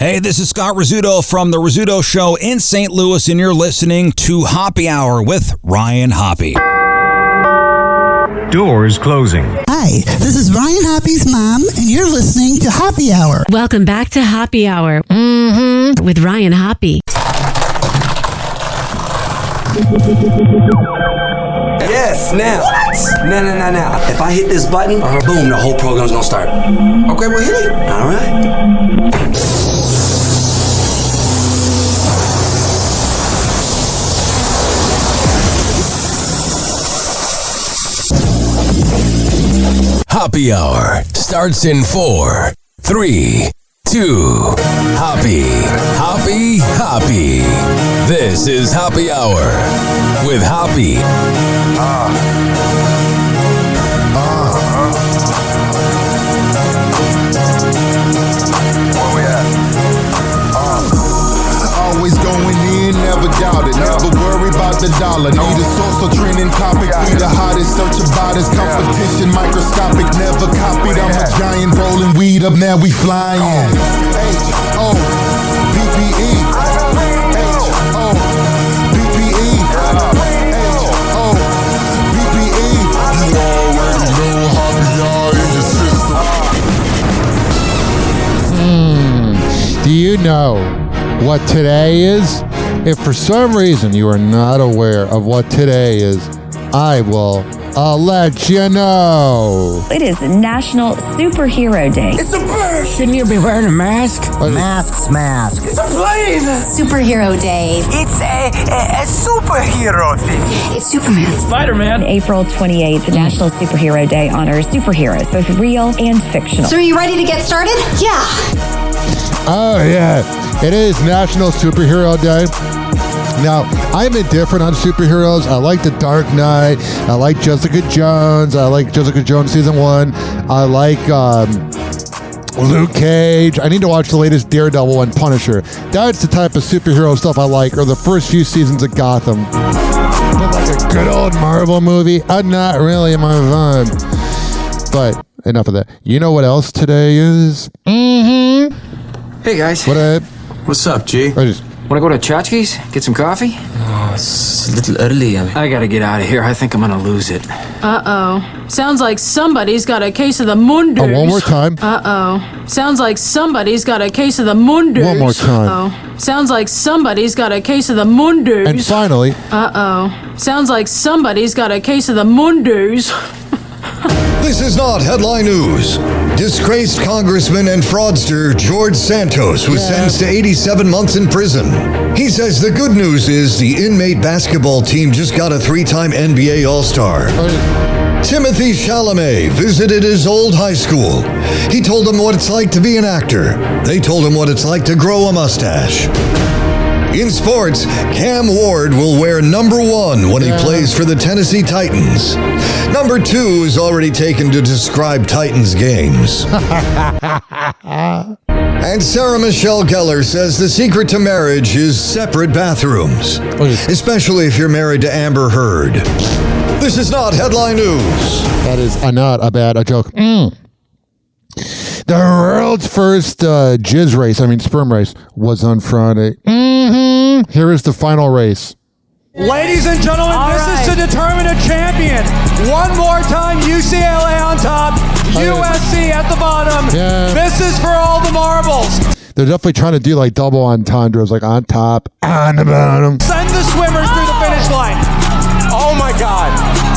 Hey, this is Scott Rizzuto from The Rizzuto Show in St. Louis, and you're listening to Hoppe Hour with Ryan Hoppe. Doors closing. Hi, this is Ryan Hoppe's mom, and you're listening to Hoppe Hour. Welcome back to Hoppe Hour with Ryan Hoppe. Yes, now. What? Now. If I hit this button, boom, the whole program's gonna start. Okay, well, hit it. All right. Hoppe Hour starts in 4, 3, 2. Hoppe. This is Hoppe Hour with Hoppe. Where we at? Always going in, never doubt it. Never worry about the dollar. Need a source of trending topic. Be the hottest, search about his competition. Microscopic, never copied. I'm a giant rolling weed up, now we flying. H-O-P-P-E. H-O-P-P-E. H-O-P-P-E. You already know Hoppe Hour in your system. Do you know what today is? If for some reason you are not aware of what today is, I will let you know. It is National Superhero Day. It's a bird. Shouldn't you be wearing a mask? Mask. It's a plane. Superhero Day. It's a superhero day. It's Superman. Spider-Man. April 28th, National Superhero Day honors superheroes, both real and fictional. So are you ready to get started? Yeah. Oh, yeah. It is National Superhero Day. Now, I'm indifferent on superheroes. I like The Dark Knight. I like Jessica Jones. I like Jessica Jones Season 1. I like Luke Cage. I need to watch the latest Daredevil and Punisher. That's the type of superhero stuff I like, or the first few seasons of Gotham. But like a good old Marvel movie, I'm not really my vibe. But enough of that. You know what else today is? Hey guys. What up? What's up, G? Want to go to Chachki's? Get some coffee? Oh, it's a little early. I gotta get out of here. I think I'm gonna lose it. Uh-oh. Sounds like somebody's got a case of the Munders. Oh, one more time. Uh-oh. Sounds like somebody's got a case of the Munders. One more time. Uh-oh. Sounds like somebody's got a case of the Munders. And finally. Uh-oh. Sounds like somebody's got a case of the Munders. This is not headline news. Disgraced congressman and fraudster George Santos was sentenced to 87 months in prison. He says the good news is the inmate basketball team just got a 3-time NBA All-Star. Timothy Chalamet visited his old high school. He told them what it's like to be an actor. They told him what it's like to grow a mustache. In sports, Cam Ward will wear number 1 when he plays for the Tennessee Titans. Number 2 is already taken to describe Titans games. And Sarah Michelle Gellar says the secret to marriage is separate bathrooms, especially if you're married to Amber Heard. This is not headline news. That is not a bad joke. The world's first sperm race was on Friday. Here is the final race. Ladies and gentlemen, this is to determine a champion. One more time, UCLA on top, USC at the bottom. Yeah. This is for all the marbles. They're definitely trying to do like double entendres, like on top, on the bottom. Send the swimmers through the finish line. Oh my God.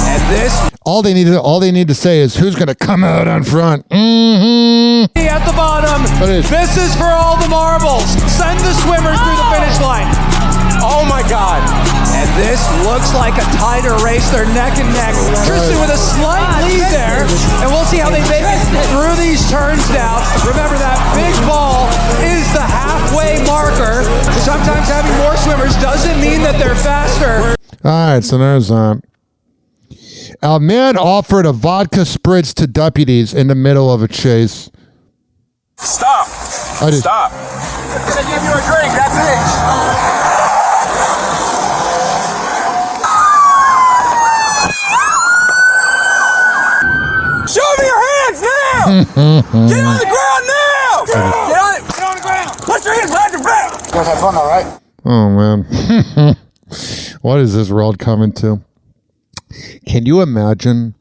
And this... All they need to say is who's going to come out on front. At the bottom. This is for all the marbles. Send the swimmers through the finish line. Oh my God. And this looks like a tighter race. They're neck and neck. Tristan with a slight lead there. And we'll see how they make it through these turns now. Remember that big ball is the halfway marker. Sometimes having more swimmers doesn't mean that they're faster. All right, so there's a man offered a vodka spritz to deputies in the middle of a chase. Stop. Stop. I'm gonna give you a drink. That's it. Show me your hands now! Get on the ground now! Get on the ground! Put your guys have fun, all right? Oh, man. What is this world coming to? Can you imagine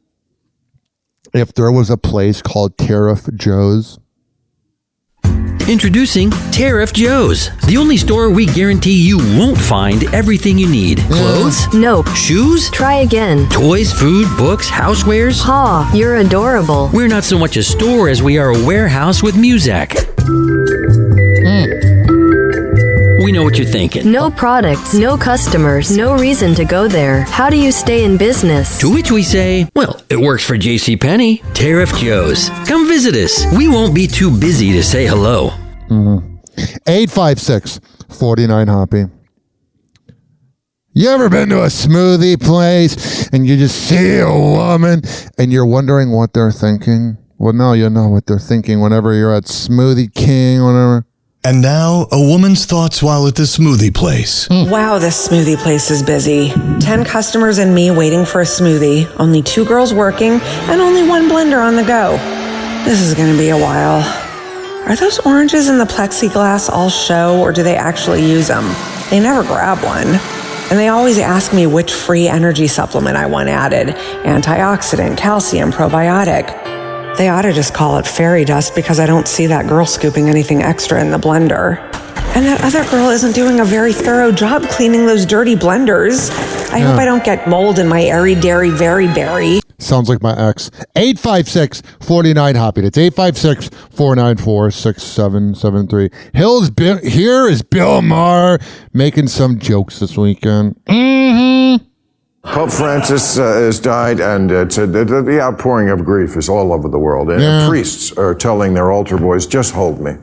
if there was a place called Tariff Joe's? Introducing Tariff Joe's, the only store we guarantee you won't find everything you need. Clothes? Nope. Shoes? Try again. Toys, food, books, housewares? Ha, you're adorable. We're not so much a store as we are a warehouse with music. We know what you're thinking. No products, no customers, no reason to go there. How do you stay in business? To which we say, well, it works for JCPenney. Tariff Joe's. Come visit us. We won't be too busy to say hello. 856-49-HOPPY. You ever been to a smoothie place and you just see a woman and you're wondering what they're thinking? Well, now you know what they're thinking whenever you're at Smoothie King, whatever. And now, a woman's thoughts while at the smoothie place. Wow, this smoothie place is busy. 10 customers and me waiting for a smoothie, only 2 girls working, and only 1 blender on the go. This is gonna be a while. Are those oranges in the plexiglass all show, or do they actually use them? They never grab one. And they always ask me which free energy supplement I want added. Antioxidant, calcium, probiotic. They ought to just call it fairy dust because I don't see that girl scooping anything extra in the blender. And that other girl isn't doing a very thorough job cleaning those dirty blenders. I hope I don't get mold in my airy dairy very berry. Sounds like my ex. 856-49-HOPPY. That's 856-494-6773. Here is Bill Maher making some jokes this weekend. Pope Francis has died, and the outpouring of grief is all over the world. And priests are telling their altar boys, just hold me.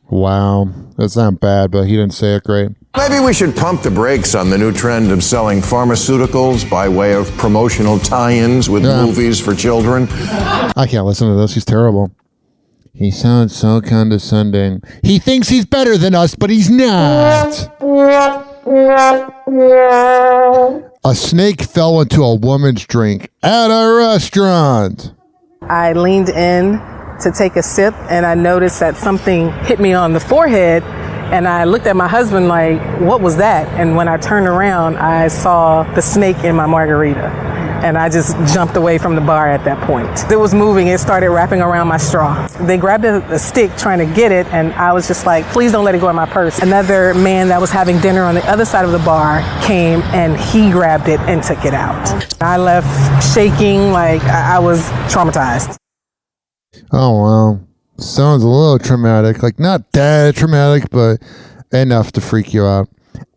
Wow. That's not bad, but he didn't say it great. Maybe we should pump the brakes on the new trend of selling pharmaceuticals by way of promotional tie-ins with movies for children. I can't listen to this. He's terrible. He sounds so condescending. He thinks he's better than us, but he's not. A snake fell into a woman's drink at a restaurant. I leaned in to take a sip, and I noticed that something hit me on the forehead, and I looked at my husband like, what was that? And when I turned around, I saw the snake in my margarita, and I just jumped away from the bar at that point. It was moving. It started wrapping around my straw. They grabbed a stick trying to get it, and I was just like, please don't let it go in my purse. Another man that was having dinner on the other side of the bar came, and he grabbed it and took it out. I left shaking like I was traumatized. Oh, wow. Sounds a little traumatic. Like, not that traumatic, but enough to freak you out.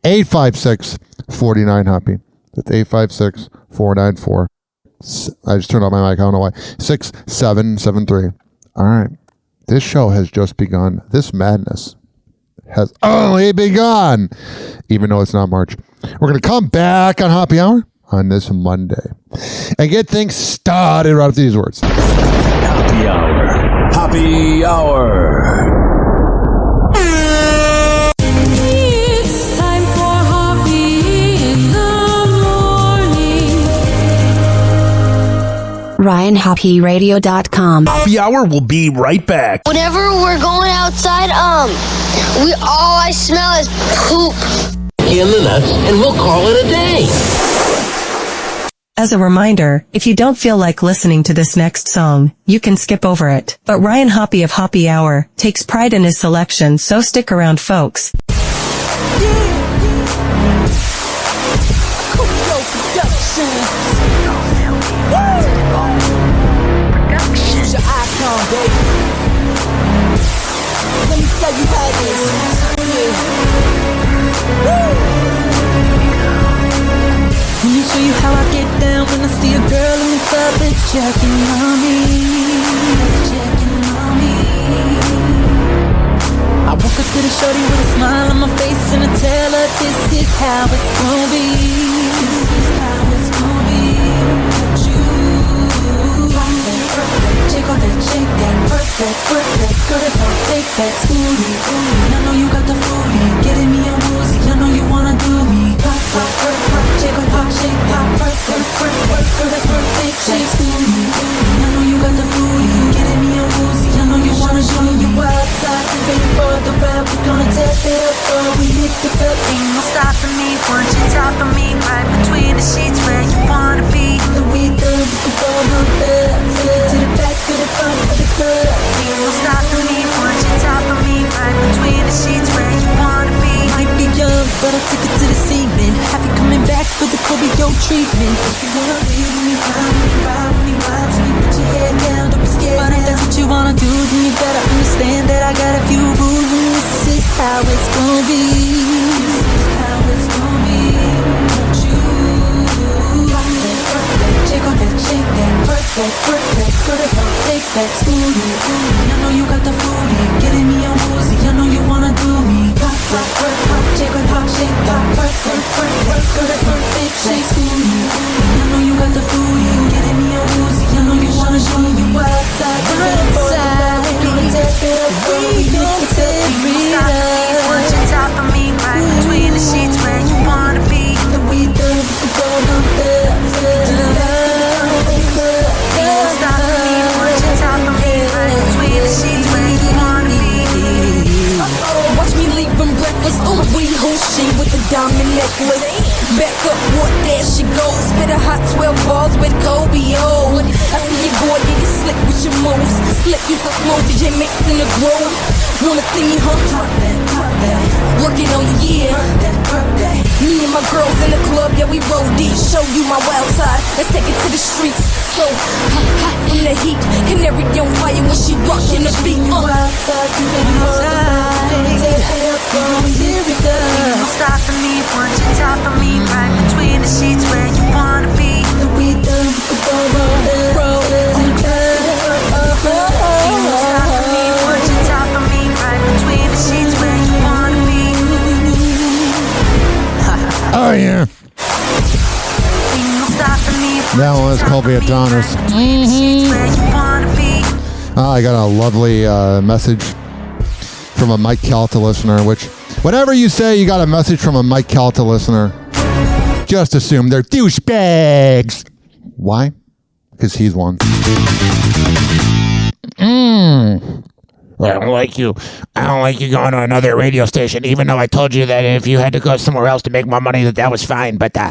856-49-HOPPY. That's 856-494. I just turned on my mic. I don't know why. 6773. All right. This show has just begun. This madness has only begun, even though it's not March. We're going to come back on Happy Hour on this Monday and get things started right after these words. Happy Hour. Happy Hour. It's time for Hoppe in the morning. RyanHoppyRadio.com. Happy Hour will be right back. Whenever we're going outside, all I smell is poop. In the nuts, and we'll call it a day. As a reminder, if you don't feel like listening to this next song, you can skip over it. But Ryan Hoppe of Happy Hour takes pride in his selection, so stick around, folks. Let me tell you how it is. Let me show you how I get down when I see a girl in the club that's checking on me. I walk up to the shorty with a smile on my face and I tell her this is how it's gonna be. This is how it's gonna be. You rock that, work that, shake on that, shake that, work that, girl that won't take that, booty. I know you got the booty, getting me a woozy. I know you wanna do me. Pop, pop, shake on pop, shake that, work, girl that won't take that, booty. I know you got the booty, getting me a woozy. I know you wanna show you outside, baby boy. We hit the bed, ain't no stopping me. Once you top of me, right between the sheets where you wanna be. And we done, we go up there. To the back, to the front, to the club. Ain't no stopping me. Once you top of me, right between the sheets where you wanna be. Might be young, but I took it to the semen. Have you coming back for the Kobe treatment? If you wanna leave me, ride with me, put your head down, don't be scared. But if that's what you wanna do, then you better understand that I got a few rules, and this is how it's gonna be. This is how it's gonna be. Won't you rock that, shake on that, shake that, work that, put it on, take that, scooty. I know you got the foodie, getting me on woozy. I know you wanna do me. Rock, shake on that, shake that, work that, put it on, take that, scooty. I know you got the foodie, getting me on woozy. I know you wanna show me. Wild side, we gon' tear it up. Once you top of me, right between the sheets where you wanna be. And we done, we go up there. Stop me, once you top of me, right between the sheets where you wanna be. Watch me leave them breathless. Oh, we who she with the diamond necklace. Back up, what there she goes. Spit a hot 12 balls with Kobe, oh. I see you, boy, yeah, you slick with your moves. Slip you so smooth, DJ mix in the grove. Wanna see me, huh? Drop that. Working on the year. Me and my girls in the club, yeah, we roll deep. Show you my wild side. Let's take it to the streets. So hot from the heat. Canary on fire when she rockin' the beat. Wild side, you can be stopping me, once you top of me, right between the sheets where you wanna be. And we done, we go roll there. Stopping me, once you top of me, right between the sheets where you wanna be. Oh yeah. That one was called Adonis. I got a lovely message from a Mike Calta listener, which whatever you say, you got a message from a Mike Calta listener. Just assume they're douchebags. Why? Because he's one. I don't like you. I don't like you going to another radio station, even though I told you that if you had to go somewhere else to make more money, that was fine. But I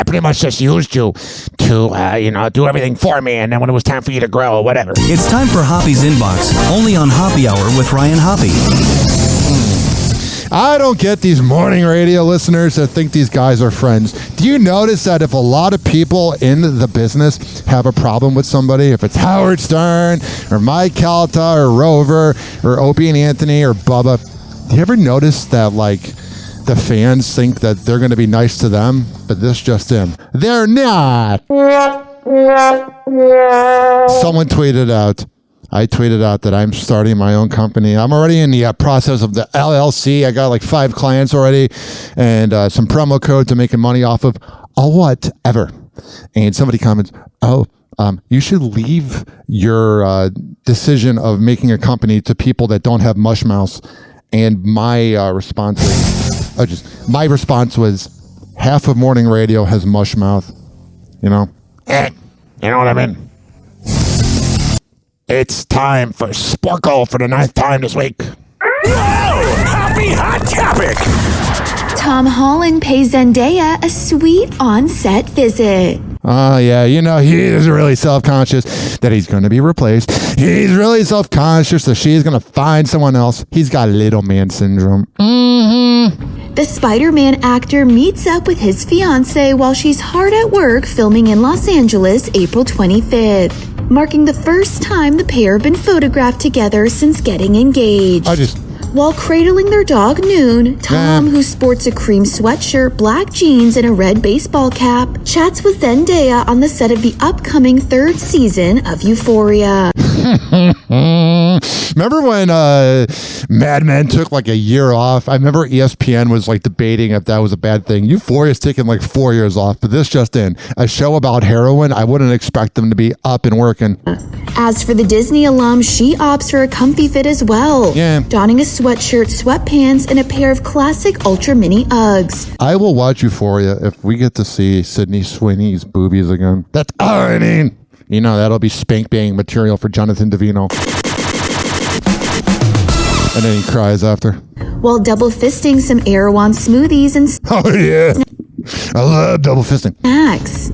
pretty much just used you to, do everything for me. And then when it was time for you to grow or whatever. It's time for Hoppy's Inbox, only on Hoppy Hour with Ryan Hoppe. I don't get these morning radio listeners that think these guys are friends. Do you notice that if a lot of people in the business have a problem with somebody, if it's Howard Stern or Mike Calta or Rover or Opie and Anthony or Bubba, do you ever notice that, like, the fans think that they're going to be nice to them, but this just in? They're not. Someone tweeted out, I tweeted out that I'm starting my own company. I'm already in the process of the LLC. I got like 5 clients already and some promo codes I'm making money off of. Whatever. And somebody comments, you should leave your decision of making a company to people that don't have mush mouths. And my response was, half of morning radio has mush mouth. You know? You know what I mean? It's time for Sporkle for the 9th time this week. Whoa! Happy Hot Topic! Tom Holland pays Zendaya a sweet on-set visit. Yeah, he is really self-conscious that he's going to be replaced. He's really self-conscious that she's going to find someone else. He's got little man syndrome. The Spider-Man actor meets up with his fiancée while she's hard at work filming in Los Angeles April 25th, marking the first time the pair have been photographed together since getting engaged. While cradling their dog Noon, Tom, who sports a cream sweatshirt, black jeans, and a red baseball cap, chats with Zendaya on the set of the upcoming 3rd season of Euphoria. Remember when Mad Men took like a year off? I remember ESPN was like debating if that was a bad thing. Euphoria's taken like 4 years off, but this just in. A show about heroin, I wouldn't expect them to be up and working. As for the Disney alum, she opts for a comfy fit as well. Donning a sweatshirt, sweatpants, and a pair of classic Ultra Mini Uggs. I will watch Euphoria if we get to see Sydney Sweeney's boobies again. That's all I mean. That'll be spank-bang material for Jonathan Davino. And then he cries after. while double fisting some Erewhon smoothies and Oh, yeah. I love double fisting. snacks.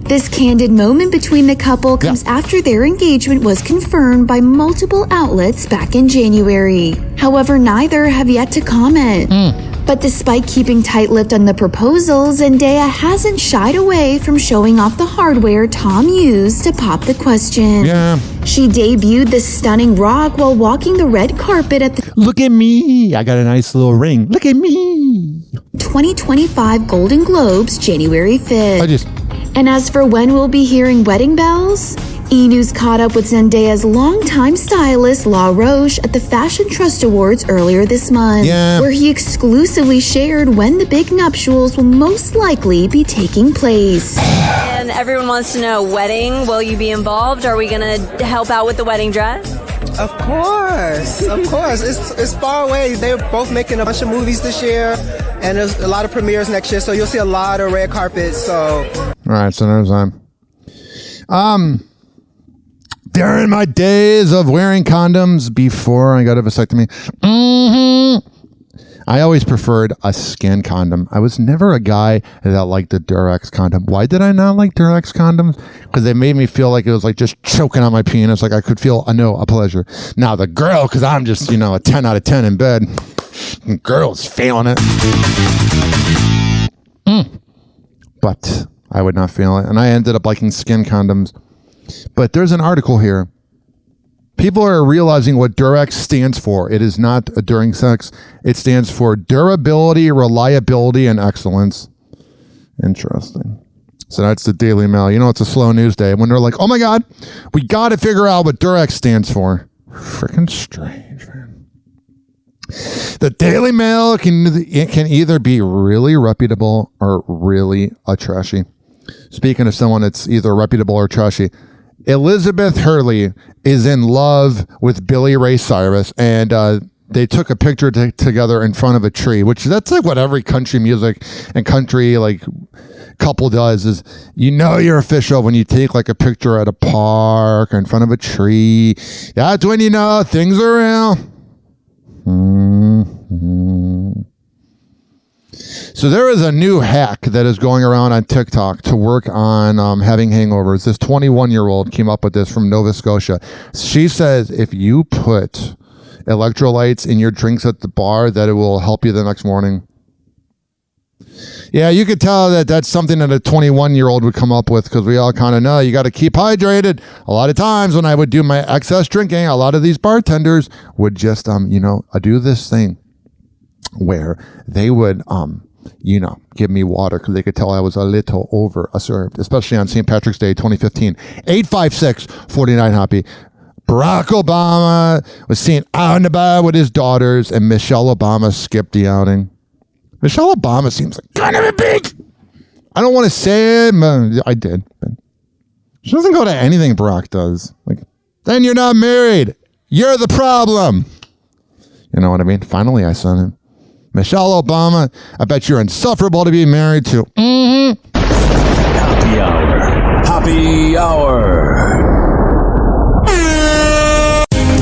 This candid moment between the couple comes after their engagement was confirmed by multiple outlets back in January. However, neither have yet to comment. But despite keeping tight-lipped on the proposal, Zendaya hasn't shied away from showing off the hardware Tom used to pop the question. Yeah. She debuted the stunning rock while walking the red carpet at the Look at me. I got a nice little ring. Look at me. 2025 Golden Globes, January 5th. And as for when we'll be hearing wedding bells, E! News caught up with Zendaya's longtime stylist La Roche at the Fashion Trust Awards earlier this month, where he exclusively shared when the big nuptials will most likely be taking place. And everyone wants to know, wedding, will you be involved? Are we going to help out with the wedding dress? Of course, of course. It's far away. They're both making a bunch of movies this year, and there's a lot of premieres next year, so you'll see a lot of red carpets. So, All right, so there's during my days of wearing condoms before I got a vasectomy, I always preferred a skin condom. I was never a guy that liked the Durex condom. Why did I not like Durex condoms? Because they made me feel like it was like just choking on my penis. Like I could feel, a pleasure. Now the girl, because I'm just, a 10 out of 10 in bed. Girl's feeling it. But I would not feel it. And I ended up liking skin condoms. But there's an article here. People are realizing what Durex stands for. It is not during sex. It stands for durability, reliability, and excellence. Interesting. So that's the Daily Mail. It's a slow news day. When they're like, oh my God, we got to figure out what Durex stands for. Freaking strange, man. The Daily Mail can either be really reputable or really trashy. Speaking of someone that's either reputable or trashy, Elizabeth Hurley is in love with Billy Ray Cyrus, and they took a picture together in front of a tree, which that's like what every country music and country like couple does is you're official when you take like a picture at a park or in front of a tree. That's when things are real. So there is a new hack that is going around on TikTok to work on having hangovers. This 21-year-old came up with this from Nova Scotia. She says if you put electrolytes in your drinks at the bar, that it will help you the next morning. Yeah, you could tell that that's something that a 21-year-old would come up with because we all kind of know you got to keep hydrated. A lot of times when I would do my excess drinking, a lot of these bartenders would just, do this thing where they would, give me water because they could tell I was a little over-served, especially on St. Patrick's Day 2015. 856-49-HOPPY. Barack Obama was seen out and about with his daughters, and Michelle Obama skipped the outing. Michelle Obama seems like kind of a big. I don't want to say it, but I did. But she doesn't go to anything Barack does. Like, then you're not married. You're the problem. You know what I mean? Finally, I saw him. Michelle Obama, I bet you're insufferable to be married to. Happy Hour. Happy Hour.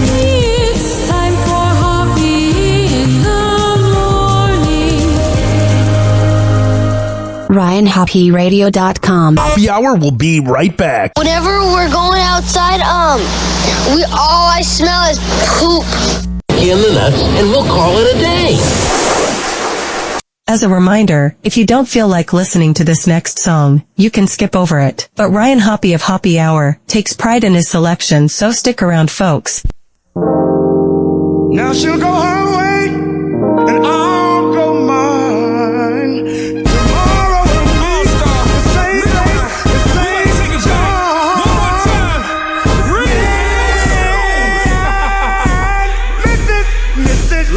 It's time for Hoppe in the morning. RyanHoppyRadio.com. Happy Hour will be right back. Whenever we're going outside, all I smell is poop. In the nuts, and we'll call it a day. As a reminder, if you don't feel like listening to this next song, you can skip over it. But Ryan Hoppe of Happy Hour takes pride in his selection, so stick around, folks. Now she'll go her way, and I'll go mine. Tomorrow we'll be the same place, the same job. One more time. Mrs.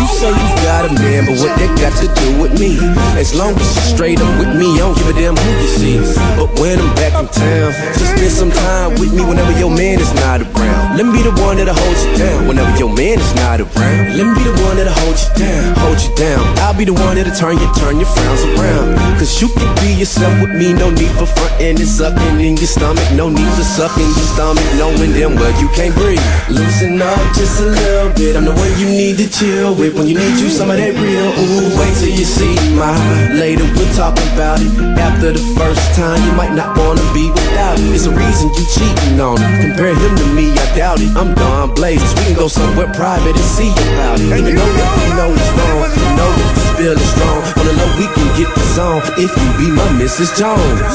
You say you got a man, but what they got to do with me? As long as you straight up with me, I don't give a damn who you see. But when I'm back in town, just spend some time with me whenever your man is not around. Let me be the one that'll hold you down whenever your man is not around. Let me be the one that'll hold you down, hold you down. I'll be the one that'll turn your frowns around. Cause you can be yourself with me, no need for frontin' and sucking in your stomach. No need for sucking your stomach, knowing damn well you can't breathe. Loosen up just a little bit, I'm the one you need to chill with when you need you some of that real, ooh, wait till you see mine. Later we'll talk about it. After the first time, you might not wanna be without it. There's a reason you cheating on it. Compare him to me, I doubt it. I'm Don Blazers, we can go somewhere private and see about it. Even though that we know it's wrong, we know that this bill is strong. On the low, we can get this on if you be my Mrs. Jones.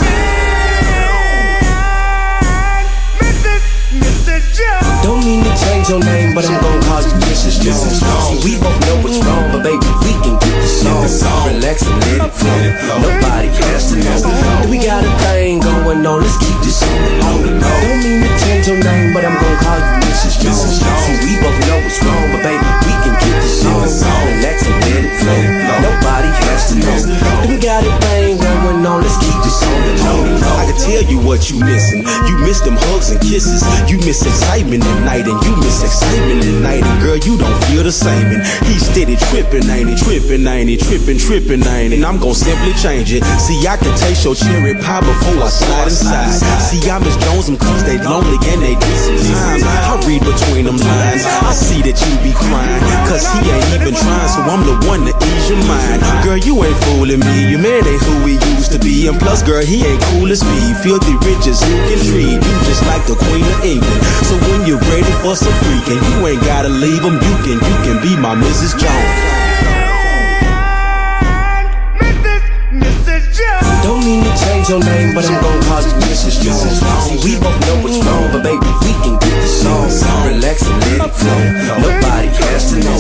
Don't mean to change your name, but I'm gon' call you Mrs. Jones. See, we both know what's wrong, but baby, we can get this song. Relax and let it flow. Nobody has to know. We got a thing going on, let's keep this on the low. Don't mean to change your name, but I'm gon' call you Mrs. Jones. See, we both know what's wrong, but baby, we can get this song. Relax and let it flow. Nobody has to know. We got a thing going on, let's keep this on the low. I can tell you what you missing. You miss them hugs and kisses. You miss excitement at night, and you miss excitement at night. And girl, you don't feel the same. And he's steady tripping, ain't he? Tripping, ain't he? Tripping, ain't he? And I'm gon' simply change it. See, I can taste your cherry pie before I slide inside. See, I Miss Jones them cause they lonely and they decent times. I read between them lines. I see that you be crying, cause he ain't even trying. So I'm the one to ease your mind. Girl, you ain't fooling me. Your man ain't who he used to be. And plus, girl, he ain't cool as me. Filthy rich as you can treat. You just like the Queen of England. So when you're ready for some freaking, you ain't gotta leave him. You can be my Mrs. Jones. Don't mean to change your name, but I'm gon' call you Mrs. Jones. See, we both know what's wrong, but baby, we can get this song. Relax and let it flow. Nobody has to know.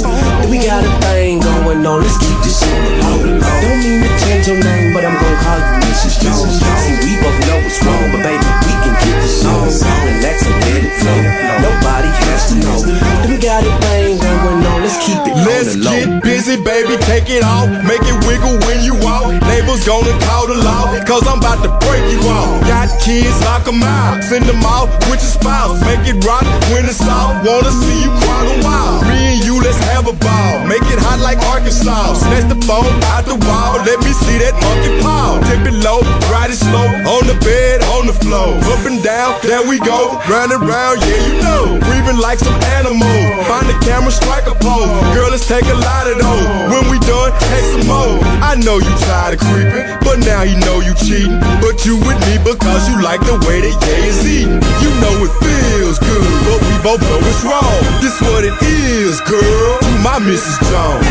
We got a thing going on, let's keep this on the low. Don't mean to change your name, but I'm gon' call you Mrs. Jones. See, we both know what's wrong, but baby, we can get this song. Relax and let it flow. Nobody has to know. We got a thing going on, let's keep it on the low. Let's get busy, baby, take it off. Make it wiggle when you walk. Neighbors gonna call the law, cause I'm about to break you off. Got kids, lock them out. Send them out with your spouse. Make it rock when it's soft. Wanna see you cry a while. Me and you, let's have a ball. Make it hot like Arkansas. Snatch the phone out the wall. Let me see that monkey paw. Tip it low, ride it slow. On the bed, on the floor. Up and down, there we go. Round and round, yeah, you know. Breathing like some animal. Find the camera, strike a pose. Girl, let's take a lot of those. When we done, take some more. I know you tired of creeping, but now you know you cheating. But you with me because you like the way that yeah is eating. You know it feels good, but we both know it's wrong. This what it is, girl. You my Mrs. Jones.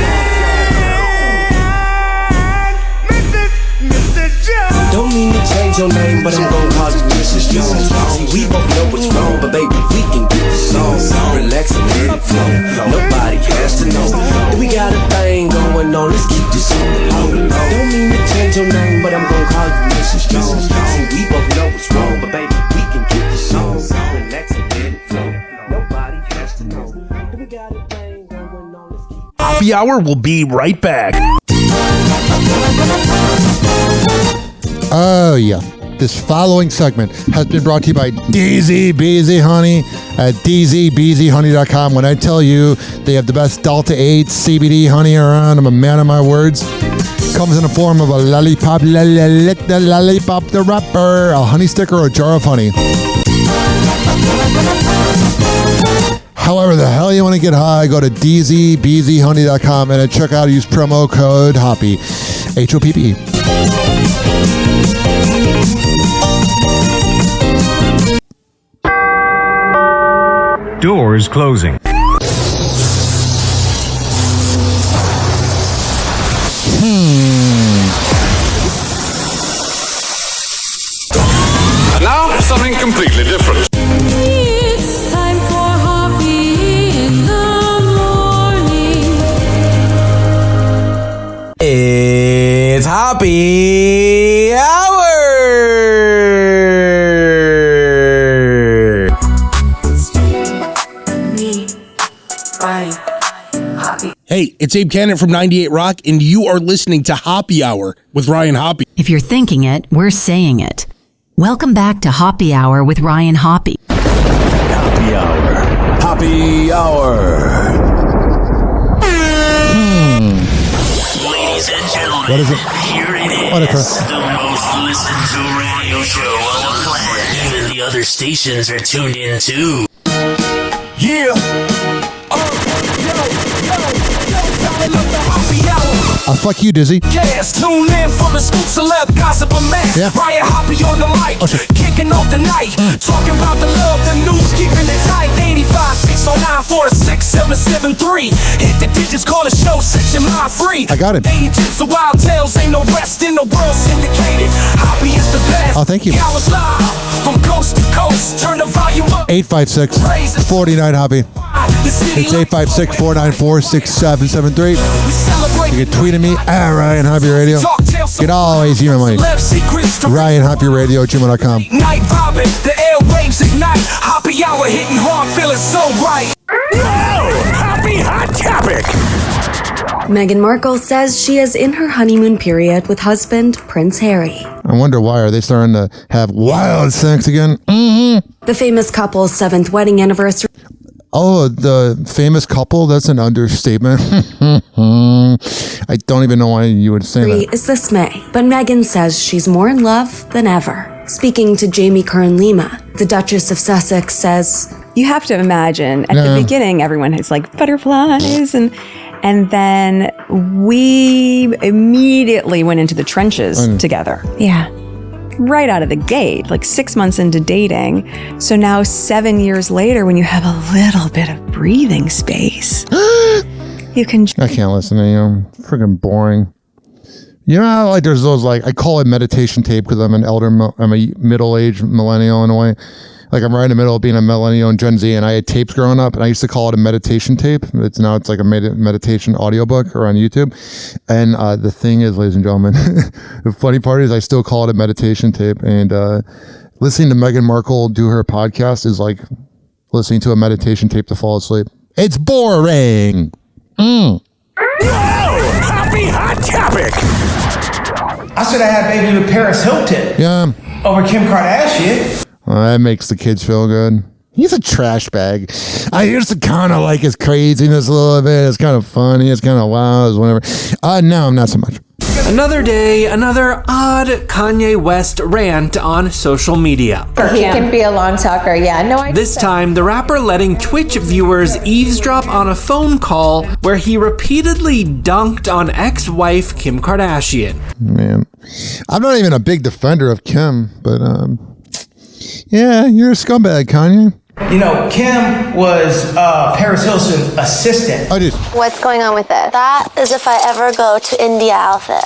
Don't mean to change your name, but I'm gon' call you Mrs. Jones. See, we both know what's wrong, but baby, we can get this song. Relax and let it flow. Nobody has to know. We got a thing going on, let's keep this on the low. Don't mean to change your name, but I'm gon' call you Mrs. Jones. See, we both know what's wrong, but baby, we can get this song. Relax and let it flow. Nobody has to know. We got a thing going on, let's keep it. Happy Hour will be right back. Oh, yeah. This following segment has been brought to you by DZ Beezy Honey at dzbeezyhoney.com. When I tell you they have the best Delta 8 CBD honey around, I'm a man of my words. Comes in the form of a lollipop, lick the lollipop, the wrapper, a honey sticker, or a jar of honey. However the hell you want to get high, go to dzbeezyhoney.com and check out, use promo code HOPPE, HOPPE. Doors closing. Now, something completely different. It's time for Hoppe in the morning. It's Hoppe Hour! Hey, it's Abe Cannon from 98 Rock, and you are listening to Happy Hour with Ryan Hoppe. If you're thinking it, we're saying it. Welcome back to Happy Hour with Ryan Hoppe. Happy Hour. Happy Hour. Ladies and gentlemen, What is it? Here it is. What is it? The most listened to radio show on the planet. Even the other stations are tuned in too. Yeah. Fuck you, Dizzy. Yes, tune in for the scoop, celeb, gossip, and mess. Yeah. Ryan Hoppe on the mic, kicking off the night. Talking about the love, the news, keeping it tight. 85 609 46773. Hit the digits, call the show, set your mind free. I got it. Agents of wild tales, ain't no rest in the world syndicated. Hoppe is the best. Oh, thank you. I was live from coast to coast. Turn the volume up. 856-49-HOPPE. It's 856-494-6773. You can tweet at me at Ryan Hoppe Radio. You can always email me. RyanHoppeRadio@gmail.com. Night vibing, the airwaves ignite. Hoppe hour hitting hard, feeling so right. Happy Hot Topic. Meghan Markle says she is in her honeymoon period with husband Prince Harry. I wonder why. Are they starting to have wild sex again? The famous couple's 7th wedding anniversary. Oh, the famous couple? That's an understatement. I don't even know why you would say that. Is this May, but Meghan says she's more in love than ever. Speaking to Jamie Kern-Lima, the Duchess of Sussex says, "You have to imagine at the beginning, everyone has like butterflies and then we immediately went into the trenches together. Yeah. Right out of the gate, like 6 months into dating. So now 7 years later, when you have a little bit of breathing space, you can... I can't listen to you. Freaking boring. You know how like there's those like, I call it meditation tape because I'm a middle-aged millennial in a way. Like I'm right in the middle of being a millennial and Gen Z, and I had tapes growing up, and I used to call it a meditation tape. It's like a meditation audiobook or on YouTube. And the thing is, ladies and gentlemen, the funny part is I still call it a meditation tape. And listening to Meghan Markle do her podcast is like listening to a meditation tape to fall asleep. It's boring. Happy Hot Topic. I said I had a baby with Paris Hilton. Yeah. Over Kim Kardashian. Well, that makes the kids feel good. He's a trash bag. I used to kind of like his craziness a little bit. It's kind of funny. It's kind of wild. It's whatever. No, not so much. Another day, another odd Kanye West rant on social media. He can be a long talker, yeah. This time, the rapper letting Twitch viewers eavesdrop on a phone call where he repeatedly dunked on ex-wife Kim Kardashian. Man, I'm not even a big defender of Kim, but yeah, you're a scumbag, Kanye. You know, Kim was Paris Hilton's assistant. What's going on with it? That is if I ever go to India outfit.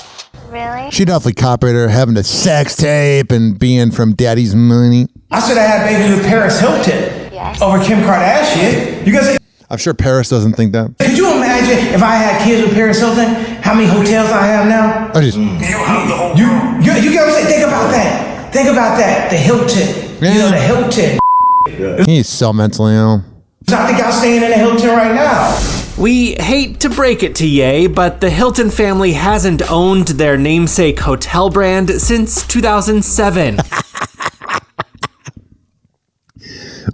Really? She definitely copied her having a sex tape and being from daddy's money. I said I had a baby with Paris Hilton. Yes. Over Kim Kardashian. You guys. I'm sure Paris doesn't think that. Could you imagine if I had kids with Paris Hilton? How many hotels I have now? I just. You get what I'm saying? Think about that. Think about that. The Hilton. Yeah. You know, the Hilton. He's so mentally ill. I think I'm staying in the Hilton right now. We hate to break it to Ye, but the Hilton family hasn't owned their namesake hotel brand since 2007.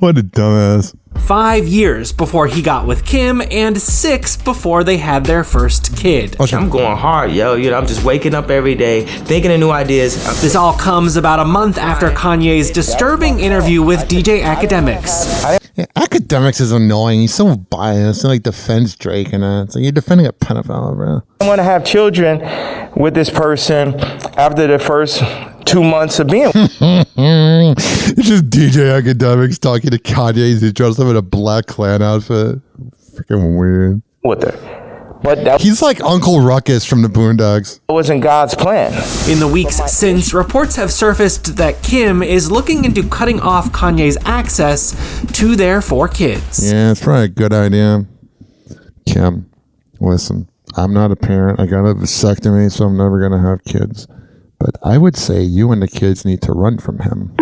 What a dumbass. 5 years before he got with Kim, and 6 before they had their first kid. I'm going hard, yo. You know, I'm just waking up every day, thinking of new ideas. This all comes about a month after Kanye's disturbing interview with DJ Academics. Yeah, Academics is annoying. He's so biased. He like defends Drake and that. It's like you're defending a pedophile, bro. I want to have children with this person after the first 2 months of being. It's just DJ Academics talking to Kanye. He dressed up in a Black Klan outfit. Freaking weird. With her. But he's like Uncle Ruckus from the Boondocks. It wasn't God's plan. In the weeks since, reports have surfaced that Kim is looking into cutting off Kanye's access to their 4 kids. Yeah, it's probably a good idea. Kim, listen, I'm not a parent. I got a vasectomy, so I'm never going to have kids. But I would say you and the kids need to run from him.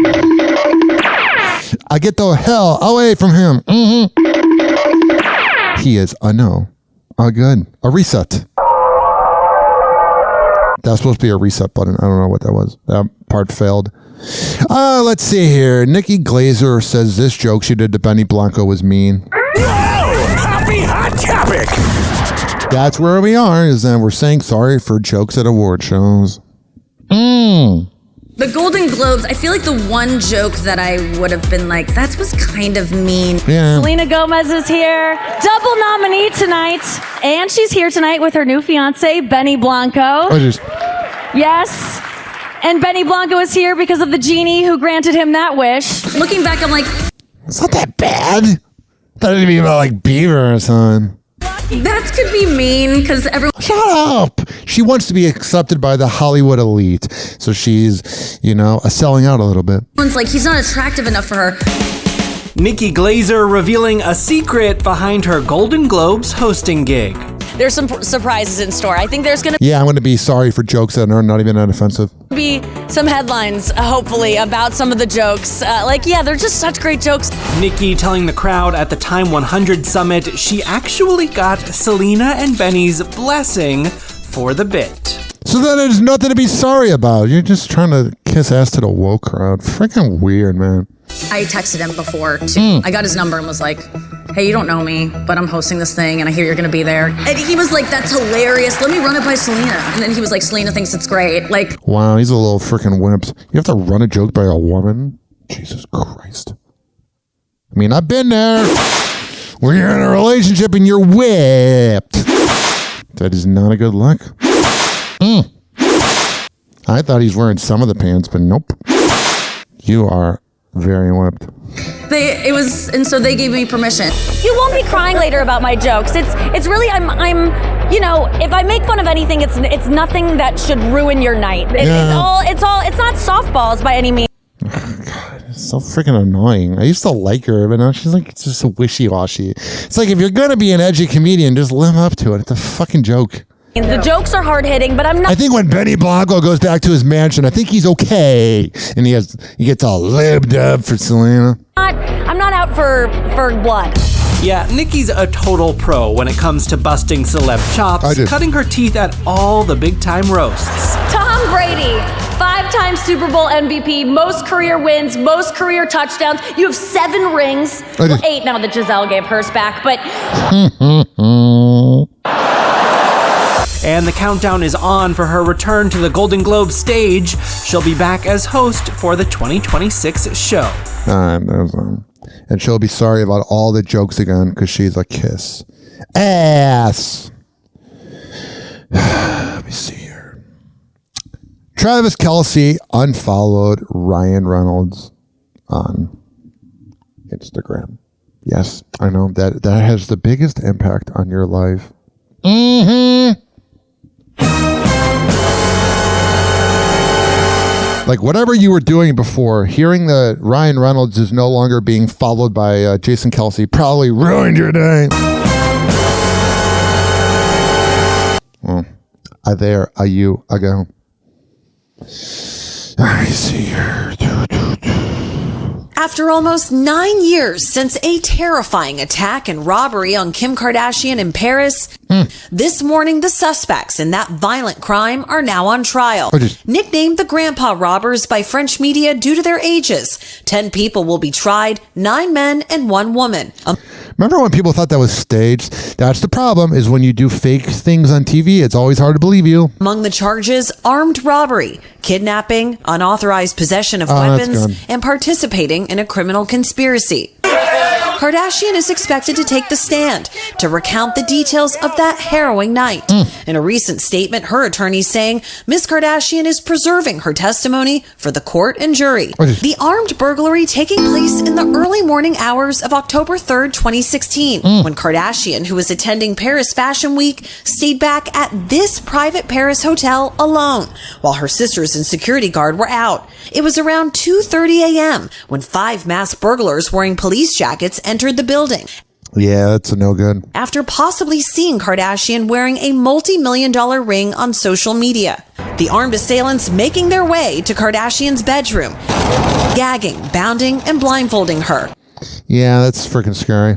I get the hell away from him. Mm-hmm. He is a no. Good. A reset. That's supposed to be a reset button. I don't know what that was. That part failed. Let's see here. Nikki Glazer says this joke she did to Benny Blanco was mean. Happy Hot Topic. That's where we are, is that we're saying sorry for jokes at award shows. The Golden Globes, I feel like the one joke that I would have been like, that was kind of mean. Yeah. Selena Gomez is here. Double nominee tonight. And she's here tonight with her new fiance, Benny Blanco. Yes. And Benny Blanco is here because of the genie who granted him that wish. Looking back, I'm like, it's not that bad. I thought it'd be about like Bieber or something. That could be mean because everyone. Shut up. She wants to be accepted by the Hollywood elite. So she's, selling out a little bit. Everyone's like, he's not attractive enough for her. Nikki Glaser revealing a secret behind her Golden Globes hosting gig. There's some surprises in store. I think there's going to Yeah, I'm going to be sorry for jokes that are not even that offensive. be some headlines, hopefully, about some of the jokes. They're just such great jokes. Nikki telling the crowd at the Time 100 Summit she actually got Selena and Benny's blessing for the bit. So then there's nothing to be sorry about. You're just trying to kiss ass to the woke crowd. Freaking weird, man. I texted him before, too. I got his number and was like, hey, you don't know me, but I'm hosting this thing and I hear you're going to be there. And he was like, that's hilarious. Let me run it by Selena. And then he was like, Selena thinks it's great. Like, wow, he's a little freaking wimp. You have to run a joke by a woman? Jesus Christ. I mean, I've been there. Where you're in a relationship and you're whipped. That is not a good look. I thought he's wearing some of the pants, but nope. You are very whipped. So they gave me permission. You won't be crying later about my jokes. It's really, if I make fun of anything, it's nothing that should ruin your night. It's not softballs by any means. God, it's so freaking annoying. I used to like her, but now she's like just a wishy-washy. It's like if you're gonna be an edgy comedian, just live up to it. It's a fucking joke. The jokes are hard-hitting, but I'm not. I think when Benny Blanco goes back to his mansion, I think he's okay, and he gets all libbed up for Selena. I'm not out for blood. Yeah, Nikki's a total pro when it comes to busting celeb chops, cutting her teeth at all the big-time roasts. Tom Brady, 5-time Super Bowl MVP, most career wins, most career touchdowns. You have 7 rings. Well, 8 now that Giselle gave hers back, but... And the countdown is on for her return to the Golden Globe stage. She'll be back as host for the 2026 show. And she'll be sorry about all the jokes again because she's a kiss ass. Let me see here. Travis Kelce unfollowed Ryan Reynolds on Instagram. Yes, I know that has the biggest impact on your life. Like whatever you were doing before, hearing that Ryan Reynolds is no longer being followed by Jason Kelce probably ruined your day. Well, you ago. I see her. After almost 9 years since a terrifying attack and robbery on Kim Kardashian in Paris, this morning the suspects in that violent crime are now on trial. Nicknamed the Grandpa Robbers by French media due to their ages. 10 people will be tried, 9 men and 1 woman. Remember when people thought that was staged? That's the problem, is when you do fake things on TV, it's always hard to believe you. Among the charges, armed robbery, kidnapping, unauthorized possession of weapons, and participating in a criminal conspiracy. Kardashian is expected to take the stand to recount the details of that harrowing night. In a recent statement, her attorney saying Ms. Kardashian is preserving her testimony for the court and jury. The armed burglary taking place in the early morning hours of October 3rd, 2016, when Kardashian, who was attending Paris Fashion Week, stayed back at this private Paris hotel alone, while her sisters and security guard were out. It was around 2:30 a.m. when 5 masked burglars wearing police jackets entered the building. Yeah, that's a no good. After possibly seeing Kardashian wearing a multi-million-dollar ring on social media. The armed assailants making their way to Kardashian's bedroom, gagging, bounding, and blindfolding her. Yeah, that's freaking scary.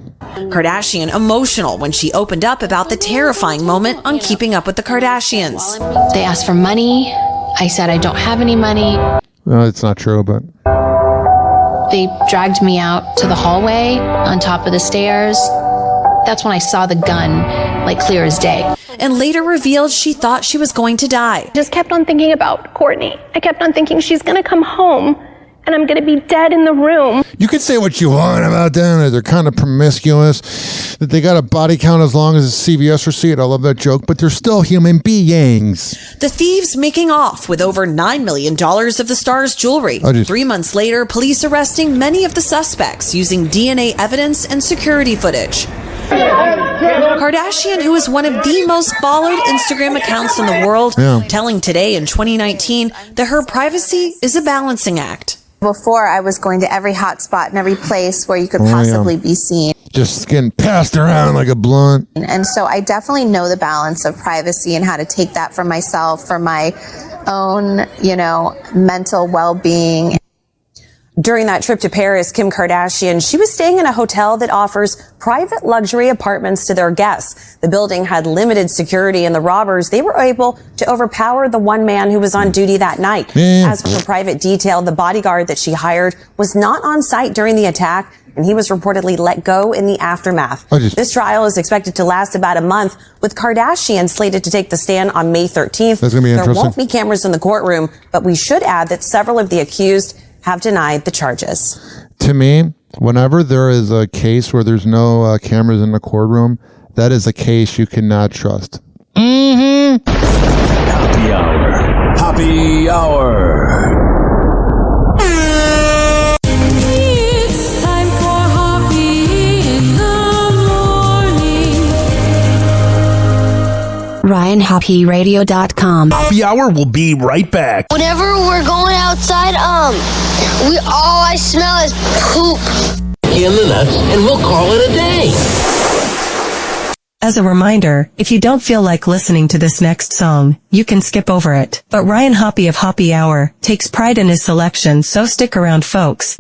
Kardashian emotional when she opened up about the terrifying moment on Keeping Up with the Kardashians. They asked for money. I said I don't have any money. No, it's not true, but... They dragged me out to the hallway on top of the stairs. That's when I saw the gun like clear as day. And later revealed she thought she was going to die. Just kept on thinking about Kourtnei. I kept on thinking she's going to come home and I'm going to be dead in the room. You can say what you want about them, that they're kind of promiscuous, that they got a body count as long as a CVS receipt. I love that joke, but they're still human beings. The thieves making off with over $9 million of the star's jewelry. 3 months later, police arresting many of the suspects using DNA evidence and security footage. Kardashian, who is one of the most followed Instagram accounts in the world, telling Today in 2019 that her privacy is a balancing act. Before, I was going to every hot spot and every place where you could possibly be seen. Just getting passed around like a blunt. And so I definitely know the balance of privacy and how to take that for myself, for my own, mental well-being. During that trip to Paris, Kim Kardashian, she was staying in a hotel that offers private luxury apartments to their guests. The building had limited security, and the robbers, they were able to overpower the one man who was on duty that night. As for private detail, the bodyguard that she hired was not on site during the attack, and he was reportedly let go in the aftermath. This trial is expected to last about a month, with Kardashian slated to take the stand on May 13th. That's gonna be interesting. There won't be cameras in the courtroom, but we should add that several of the accused have denied the charges. To me, whenever there is a case where there's no cameras in the courtroom, that is a case you cannot trust. Happy Hour. Happy Hour. It's time for Hoppe in the morning. RyanHoppyRadio.com. Happy Hour will be right back. Whenever we're going outside, all I smell is poop. In the nuts, and we'll call it a day. As a reminder, if you don't feel like listening to this next song, you can skip over it. But Ryan Hoppe of Happy Hour takes pride in his selection, so stick around, folks.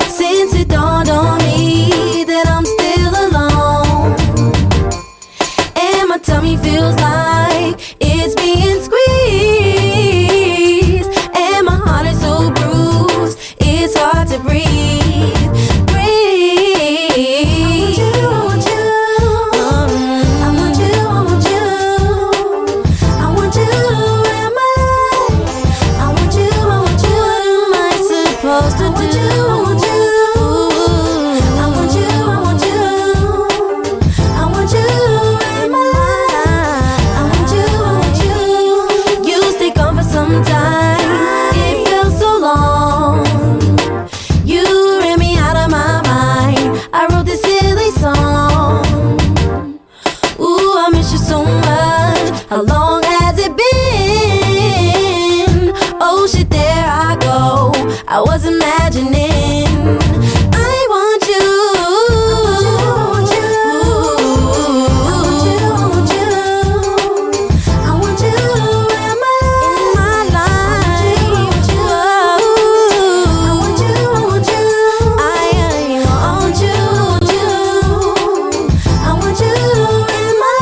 Since it dawned on me that I'm still alone, and my tummy feels like it's being squeezed, and my heart is so bruised, it's hard to breathe. I was imagining I want you. I want you in my life. I want you. I want you. I want you. I want you in my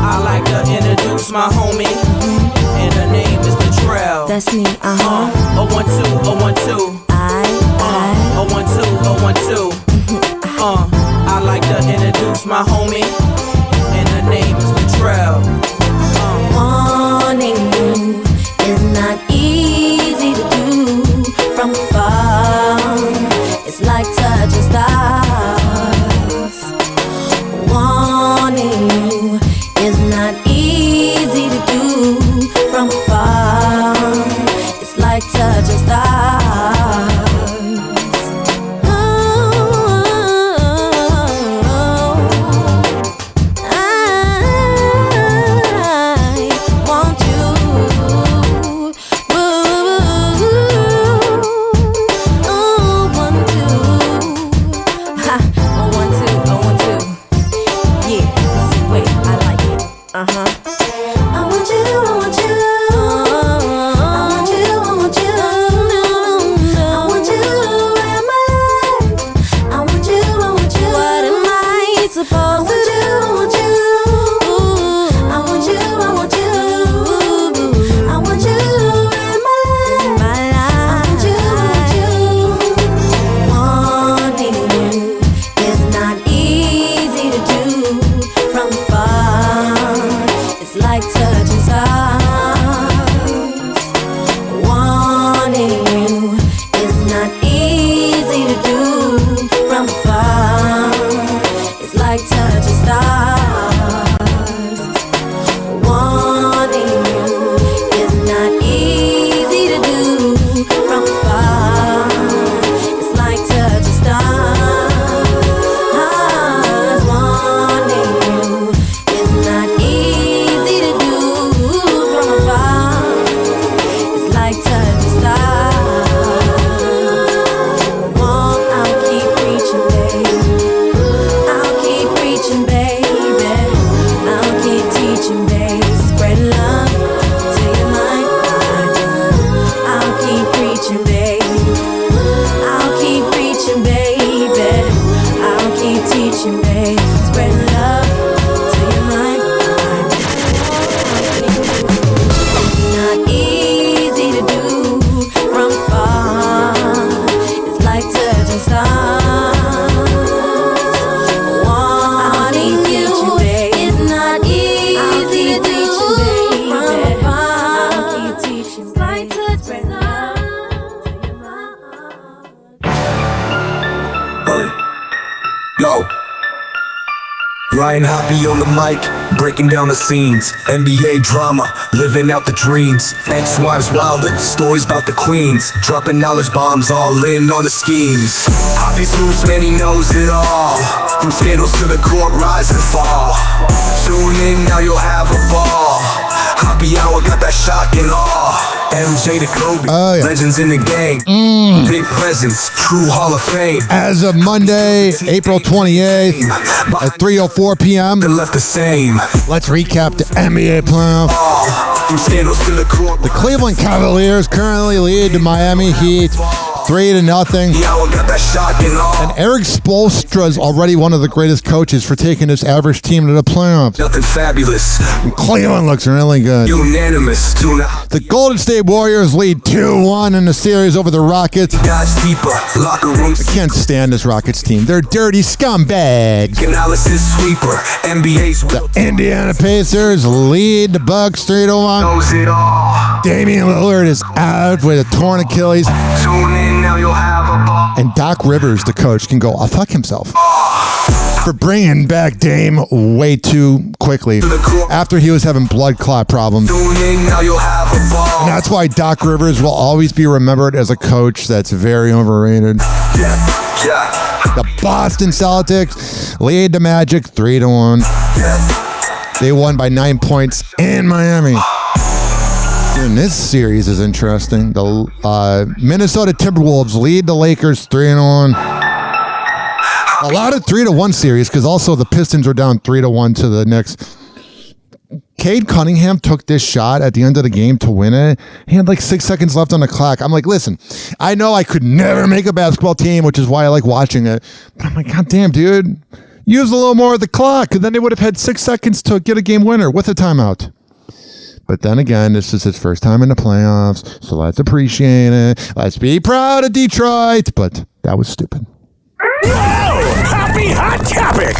I like to introduce my homie, and her name is Betrell. That's me, 012, 012. I 012, 012. I like to introduce my homie, and her name is Betrell. Wanting you is not easy to do from afar. It's like touching stars. Wanting you is not easy to do from afar. It's like touching stars. Yo. Ryan Hoppe on the mic, breaking down the scenes. NBA drama, living out the dreams. Ex-wives wildin', stories about the queens. Dropping knowledge bombs, all in on the schemes. Hoppe's loose, man, he knows it all. From scandals to the court, rise and fall. Tune in, now you'll have a ball. Hoppe Hour got that shock and awe. MJ to Kobe, legends in the game. Big presence, true Hall of Fame. As of Monday, April 28th at 3:04 p.m. Left the same. Let's recap the NBA playoff. From scandals to the court. The Cleveland Cavaliers currently lead the Miami Heat 3-0. And Eric Spoelstra is already one of the greatest coaches for taking this average team to the playoffs. Nothing fabulous. And Cleveland looks really good. Unanimous. The Golden State Warriors lead 2-1 in the series over the Rockets. I can't stand this Rockets team. They're dirty scumbags. Analysis sweeper. NBA's the Indiana Pacers lead the Bucks 3-1. Damian Lillard is out with a torn Achilles. And Doc Rivers, the coach, can go fuck himself for bringing back Dame way too quickly after he was having blood clot problems. And that's why Doc Rivers will always be remembered as a coach that's very overrated. The Boston Celtics lead the Magic 3-1. They won by 9 points in Miami. And this series is interesting. The Minnesota Timberwolves lead the Lakers 3-1. A lot of 3-1 series because also the Pistons were down 3-1 to the Knicks. Cade Cunningham took this shot at the end of the game to win it. He had like 6 seconds left on the clock. I'm like, listen, I know I could never make a basketball team, which is why I like watching it. But I'm like, God damn, dude. Use a little more of the clock, and then they would have had 6 seconds to get a game winner with a timeout. But then again, this is his first time in the playoffs, so let's appreciate it. Let's be proud of Detroit. But that was stupid. Whoa! Happy Hot Topic!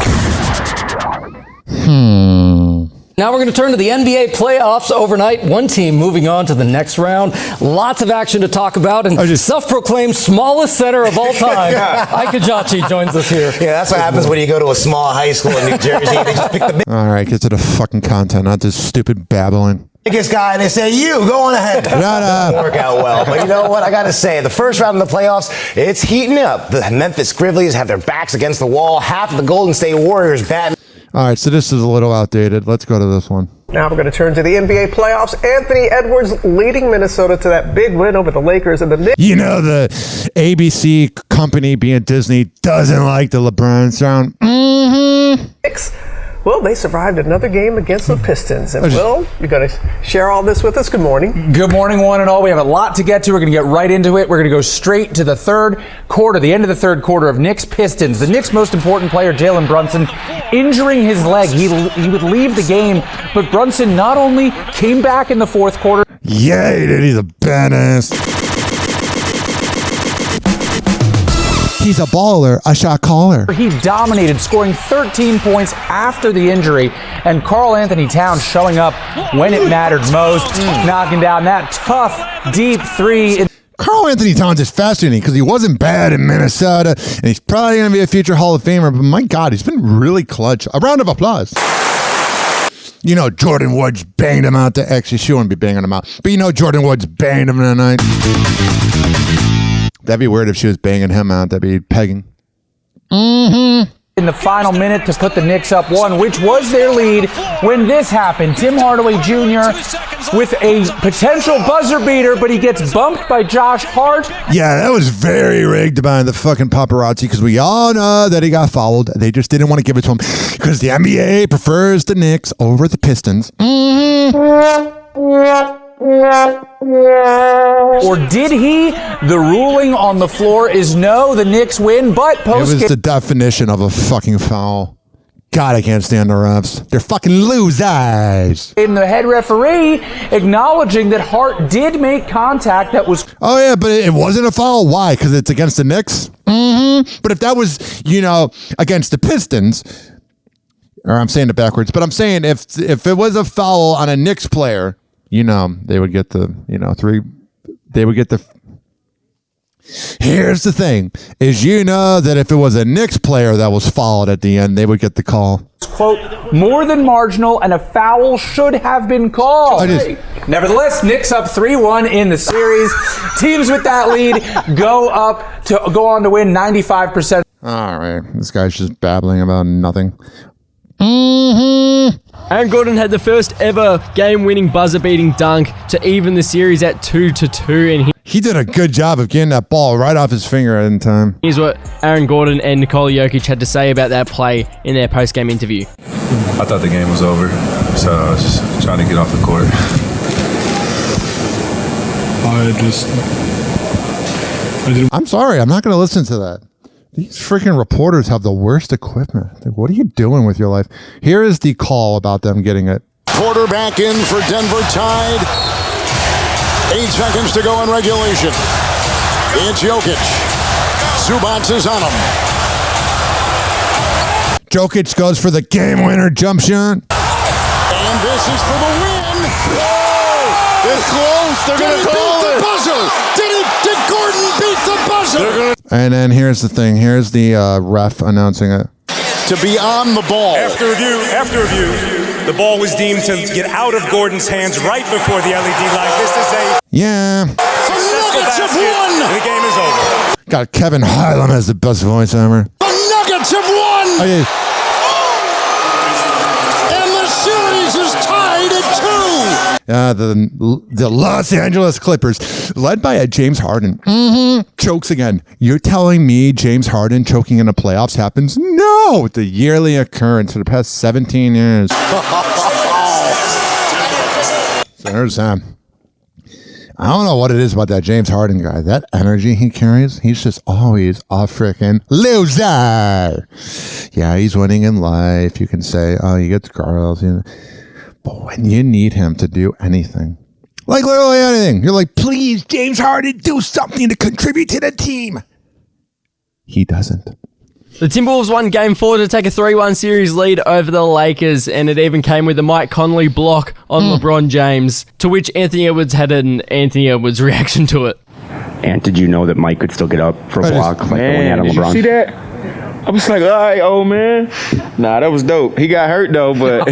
Now we're going to turn to the NBA playoffs overnight. One team moving on to the next round. Lots of action to talk about. And self-proclaimed smallest center of all time, Ike Ajachi joins us here. Yeah, that's what happens when you go to a small high school in New Jersey. They just pick the All right, get to the fucking content, not this stupid babbling. biggest guy, and they say, you, go on ahead. Shut up. Doesn't work out well. But you know what? I got to say, the first round of the playoffs, it's heating up. The Memphis Grizzlies have their backs against the wall. Half of the Golden State Warriors batting. All right, so this is a little outdated. Let's go to this one. Now we're going to turn to the NBA playoffs. Anthony Edwards leading Minnesota to that big win over the Lakers and the Knicks. You know, the ABC company, being Disney, doesn't like the LeBron sound. Well, they survived another game against the Pistons. And Will, you're going to share all this with us. Good morning. Good morning, one and all. We have a lot to get to. We're going to get right into it. We're going to go straight to the third quarter, the end of the third quarter of Knicks Pistons. The Knicks' most important player, Jalen Brunson, injuring his leg. He would leave the game, but Brunson not only came back in the fourth quarter. Yeah, he did. He's a badass. He's a baller, a shot caller. He dominated, scoring 13 points after the injury, and Karl Anthony Towns showing up when it mattered most, knocking down that tough, deep three. Karl Anthony Towns is fascinating because he wasn't bad in Minnesota, and he's probably going to be a future Hall of Famer, but my God, he's been really clutch. A round of applause. You know, Jordan Woods banged him out to actually, she wouldn't be banging him out, but you know Jordan Woods banged him tonight. That'd be weird if she was banging him out. That'd be pegging. In the final minute to put the Knicks up one, which was their lead when this happened. Tim Hardaway Jr. with a potential buzzer beater, but he gets bumped by Josh Hart. Yeah, that was very rigged by the fucking paparazzi because we all know that he got fouled. They just didn't want to give it to him because the NBA prefers the Knicks over the Pistons. Or did he? The ruling on the floor is no, the Knicks win, but it was the definition of a fucking foul. God, I can't stand the refs. They're fucking losers. In the head referee acknowledging that Hart did make contact that was... Oh, yeah, but it wasn't a foul. Why? Because it's against the Knicks? But if that was, you know, against the Pistons, or I'm saying it backwards, but I'm saying if it was a foul on a Knicks player, you know, they would get the, you know, they would get the... Here's the thing, is you know that if it was a Knicks player that was fouled at the end, they would get the call. Quote, more than marginal and a foul should have been called. Nevertheless, Knicks up 3-1 in the series. Teams with that lead go on to win 95%. All right, this guy's just babbling about nothing. Aaron Gordon had the first ever game-winning buzzer-beating dunk to even the series at 2-2, and he did a good job of getting that ball right off his finger in time. Here's what Aaron Gordon and Nikola Jokic had to say about that play in their post-game interview. I thought the game was over, so I was just trying to get off the court. I'm sorry, I'm not going to listen to that. These freaking reporters have the worst equipment. Like, what are you doing with your life? Here is the call about them getting it. Quarterback in for Denver tied. 8 seconds to go in regulation. It's Jokic. Zubac is on him. Jokic goes for the game winner jump shot. And this is for the win. Whoa! It's close. They're going to call it. Did Gordon beat the buzzer? And then here's the thing. Here's the ref announcing it. To be on the ball. After review, the ball was deemed to get out of Gordon's hands right before the LED light. This is a successful basket, and the game is over. Got Kevin Hylam as the best voice ever. The Nuggets have won! And the series is tied at 2! The Los Angeles Clippers, led by a James Harden, chokes again. You're telling me James Harden choking in the playoffs happens? No! It's a yearly occurrence for the past 17 years. So there's Sam. I don't know what it is about that James Harden guy. That energy he carries, he's just always a freaking loser. Yeah, he's winning in life. You can say, oh, he gets girls. You know. But when you need him to do anything, like literally anything, you're like, please, James Harden, do something to contribute to the team. He doesn't. The Timberwolves won Game 4 to take a 3-1 series lead over the Lakers, and it even came with a Mike Conley block on LeBron James, to which Anthony Edwards had an Anthony Edwards reaction to it. And did you know that Mike could still get up for a block like the one he had on LeBron? Did you see that? I was like, all right, old man. Nah, that was dope. He got hurt, though, but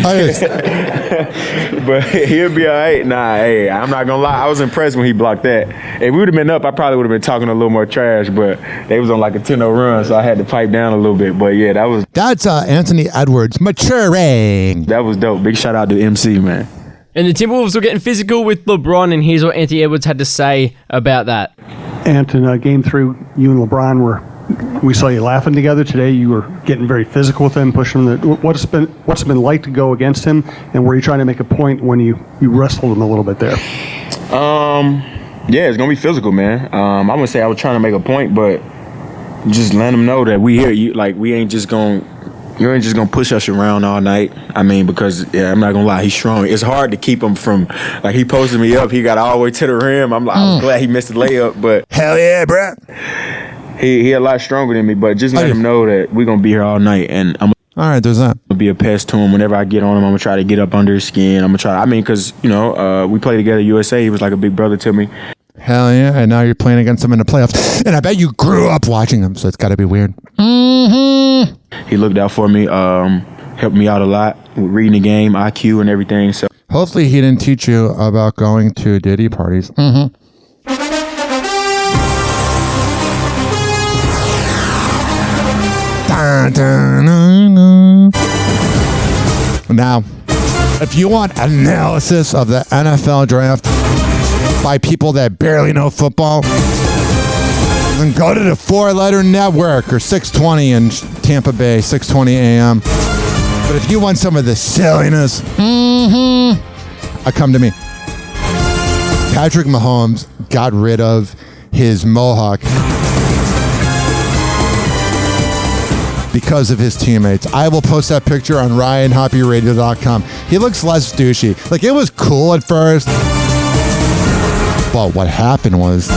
but he'll be all right. Nah, hey, I'm not going to lie. I was impressed when he blocked that. If we would have been up, I probably would have been talking a little more trash, but they was on like a 10-0 run, so I had to pipe down a little bit. But, yeah, That's Anthony Edwards maturing. That was dope. Big shout out to MC, man. And the Timberwolves were getting physical with LeBron, and here's what Anthony Edwards had to say about that. And in Game 3, you and LeBron we saw you laughing together today. You were getting very physical with him, pushing him. What's it been like to go against him, and were you trying to make a point when you wrestled him a little bit there? Yeah, it's gonna be physical, man. I wouldn't say I was trying to make a point, but just let him know that we here. You ain't just gonna push us around all night. I mean, because I'm not gonna lie, he's strong. It's hard to keep him from, like, he posted me up. He got all the way to the rim. I was glad he missed the layup, but hell yeah, bro. He a lot stronger than me, but just let him know that we're going to be here all night, and I'm all right, there's that. going to be a pest to him. Whenever I get on him, I'm going to try to get up under his skin. I'm going to try, because, we played together at USA. He was like a big brother to me. Hell yeah, and now you're playing against him in the playoffs, and I bet you grew up watching him, so it's got to be weird. He looked out for me, helped me out a lot with reading the game, IQ, and everything. So hopefully he didn't teach you about going to Diddy parties. Now, if you want analysis of the NFL draft by people that barely know football, then go to the 4-letter network or 620 in Tampa Bay, 620 AM. But if you want some of the silliness, come to me. Patrick Mahomes got rid of his mohawk because of his teammates. I will post that picture on RyanHoppyRadio.com. He looks less douchey. Like, it was cool at first, but what happened was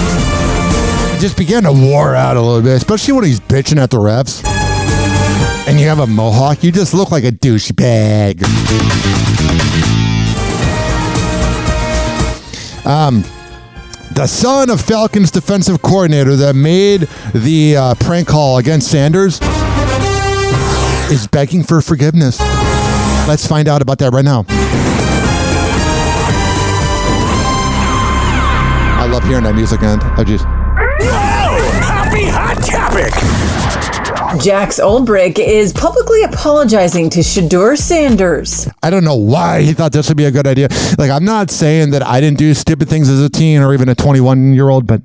he just began to wore out a little bit, especially when he's bitching at the refs. And you have a mohawk, you just look like a douchebag. The son of Falcons defensive coordinator that made the prank call against Sanders is begging for forgiveness. Let's find out about that right now. I love hearing that music, and oh, geez. Happy Hot Topic! Jax Ulbrich is publicly apologizing to Shedeur Sanders. I don't know why he thought this would be a good idea. Like, I'm not saying that I didn't do stupid things as a teen or even a 21-year-old, but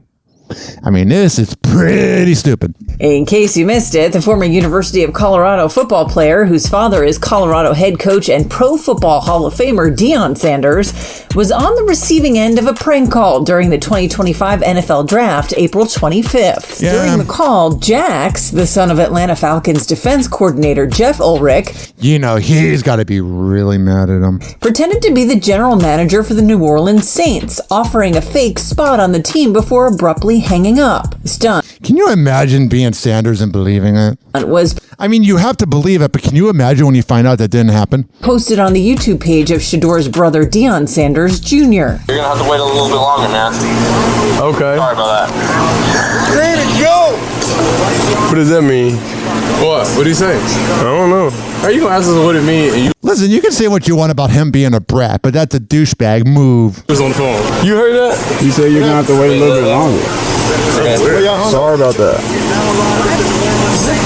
I mean, this is pretty stupid. In case you missed it, the former University of Colorado football player, whose father is Colorado head coach and Pro Football Hall of Famer Deion Sanders, was on the receiving end of a prank call during the 2025 NFL Draft, April 25th. Yeah. During the call, Jax, the son of Atlanta Falcons defense coordinator Jeff Ulrich, you know, he's got to be really mad at him, pretended to be the general manager for the New Orleans Saints, offering a fake spot on the team before abruptly hanging up. Stunned. Can you imagine being Sanders and believing it? I mean, you have to believe it, but can you imagine when you find out that didn't happen? Posted on the YouTube page of Shedeur's brother Deion Sanders Jr. You're gonna have to wait a little bit longer, man. Okay. Sorry about that. Let it go! What does that mean? What do you say? I don't know. How are you gonna ask us what it means? Listen, you can say what you want about him being a brat, but that's a douchebag move. He was on the phone. You heard that? You said you're gonna have to wait a little bit longer. Sorry about that.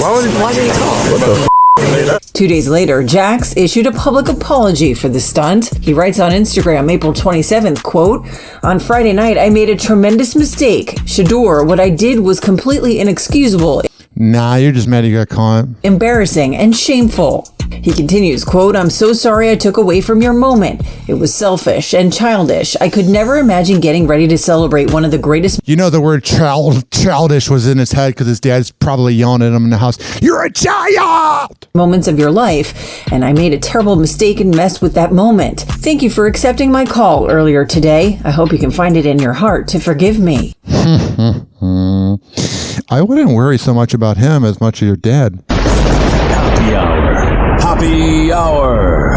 Why did he call? What the 2 days later, Jax issued a public apology for the stunt. He writes on Instagram, April 27th, quote, "On Friday night, I made a tremendous mistake. Shedeur, what I did was completely inexcusable. Nah, you're just mad you got caught. Embarrassing and shameful." He continues, quote, "I'm so sorry I took away from your moment. It was selfish and childish. I could never imagine getting ready to celebrate one of the greatest..." You know, the word childish was in his head because his dad's probably yelling at him in the house. You're a child! "Moments of your life, and I made a terrible mistake and messed with that moment. Thank you for accepting my call earlier today. I hope you can find it in your heart to forgive me." I wouldn't worry so much about him as much as your dad. Happy Hour. Happy Hour.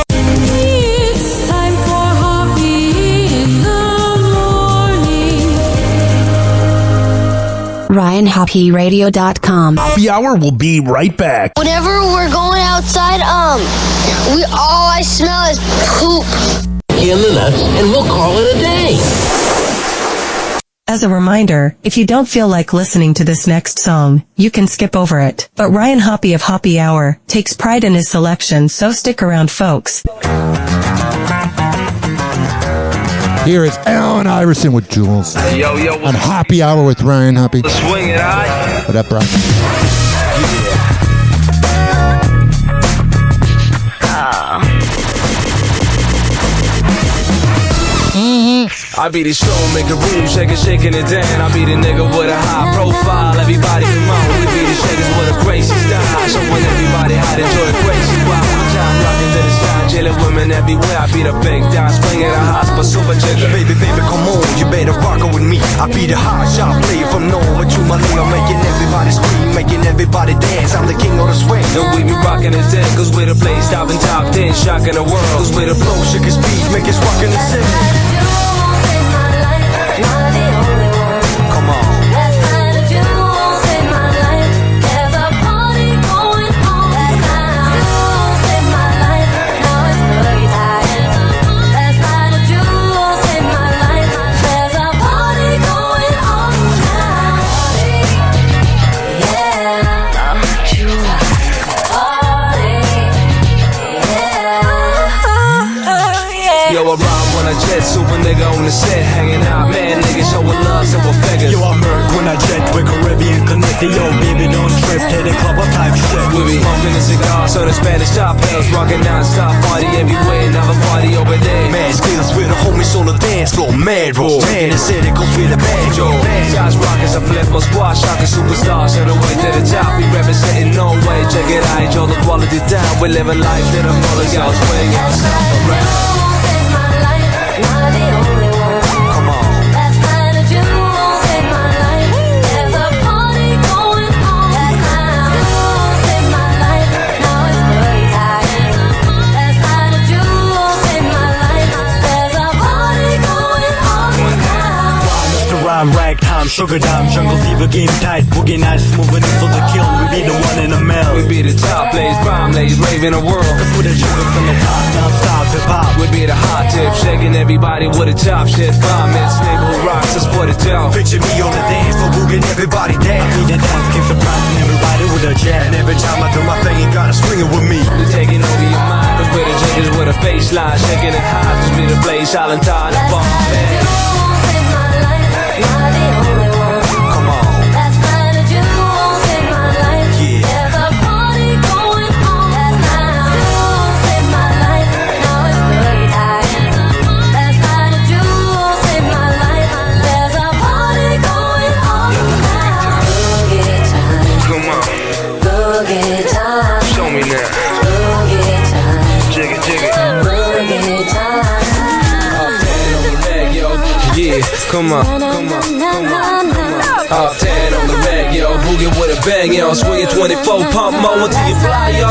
It's time for Hoppe in the morning. RyanHoppeRadio.com. Happy Hour will be right back. Whenever we're going outside, all I smell is poop. In the nuts, and we'll call it a day. As a reminder, if you don't feel like listening to this next song, you can skip over it. But Ryan Hoppe of Hoppe Hour takes pride in his selection, so stick around, folks. Here is Allen Iverson with Jules. Yo, on Happy Hour with Ryan Hoppe. Swing it, alright? What up, bro? I be the show, make a room, shaking it down. I be the nigga with a high profile. Everybody come on, we be the shakers with a crazy style. Showing everybody how to enjoy the crazy wild. Time rocking to the side, jailing women everywhere. I be the big dime, swinging a hospital, super jigger. Baby, come on, you better rock with me. I be the hot shot player from nowhere to my nigga, making everybody scream, making everybody dance. I'm the king of the swing. And we be rocking it dead, cause we're the place stopping top 10, shocking the world. Cause we're the flow, shake his speed, make us rockin' the city. Come on. Last night a jewel saved my life. There's a party going on. Last night a jewel saved my life. Now it's pretty tired. Last night a jewel saved my life. There's a party going on now. Yeah. Yo, I ride when I jet, super nigga on the set, hanging out, man, nigga showing love, simple figures. Yo, I murk when I jet with Caribbean connected. Yo, baby, don't trip, hit the club up type shit. We be smoking a cigar, so the Spanish top hills, rocking non-stop, party everywhere, never party over there. Mad skills with the homies on the dance floor, mad roll. Man, the city goes with the banjo. Shots rockers, I flip my squad, shocking superstars, on the way to the top, we representing Norway. Check it out, y'all, the quality down, we living life to the fullest, y'all swing outside around. Not the only one. Come on. Last night a jewel saved my life. There's a party going on. Last night a jewel saved my life. Now it's pretty tired. Last night a jewel saved my life. There's a party sugar dime, jungle fever game tight, boogie nights moving in for the kill. We be the one in a mill. We be the top plays, prime lays, raving the world. With a sugar from the top, non-stop hip-hop. We be the hot tip, shaking everybody with a top shit. Bomb hits, neighborhood rocks, us for the dough. Picture me on the dance floor, booging everybody down. Me the dance keep surprising everybody with a jam. And every time I do my thing, you gotta swing it with me. We taking over your mind, cause we're the jiggers with a baseline, shaking it high. Just be the blaze, silent time, the bomb, man. Come on. Last night a jewels in my life. Yeah. There's a party going on. Last night a jewels in my life. Now it's boogie time. Last night a jewels in my life. There's a party going on now. Boogie time. Come on. Boogie time. Show me now. Boogie time. Jig it, jig it. Boogie time. Yeah, come on, come on, come on, come on. Up 10 on the reg, yo. Boogie with a bang, yo. Swinging 24, pump more until you fly, yo.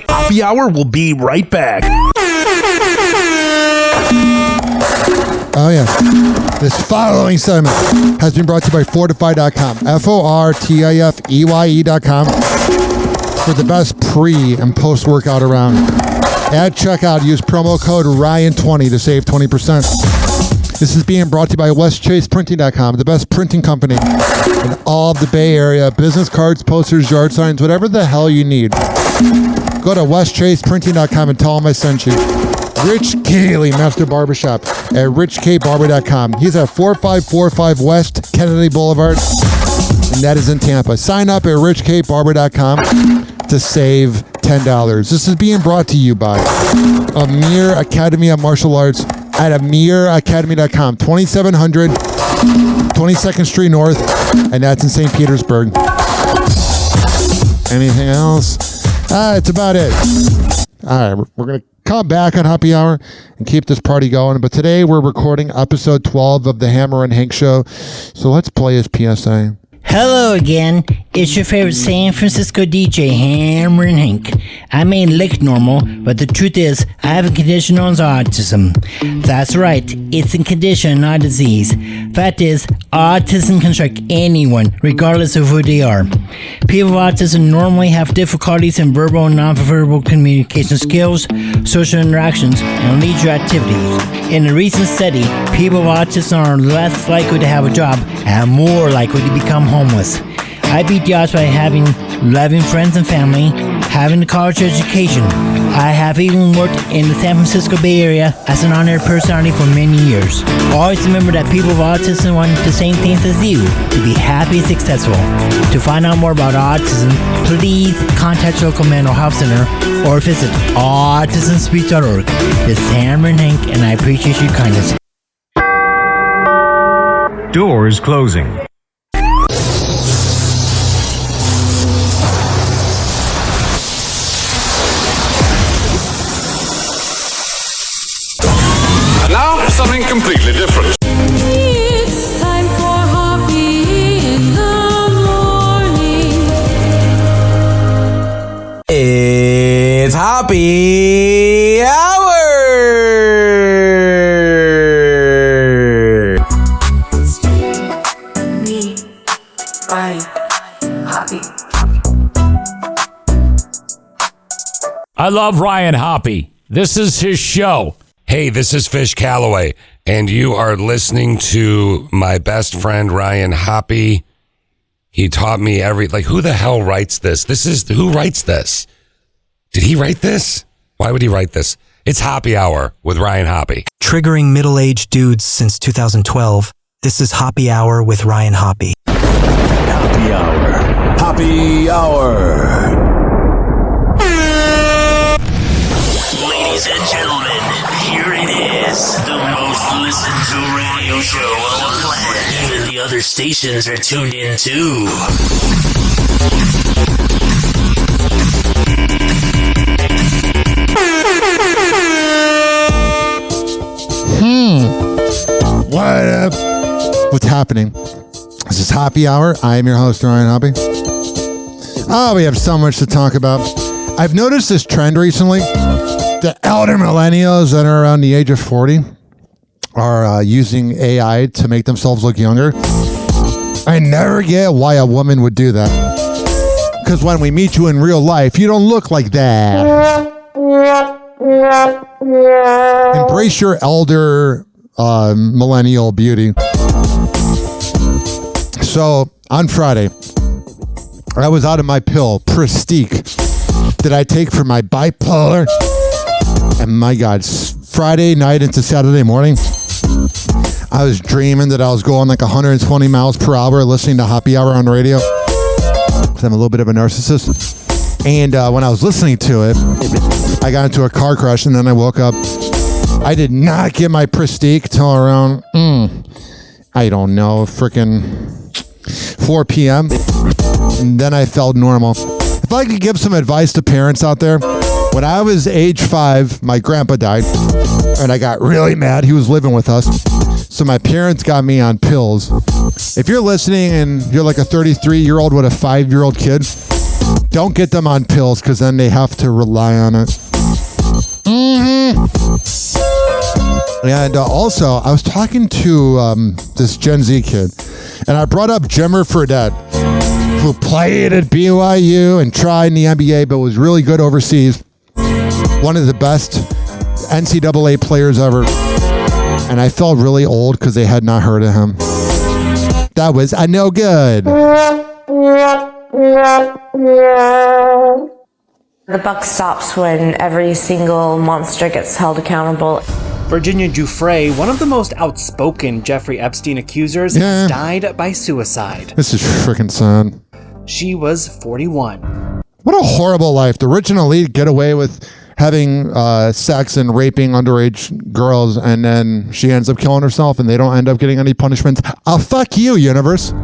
Happy Hour will be right back. Oh, yeah. This following segment has been brought to you by Fortify.com. Fortifeye.com for the best pre- and post-workout around. At checkout, use promo code Ryan20 to save 20%. This is being brought to you by WestChasePrinting.com, the best printing company in all of the Bay Area. Business cards, posters, yard signs, whatever the hell you need. Go to WestChasePrinting.com and tell him I sent you. Rich Cayley, Master Barbershop at RichKBarber.com. He's at 4545 West Kennedy Boulevard, and that is in Tampa. Sign up at RichKBarber.com to save $10. This is being brought to you by Amir Academy of Martial Arts at AmirAcademy.com, 2700 22nd Street North, and that's in St. Petersburg. Anything else? That's about it. All right, we're going to come back on Happy Hour and keep this party going. But today we're recording episode 12 of the Hammer and Hank Show. So let's play his PSA. Hello again. It's your favorite San Francisco DJ, Hammer and Hank. I may look normal, but the truth is, I have a condition known as autism. That's right, it's a condition, not a disease. Fact is, autism can strike anyone, regardless of who they are. People with autism normally have difficulties in verbal and non-verbal communication skills, social interactions, and leisure activities. In a recent study, people with autism are less likely to have a job and more likely to become homeless. I beat the odds by having loving friends and family, having a college education. I have even worked in the San Francisco Bay Area as an on-air personality for many years. Always remember that people with autism want the same things as you, to be happy and successful. To find out more about autism, please contact your local mental health center or visit autismspeech.org. This is Hammer and Hank, and I appreciate your kindness. Doors closing. Now, something completely different. It's time for Hoppe in the morning. It's Happy Hour! Me, Ryan, Hoppe. I love Ryan Hoppe. This is his show. Hey, this is Fish Calloway, and you are listening to my best friend, Ryan Hoppe. He taught me who the hell writes this? Who writes this? Did he write this? Why would he write this? It's Happy Hour with Ryan Hoppe. Triggering middle-aged dudes since 2012. This is Happy Hour with Ryan Hoppe. Happy Hour Happy Hour. Ladies and gentlemen, here it is. The most listened to radio show on the planet. Even the other stations are tuned in too. What up? What's happening? This is Happy Hour. I am your host, Ryan Hoppe. Oh, we have so much to talk about. I've noticed this trend recently. The elder millennials that are around the age of 40 are using AI to make themselves look younger. I never get why a woman would do that. Because when we meet you in real life, you don't look like that. Embrace your elder millennial beauty. So on Friday, I was out of my pill, Prestique, that I take for my bipolar. And my God, Friday night into Saturday morning, I was dreaming that I was going like 120 miles per hour listening to Happy Hour on radio. Because I'm a little bit of a narcissist. And when I was listening to it, I got into a car crash and then I woke up. I did not get my Prestique till around, I don't know, freaking 4 p.m. And then I felt normal. If I could give some advice to parents out there, when I was age 5, my grandpa died and I got really mad. He was living with us. So my parents got me on pills. If you're listening and you're like a 33-year-old with a 5-year-old kid, don't get them on pills because then they have to rely on it. And also, I was talking to this Gen Z kid, and I brought up Jimmer Fredette, who played at BYU and tried in the NBA, but was really good overseas. One of the best NCAA players ever. And I felt really old because they had not heard of him. That was a no good. The buck stops when every single monster gets held accountable. Virginia Giuffre, one of the most outspoken Jeffrey Epstein accusers, has died by suicide. This is freaking sad. She was 41. What a horrible life. The rich and elite get away with having sex and raping underage girls, and then she ends up killing herself, and they don't end up getting any punishments. Fuck you, universe.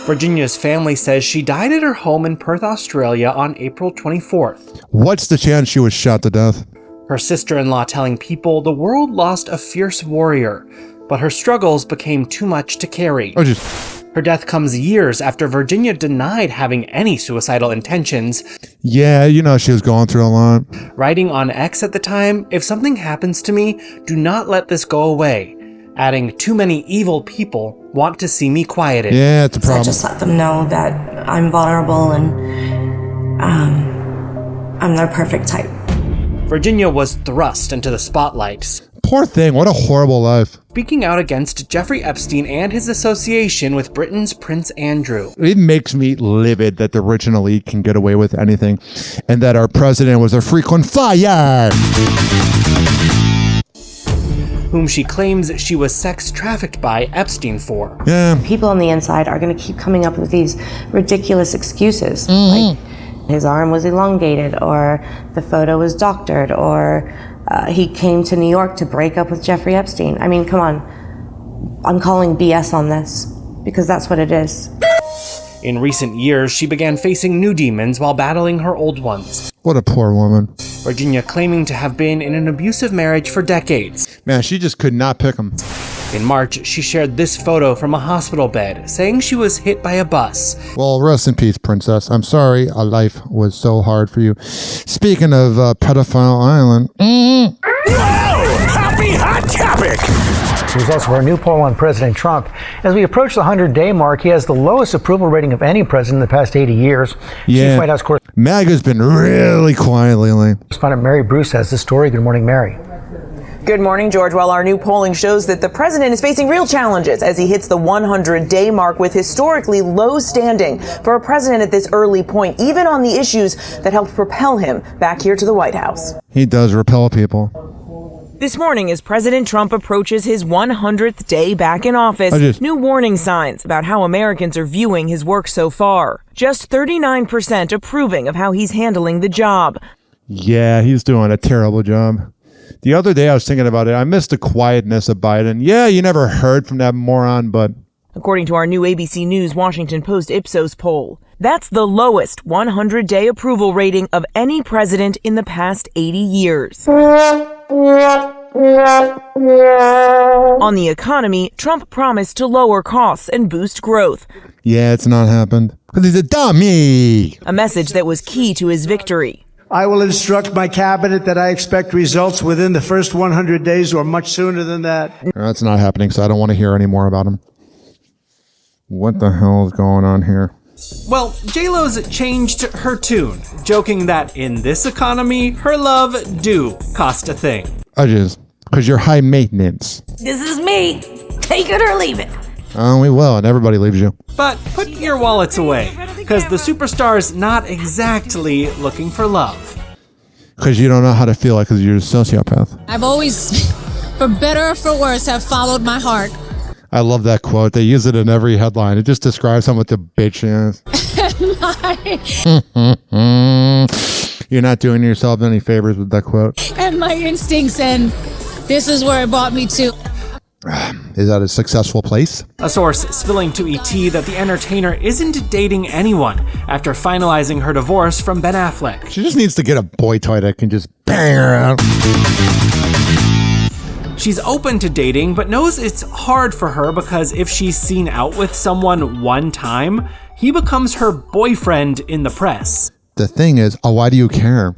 Virginia's family says she died at her home in Perth, Australia on April 24th. What's the chance she was shot to death? Her sister-in-law telling People the world lost a fierce warrior, but her struggles became too much to carry. Her death comes years after Virginia denied having any suicidal intentions. Yeah, you know she was going through a lot. Writing on X at the time, "If something happens to me, do not let this go away." Adding, "Too many evil people want to see me quieted." Yeah, it's a problem. So I just let them know that I'm vulnerable and I'm their perfect type. Virginia was thrust into the spotlight. Poor thing, what a horrible life. Speaking out against Jeffrey Epstein and his association with Britain's Prince Andrew. It makes me livid that the rich and elite can get away with anything and that our president was a frequent flyer. Whom she claims she was sex trafficked by Epstein for. Yeah. People on the inside are going to keep coming up with these ridiculous excuses. Like his arm was elongated, or the photo was doctored, or he came to New York to break up with Jeffrey Epstein. I mean, come on. I'm calling BS on this because that's what it is. In recent years, she began facing new demons while battling her old ones. What a poor woman. Virginia claiming to have been in an abusive marriage for decades. Man, she just could not pick him. In March, she shared this photo from a hospital bed, saying she was hit by a bus. Well, rest in peace, princess. I'm sorry life was so hard for you. Speaking of Pedophile Island. Happy Hot Topic! Results of our new poll on President Trump. As we approach the 100-day mark, he has the lowest approval rating of any president in the past 80 years. Yeah, Chief White House correspondent MAGA's been really quiet lately. Mary Bruce has the story. Good morning, Mary. Good morning, George. Well, our new polling shows that the president is facing real challenges as he hits the 100-day mark with historically low standing for a president at this early point, even on the issues that helped propel him back here to the White House. He does repel people. This morning, as President Trump approaches his 100th day back in office, new warning signs about how Americans are viewing his work so far. Just 39% approving of how he's handling the job. Yeah, he's doing a terrible job. The other day I was thinking about it. I missed the quietness of Biden. Yeah, you never heard from that moron, but... According to our new ABC News Washington Post Ipsos poll, that's the lowest 100-day approval rating of any president in the past 80 years. On the economy, Trump promised to lower costs and boost growth. Yeah, it's not happened. Because he's a dummy! A message that was key to his victory. I will instruct my cabinet that I expect results within the first 100 days or much sooner than that. That's not happening, so I don't want to hear any more about him. What the hell is going on here? Well, J-Lo's changed her tune, joking that in this economy, her love do cost a thing. Because you're high maintenance. This is me. Take it or leave it. Oh, we will, and everybody leaves you. But put your wallets away, because the superstar's not exactly looking for love. Because you don't know how to feel like, because you're a sociopath. I've always, for better or for worse, have followed my heart. I love that quote. They use it in every headline. It just describes how much a bitch is. You're not doing yourself any favors with that quote. And my instincts, and this is where it brought me to. Is that a successful place? A source spilling to ET that the entertainer isn't dating anyone after finalizing her divorce from Ben Affleck. She just needs to get a boy toy that can just bang her out. She's open to dating, but knows it's hard for her because if she's seen out with someone one time, he becomes her boyfriend in the press. The thing is, why do you care?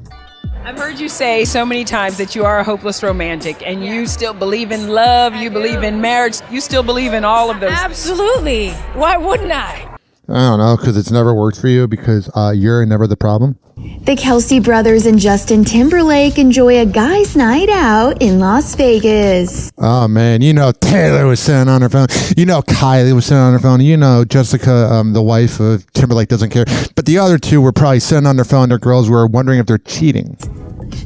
I've heard you say so many times that you are a hopeless romantic and you still believe in love, you believe in marriage, you still believe in all of those Absolutely. things. Why wouldn't I? I don't know, because it's never worked for you, because you're never the problem. The Kelsey brothers and Justin Timberlake enjoy a guys' night out in Las Vegas. Oh, man. You know Taylor was sitting on her phone. You know Kylie was sitting on her phone. You know Jessica, the wife of Timberlake, doesn't care. But the other two were probably sitting on their phone. Their girls were wondering if they're cheating.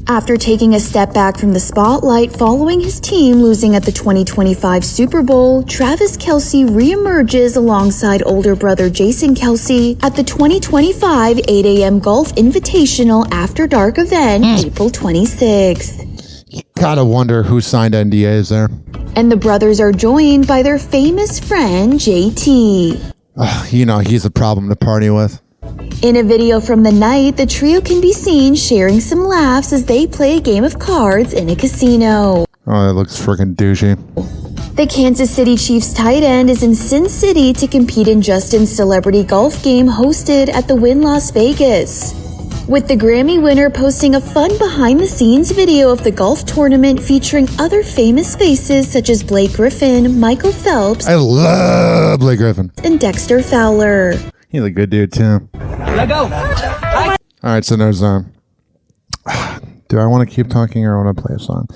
After taking a step back from the spotlight following his team losing at the 2025 Super Bowl, Travis Kelce reemerges alongside older brother Jason Kelce at the 2025 8 a.m. Golf Invitational After Dark event, April 26th. You gotta wonder who signed NDAs there. And the brothers are joined by their famous friend, JT. You know, he's a problem to party with. In a video from the night, the trio can be seen sharing some laughs as they play a game of cards in a casino. Oh, that looks freaking douchey. The Kansas City Chiefs tight end is in Sin City to compete in Justin's celebrity golf game hosted at the Wynn Las Vegas. With the Grammy winner posting a fun behind-the-scenes video of the golf tournament featuring other famous faces such as Blake Griffin, Michael Phelps, I love Blake Griffin, and Dexter Fowler. He's a good dude, too. Let go. All right, so there's do I want to keep talking or want to play a song?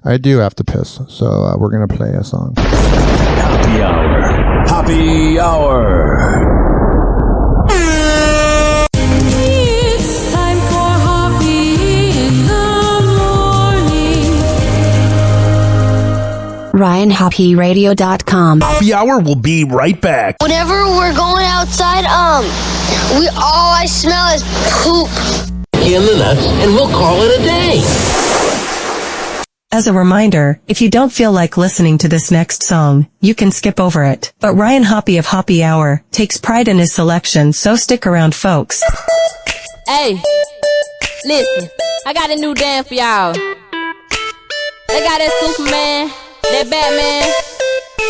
I do have to piss, so we're going to play a song. Happy Hour. Happy Hour. It's time for Hoppe in the morning. RyanHoppeRadio.com. Happy Hour will be right back. Whenever we're going outside, all I smell is poop. In the nuts, and we'll call it a day. As a reminder, if you don't feel like listening to this next song, you can skip over it. But Ryan Hoppe of Hoppe Hour takes pride in his selection, so stick around, folks. Hey, listen, I got a new dance for y'all. They got that Superman, that Batman.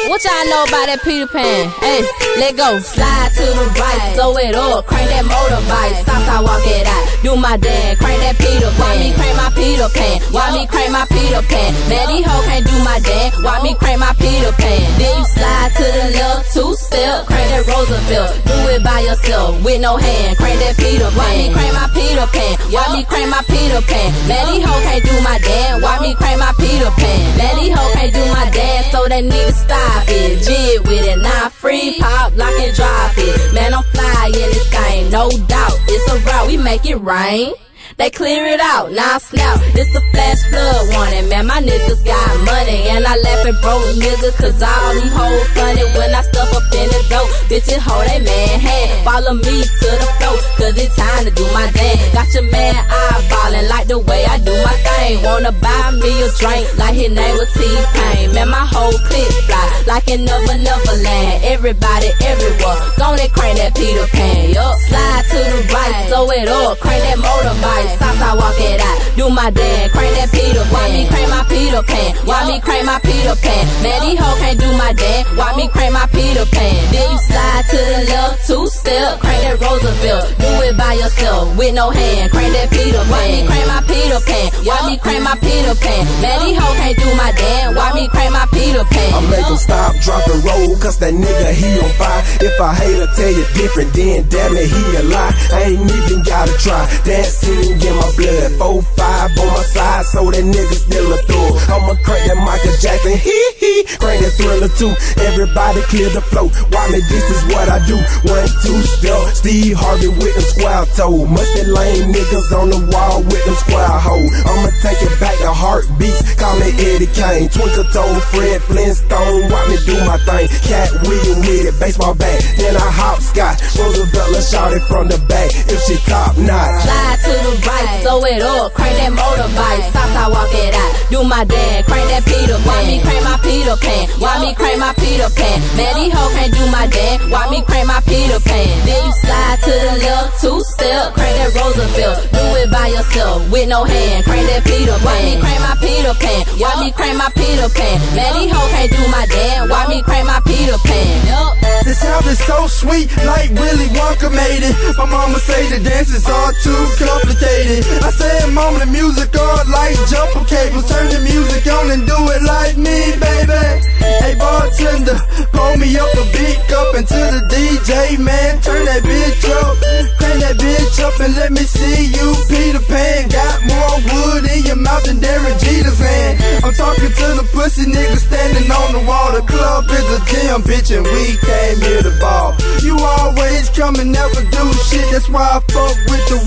What y'all know about that Peter Pan? Hey, let go. Slide to the right, slow it up, crank that motorbike. Southside walk it out, do my dance, crank that Peter Pan. Why me crank my Peter Pan? Why me crank my Peter Pan? Man, these hoes can't do my dance, why me crank my Peter Pan? Then you slide to the left, two-step, crank that Roosevelt. Do it by yourself, with no hand, crank that Peter Pan. Why me crank my Peter Pan? Why me crank my Peter Pan? Man, these hoes can't do my dance, why me crank my Peter Pan? Man, these hoes can't do my dance, so they need to stop it. Jig with it, not free, pop, lock and drop it. Man, I'm fly in this game, no doubt. It's a route, we make it rain. they clear it out. Now snap, this a flash flood warning. Man, my niggas got money, and I laugh at broke niggas, cause all them hoes funny when I stuff up in the dough. Bitches hold they man hand, follow me to the floor, cause it's time to do my dance. Got your man eyeballing like the way I do my thing. Wanna buy me a drink like his name was T-Pain. Man, my whole clip fly like in Neverland. Everybody everywhere, gonna crank that Peter Pan. Yup, slide to the right, slow it up, crank that motorbike. Southside walk it out, do my dance, crank that Peter Pan. Why me crank my Peter Pan? Why me crank my Peter Pan? Man, these hoes can't do my dance. Why me crank my Peter Pan? Then you slide to the left, two-step, crank that Roosevelt. Do it by yourself, with no hand, crank that Peter Pan. Why me crank my Peter Pan? Why me crank my Peter Pan? Man, these hoes can't do my dance. Why me crank my Peter Pan? I make them stop, drop, and roll, cause that nigga, he on fire. If I hate to tell you different, then damn it, he a lie. I ain't even gotta try, dancing in my blood. 4-5 on my side, so that nigga still a throw. I'ma crank that Michael Jackson, hee, crank that Thriller too. Everybody clear the flow, why me, this is what I do. 1-2 step, Steve Harvey with them square toe. Mustard lame niggas on the wall with them square hoe. I'ma take it back to heartbeats, call me Eddie Kane. Twinkle toe, Fred Flintstone, watch me do my thing. Cat William with it, baseball bat, then I hopscotch. Roosevelt, let's shout it from the back, if she top notch. Slide to the right, slow it up, crank that motorbike. Southside walk it out, do my dance, crank that Peter Pan. Why me crank my Peter Pan? Why me crank my Peter Pan? Man, these hoes can't do my dance. Why me crank my Peter Pan? Then you slide to the left, two-step, crank that Roosevelt. Do it by yourself, with no hand, crank that Peter Pan. Why me crank my Peter Pan? Why me crank my Peter Pan? Man, these hoes can't do my dance. Why me crank my Peter Pan? This house is so sweet, like Willy Wonka made it. My mama say the dance is all too complicated. I said, mama, the music all like jumper cables. Turn the music on and do it like me, baby. Hey, bartender, pour me up a big cup into the DJ, man. Turn that bitch up, crank that bitch up and let me see you, Peter Pan. Got more wood in your mouth than Derek Jeter's hand. I'm talking to the pussy niggas standing on the wall. The club is a gym, bitch, and we came here to ball. You always come and never do shit, that's why I fuck with the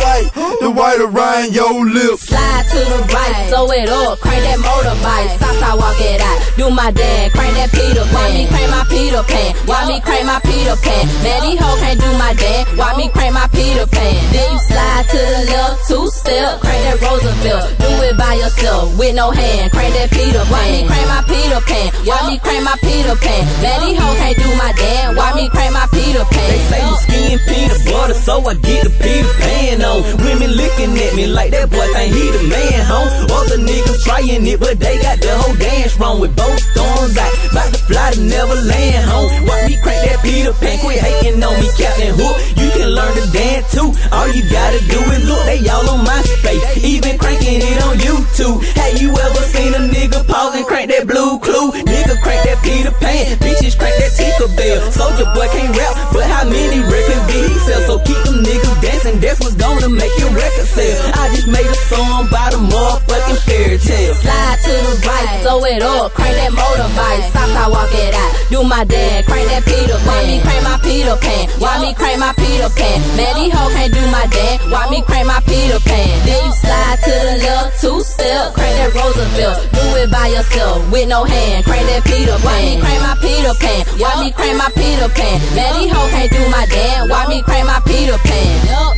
white around your lips. Slide to the right, slow it up, crank that motorbike. Southside walk it out, do my dance, crank that Peter Pan. Why me crank my Peter Pan? Why me crank my Peter Pan? Man, these hoes can't do my dance. Why me crank my Peter Pan? Then you slide to the left, two-step, crank that Roosevelt. Do it by yourself, with no hand, crank that Peter Pan. Why me crank my Peter Pan? Why me crank my Peter Pan? Man, these hoes can't do my dance. Why me crank my Peter Pan? They say you skin peanut butter, so I get the Peter Pan on. Women looking at me like that boy think he the man, home. Other niggas trying it, but they got the whole dance wrong with both thumbs out. About to fly to Neverland, home. Watch me crank that Peter Pan, quit hating on me, Captain Hook. You can learn to dance too. All you gotta do is look, they all on my space, even cranking it on YouTube. Have you ever seen a nigga pause and crank that Blue Clue? Nigga crank that Peter Pan, bitches crank that Tinkerbell. Soldier boy can't rap, but how many records did he sell? So keep them niggas dancing, that's what's gonna make your record sell. I just made a song by the motherfucking fairy tale. Slide to the right, slow it up, crank that motorbike. Southside walk it out, do my dance, crank that Peter Pan. Why me crank my Peter Pan? Why me crank my Peter Pan? Man, these hoes can't do my dance. Why me crank my Peter Pan? Then you slide to the left, two-step, crank that Roosevelt. Do it by yourself, with no hand, crank that Peter Pan. Why me crank my Peter Pan? Why me crank my Peter Pan? Man, these hoes can't do my dance. Why me crank my Peter Pan?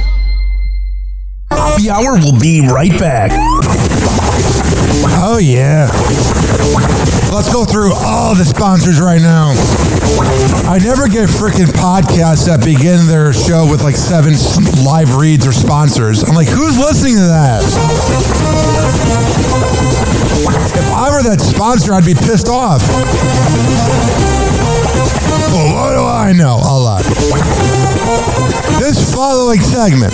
Happy Hour will be right back. Oh, yeah. Let's go through all the sponsors right now. I never get freaking podcasts that begin their show with like 7 live reads or sponsors. I'm like, who's listening to that? If I were that sponsor, I'd be pissed off. Well, what do I know? A lot. This following segment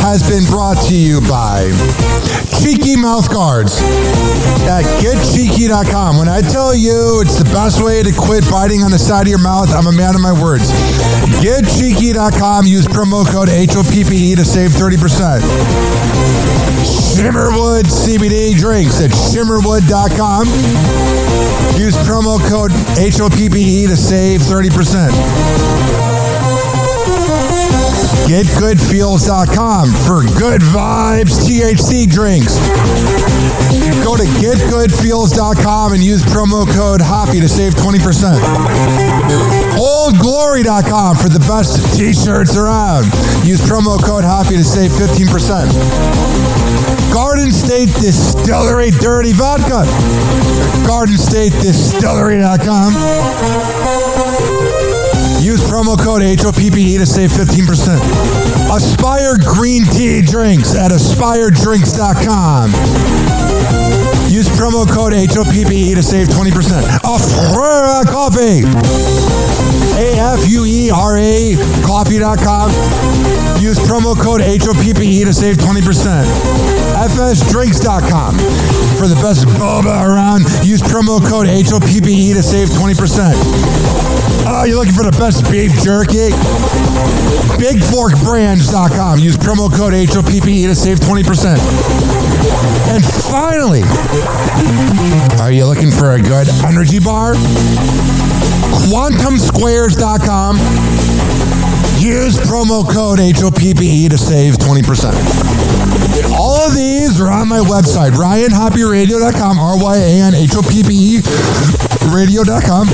has been brought to you by Cheeky Mouth Guards at getcheeky.com. When I tell you it's the best way to quit biting on the side of your mouth, I'm a man of my words. Getcheeky.com. Use promo code HOPPE to save 30%. Shimmerwood CBD drinks at shimmerwood.com. Use promo code HOPPE to save 30%. GetGoodFeels.com for good vibes THC drinks. Go to GetGoodFeels.com and use promo code HOPPY to save 20%. OldGlory.com for the best t-shirts around. Use promo code HOPPY to save 15%. Garden State Distillery Dirty Vodka. GardenStateDistillery.com. Use promo code HOPPE to save 15%. Aspire Green Tea Drinks at AspireDrinks.com. Use promo code HOPPE to save 20%. Afuera Coffee. AFUERA Coffee.com. Use promo code HOPPE to save 20%. FSDrinks.com. For the best boba around, use promo code HOPPE to save 20%. Oh, you're looking for the best beef jerky? BigForkBrands.com. Use promo code HOPPE to save 20%. And finally, are you looking for a good energy bar? QuantumSquares.com. Use promo code HOPPE to save 20%. All of these are on my website, RyanHoppyRadio.com, RyanHoppe Radio.com.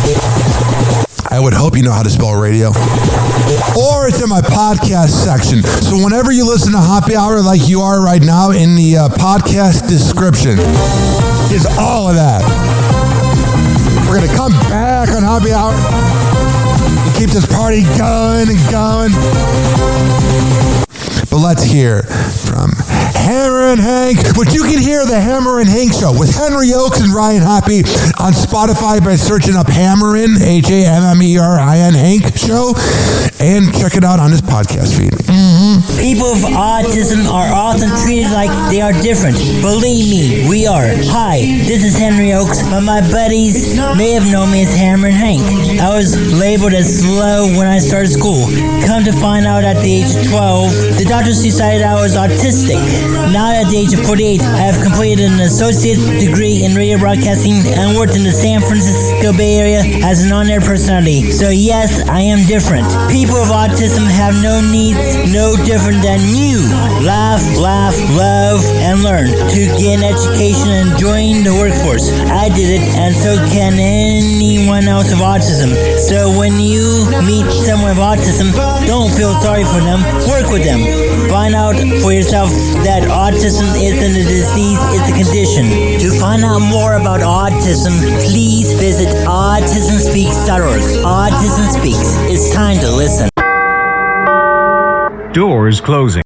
I would hope you know how to spell radio. Or it's in my podcast section. So whenever you listen to Happy Hour like you are right now, in the podcast description is all of that. We're going to come back on Happy Hour and keep this party going and going. But let's hear from Hammer and Hank, which you can hear the Hammer and Hank Show with Henry Oakes and Ryan Hoppe on Spotify by searching up Hammerin, HAMMERIN Hank Show, and check it out on his podcast feed. People with autism are often treated like they are different. Believe me, we are. Hi, this is Henry Oakes, but my buddies may have known me as Hammer and Hank. I was labeled as slow when I started school. Come to find out at the age of 12, the doctors decided I was autistic. Now at the age of 48, I have completed an associate degree in radio broadcasting and worked in the San Francisco Bay Area as an on-air personality. So yes, I am different. People with autism have no needs, no different than you. Laugh, love, and learn to get an education and join the workforce. I did it, and so can anyone else with autism. So when you meet someone with autism, don't feel sorry for them. Work with them. Find out for yourself that autism isn't a disease, it's a condition. To find out more about autism, please visit autismspeaks.org. Autism Speaks. It's time to listen. Doors closing.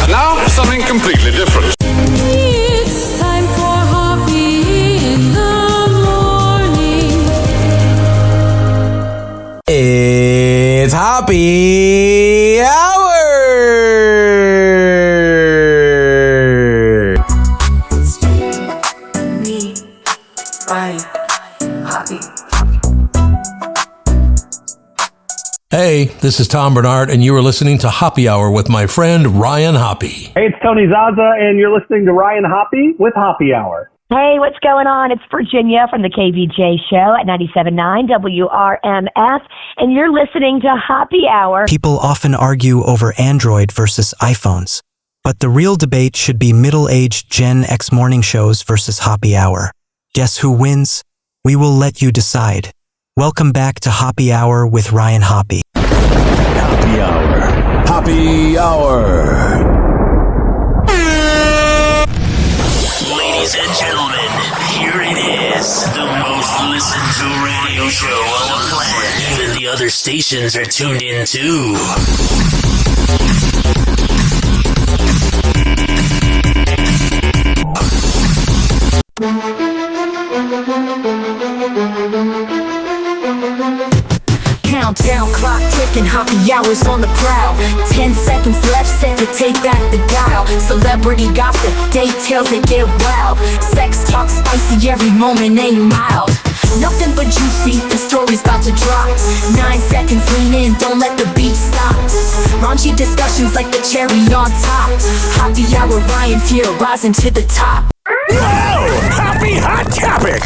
And now, something completely different. It's time for Hoppy in the morning. It's Happy Hour! Hey, this is Tom Bernard, and you are listening to Happy Hour with my friend Ryan Hoppe. Hey, it's Tony Zaza, and you're listening to Ryan Hoppe with Happy Hour. Hey, what's going on? It's Virginia from the KVJ show at 97.9 WRMF, and you're listening to Happy Hour. People often argue over Android versus iPhones, but the real debate should be middle-aged Gen X morning shows versus Happy Hour. Guess who wins? We will let you decide. Welcome back to Happy Hour with Ryan Hoppe. Happy Hour. Happy Hour. Ladies and gentlemen, here it is. The most listened to radio show on the planet. Even the other stations are tuned in too. Countdown clock ticking, happy hours on the prowl. 10 seconds left, set to take back the dial. Celebrity gossip, details that get wild. Sex talk spicy, every moment ain't mild. Nothing but juicy, the story's about to drop. 9 seconds, lean in, don't let the beat stop. Raunchy discussions like the cherry on top. Happy hour, Ryan's here, rising to the top. topic.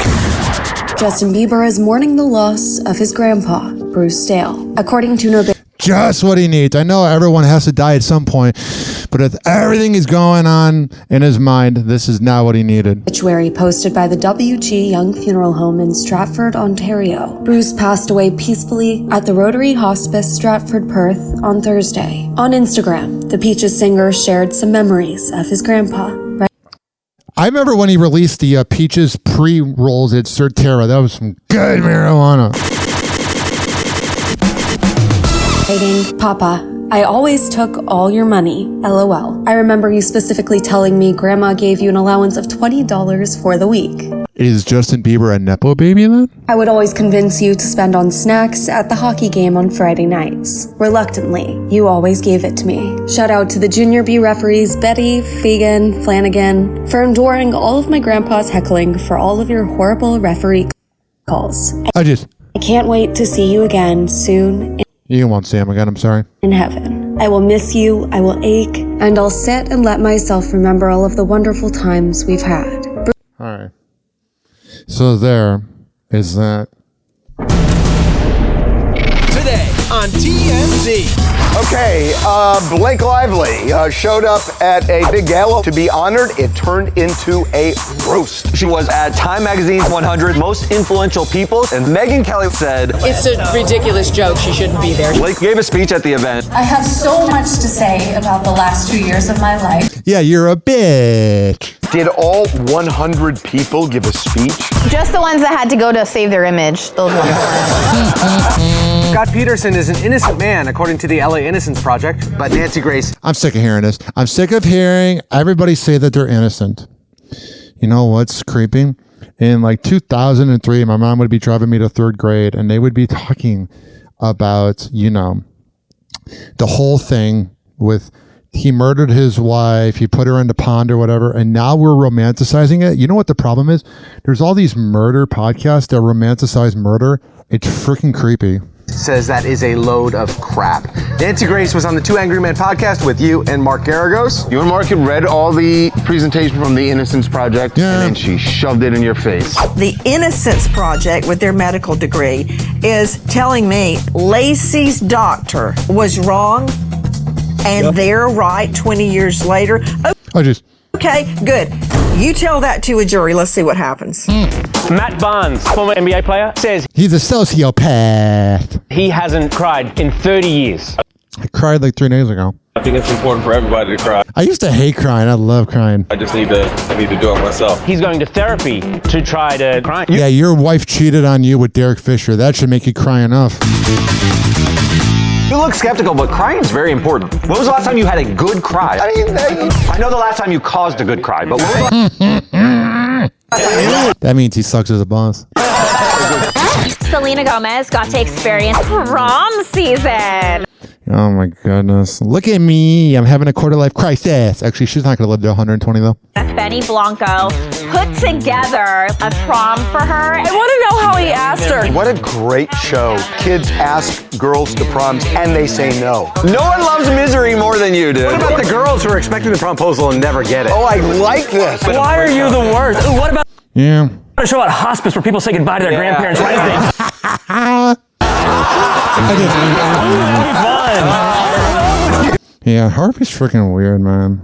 Justin Bieber is mourning the loss of his grandpa, Bruce Dale. According to an Just what he needs. I know everyone has to die at some point, but if everything is going on in his mind, this is not what he needed. obituary posted by the WG Young Funeral Home in Stratford, Ontario. Bruce passed away peacefully at the Rotary Hospice, Stratford, Perth on Thursday. On Instagram, the Peaches singer shared some memories of his grandpa. I remember when he released the Peaches pre-rolls at Surterra. That was some good marijuana. Writing, Papa, I always took all your money, LOL. I remember you specifically telling me Grandma gave you an allowance of $20 for the week. Is Justin Bieber a Nepo baby then? I would always convince you to spend on snacks at the hockey game on Friday nights. Reluctantly, you always gave it to me. Shout out to the Junior B referees Betty, Fagan, Flanagan, for enduring all of my grandpa's heckling for all of your horrible referee calls. I can't wait to see you again soon You won't see him again, I'm sorry. in heaven. I will miss you, I will ache, and I'll sit and let myself remember all of the wonderful times we've had. Alright. So there is that. Today on TMZ. Okay, Blake Lively showed up at a big gala to be honored. It turned into a roast. She was at Time Magazine's 100 Most Influential People, and Megyn Kelly said, It's a ridiculous joke. She shouldn't be there. Blake gave a speech at the event. I have so much to say about the last 2 years of my life. Yeah, you're a bitch. Did all 100 people give a speech? Just the ones that had to go to save their image. Those ones. Scott Peterson is an innocent man, according to the LA Innocence Project. But Nancy Grace. I'm sick of hearing this. I'm sick of hearing everybody say that they're innocent. You know what's creeping? In like 2003, my mom would be driving me to third grade, and they would be talking about, you know, the whole thing with he murdered his wife, he put her in the pond or whatever, and now we're romanticizing it. You know what the problem is? There's all these murder podcasts that romanticize murder. It's freaking creepy. Says that is a load of crap. Nancy Grace was on the Two Angry Men podcast with you and Mark Garagos. You and Mark had read all the presentation from the Innocence Project, and then she shoved it in your face. The Innocence Project, with their medical degree, is telling me Lacey's doctor was wrong, and they're right 20 years later. Okay, good. You tell that to a jury. Let's see what happens. Matt Barnes, former NBA player, says He's a sociopath. he hasn't cried in 30 years. I cried like 3 days ago. I think it's important for everybody to cry. I used to hate crying. I love crying. I just need to do it myself. He's going to therapy to try to cry. Yeah, your wife cheated on you with Derek Fisher. That should make you cry enough. You look skeptical, but crying is very important. When was the last time you had a good cry? I know the last time you caused a good cry, but when was That means he sucks as a boss. Selena Gomez got to experience prom season. Oh my goodness. Look at me. I'm having a quarter life crisis. Actually, she's not going to live to 120 though. Benny Blanco put together a prom for her. I want to know how he asked her. What a great show. Kids ask girls to proms, and they say no. No one loves misery more than you do. What about the girls who are expecting the proposal and never get it? Oh, I like this. Why are you the worst? Ooh, what about Yeah. a show about hospice where people say goodbye to their grandparents Wednesday? Yeah, Harvey's freaking weird, man.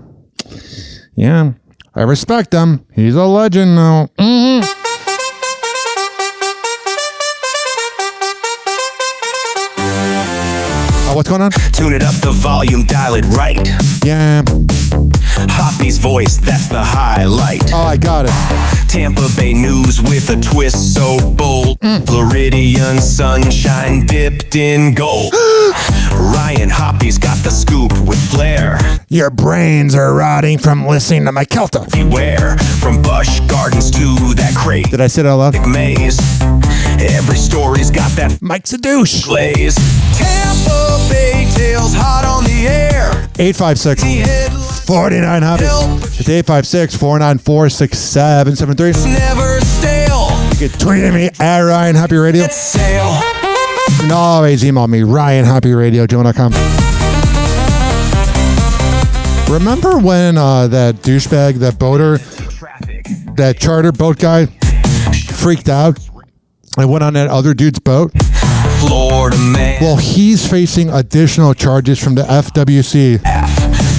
Yeah, I respect him. He's a legend now. Oh, what's going on? Tune it up, the volume, dial it right. Yeah. Hoppy's voice, that's the highlight. Oh, I got it. Tampa Bay news with a twist so bold. Floridian sunshine dipped in gold. Ryan Hoppy's got the scoop with flair. Your brains are rotting from listening to my Kelta. Beware, from Busch Gardens to that crate. Did I say it out loud? Maze. Every story's got that Mike's a douche. Glaze. Tampa Bay tales hot on the air. 856-49 Hoppy. It's 856-494-6773. Never stale. You can tweet at me at Ryan Hoppy Radio. Sail. You can always email me, RyanHoppyRadio@gmail.com. Remember when that douchebag, that boater, that charter boat guy, freaked out and went on that other dude's boat. Florida man. Well, he's facing additional charges from the FWC.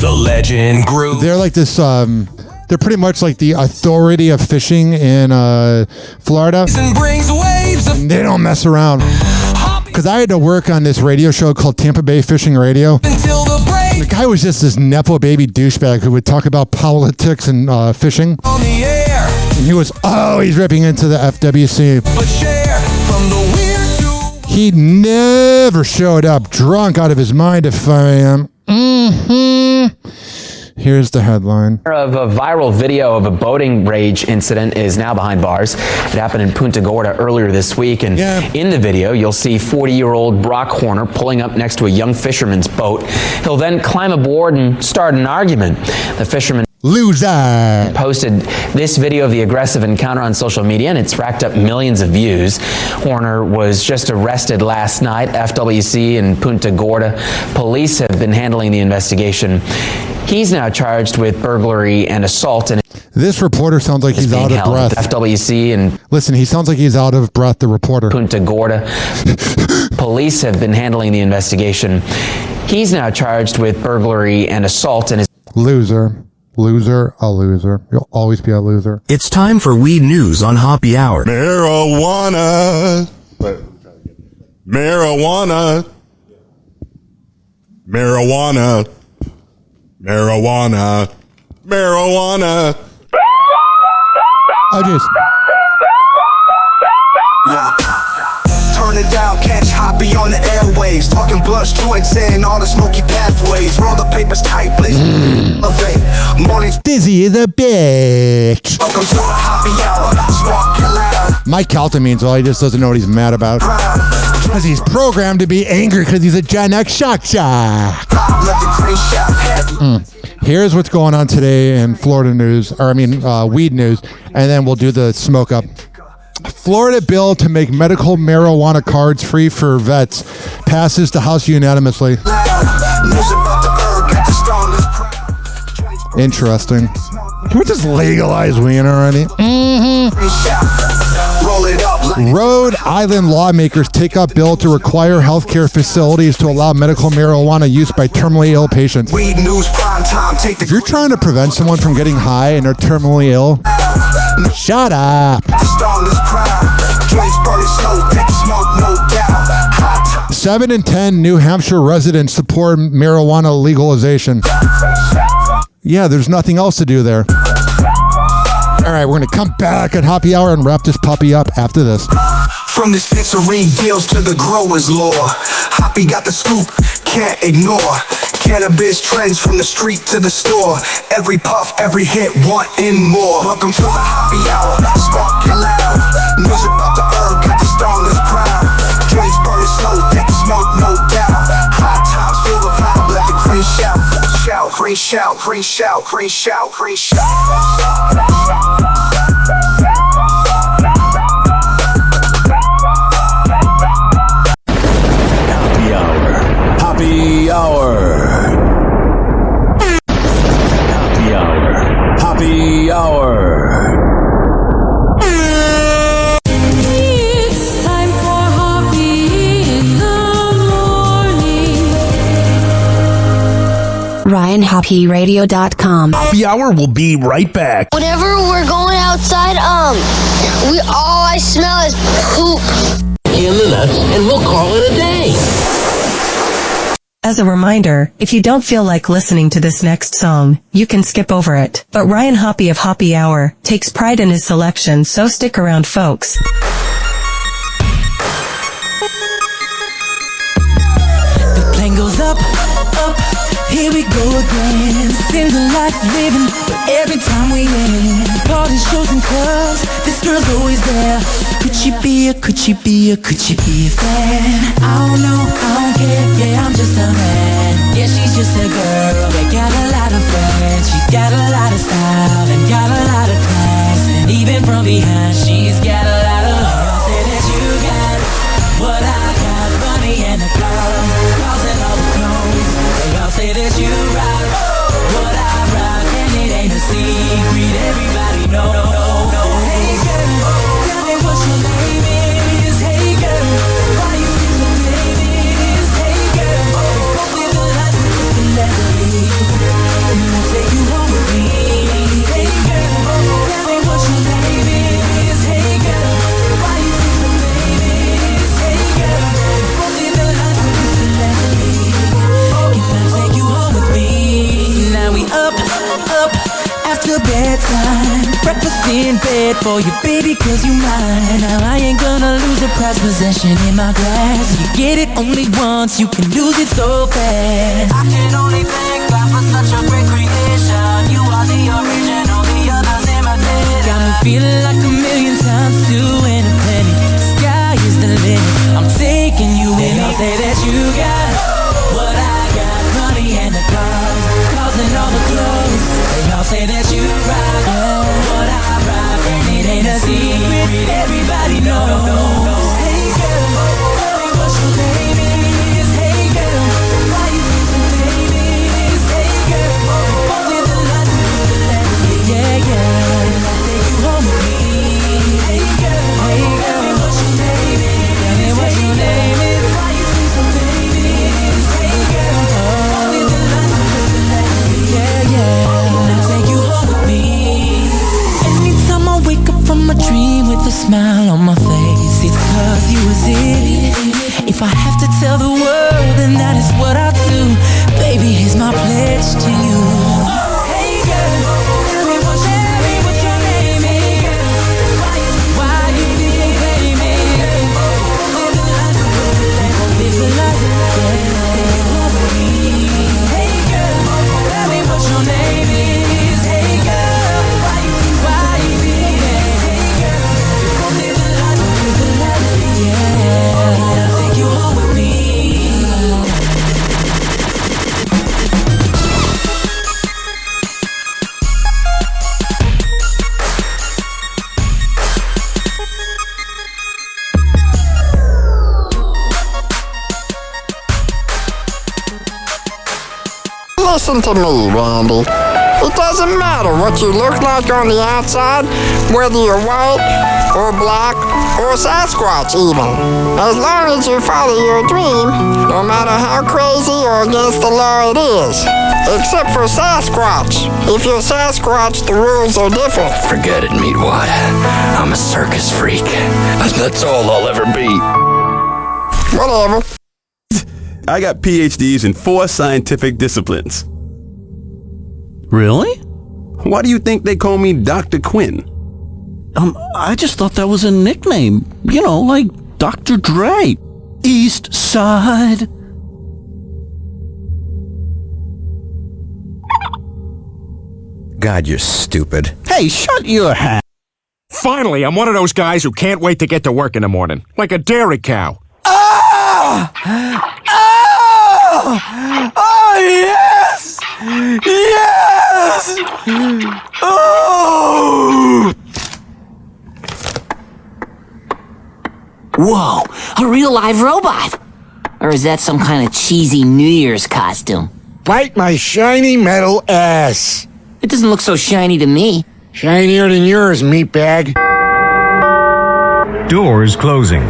The legend grew. They're like this, they're pretty much like the authority of fishing in Florida. And they don't mess around. Because I had to work on this radio show called Tampa Bay Fishing Radio. The guy was just this Nepo baby douchebag who would talk about politics and fishing. And he was always ripping into the FWC. He never showed up drunk out of his mind if I am. Here's the headline. Of a viral video of a boating rage incident is now behind bars. It happened in Punta Gorda earlier this week, and in the video, you'll see 40-year-old Brock Horner pulling up next to a young fisherman's boat. He'll then climb aboard and start an argument. The fisherman loser posted this video of the aggressive encounter on social media, and it's racked up millions of views. Horner was just arrested last night. FWC in Punta Gorda police have been handling the investigation. He's now charged with burglary and assault. And this reporter sounds like he's out of breath. FWC and listen, he sounds like he's out of breath. The reporter. Punta Gorda police have been handling the investigation. He's now charged with burglary and assault. And is loser. Loser, a loser. You'll always be a loser. It's time for weed news on Hoppy Hour. Marijuana. Marijuana. Marijuana. Marijuana. Marijuana. I just... Turn it down, catch Hoppy on the airwaves. Talking blunts, joints, and all the smoky pathways. Roll the papers tight, please. Morning. Dizzy is a bitch. Welcome to the Hoppy Hour. Spark your loud. Mike Calta means all he just doesn't know what he's mad about. Because he's programmed to be angry because he's a Gen X shock jock. Here's what's going on today in Florida news, or I mean weed news, and then we'll do the smoke up. Florida bill to make medical marijuana cards free for vets passes the House unanimously. Interesting. Can we just legalize weed already? Rhode Island lawmakers take up bill to require healthcare facilities to allow medical marijuana use by terminally ill patients. If you're trying to prevent someone from getting high and they're terminally ill, shut up. 7 in 10 New Hampshire residents support marijuana legalization. Yeah, there's nothing else to do there. All right, we're going to come back at Hoppy Hour and wrap this puppy up after this. From dispensary deals to the grower's lore, Hoppy got the scoop, can't ignore. Cannabis trends from the street to the store. Every puff, every hit, wanting more. Welcome to the Hoppy Hour, spark your loud. News about the herb, got the strongest crowd. Drinks burning slow, take the smoke, no doubt. Hot times, feel the vibe, let the green shout. Shout, green shout, green shout, green shout, green shout. Hoppy Hour. Hoppy Hour. Hoppy Hour. It's time for Hoppy in the morning. RyanHoppyRadio.com. Hoppy Hour will be right back. Whenever we're going outside, all I smell is poop. In the nuts, and we'll call it a day. As a reminder, if you don't feel like listening to this next song, you can skip over it. But Ryan Hoppy of Hoppy Hour takes pride in his selection, so stick around, folks. The plane goes up, up, here we go again. Single life living, but every time we win. Party shows and clubs, this girl's always there. Could she be a fan? I don't know, I don't care, yeah, I'm just a man. Yeah, she's just a girl that got a lot of friends. She's got a lot of style and got a lot of class. And even from behind, she's got a lot of love. Say that you got what I got, money and the clubs, cars and all the clothes. They all say that you rock what I rock, and it ain't a secret, everybody knows. Hey girl, tell me what in bed for you, baby, cause you mine. Now I ain't gonna lose a prized possession in my grasp. You get it only once, you can lose it so fast. I can only thank God for such a great creation. You are the original, the others imitate. Got me feeling like a million times two and a penny. Sky is the limit, I'm taking you in. I'll say that you got what I got, money and the cars, causing all the clothes. They all say that you rock what I rock, and it ain't a secret, everybody knows. Hey girl, tell me what your name is. Hey girl, why you think so famous? Hey girl, only the lights will celebrity. Yeah, yeah, take you home with me. Hey girl, tell me what your name is. Tell me what your name is. Why you think so famous? Hey girl, only the lights will celebrity. Yeah, yeah, take you home with me. Anytime I wake up from a dream with a smile on my face, it's cause you was it. If I have to tell the world, then that is what I'll do. Baby, here's my pledge to you. Hey girl, tell me what your name is. Why you think so famous? Live the life, live the life, yeah. Hey girl, tell me what your name is. Hey girl, why you think so famous? Hey girl, live the life, yeah. Take you home with me. Listen to me, Randy. It doesn't matter what you look like on the outside, whether you're white or black or Sasquatch even. As long as you follow your dream, no matter how crazy or against the law it is. Except for Sasquatch. If you're Sasquatch, the rules are different. Forget it, Meatwad. I'm a circus freak. That's all I'll ever be. Whatever. I got PhDs in 4 scientific disciplines. Really? Why do you think they call me Dr. Quinn? I just thought that was a nickname. You know, like Dr. Dre. East Side. God, you're stupid. Hey, shut your hat. Finally, I'm one of those guys who can't wait to get to work in the morning. Like a dairy cow. Oh, yes! Yes! Oh! Whoa, a real live robot. Or is that some kind of cheesy New Year's costume? Bite my shiny metal ass. It doesn't look so shiny to me. Shinier than yours, meatbag. Doors closing.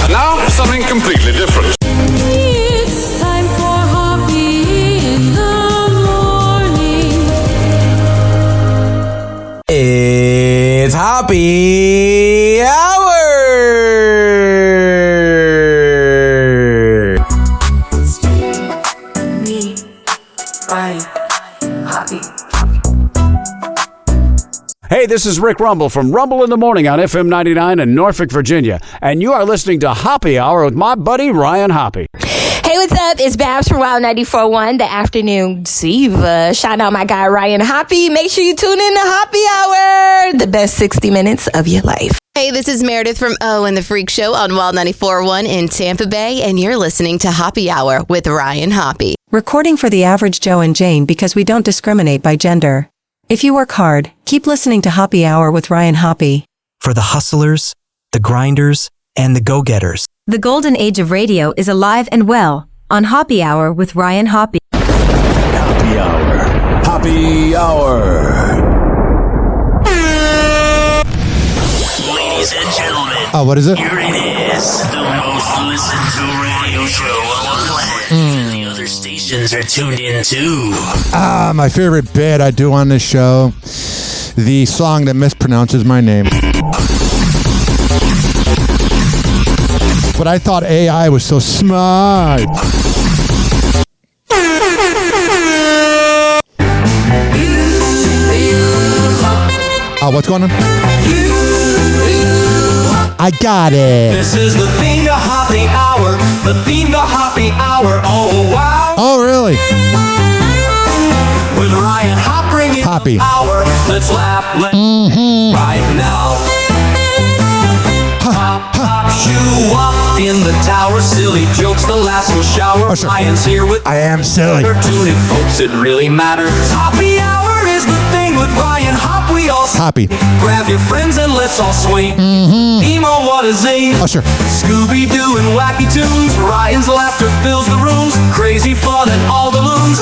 And now, something completely different. It's time for Hoppe in the morning. It's Hoppe Hour! Me, Ryan, Hoppe. Hey, this is Rick Rumble from Rumble in the Morning on FM 99 in Norfolk, Virginia. And you are listening to Hoppe Hour with my buddy Ryan Hoppe. Hey, what's up? It's Babs from Wild 94.1, the afternoon diva. Shout out my guy Ryan Hoppe. Make sure you tune in to Hoppe Hour, the best 60 minutes of your life. Hey, this is Meredith from O and the Freak Show on Wild 94.1 in Tampa Bay, and you're listening to Hoppe Hour with Ryan Hoppe. Recording for the average Joe and Jane because we don't discriminate by gender. If you work hard, keep listening to Hoppe Hour with Ryan Hoppe. For the hustlers, the grinders, and the go-getters. The golden age of radio is alive and well on Hoppe Hour with Ryan Hoppe. Hoppe Hour. Hoppe Hour. Ladies and gentlemen. Oh, what is it? Here it is. The most listened to radio show on the land. The other stations are tuned in too. My favorite bit I do on this show. The song that mispronounces my name. but I thought AI was so smart. What's going on? I got it. This is the theme to Hoppy Hour. The theme to Hoppy Hour. Oh, wow. Oh, really? With Ryan Hop bringing Hoppy. the hour. Let's laugh right now. Hop, shoe up in the tower. Silly jokes, the last will shower. Ryan's here with I am silly. Tune in, folks, it really matters. Hoppy Hour is the thing with Ryan Hop. We all Hoppy. Grab your friends and let's all swing. Emo, what a zing. Sure. Scooby-Doo and wacky tunes. Ryan's laughter fills the rooms. Crazy fun and all the loons.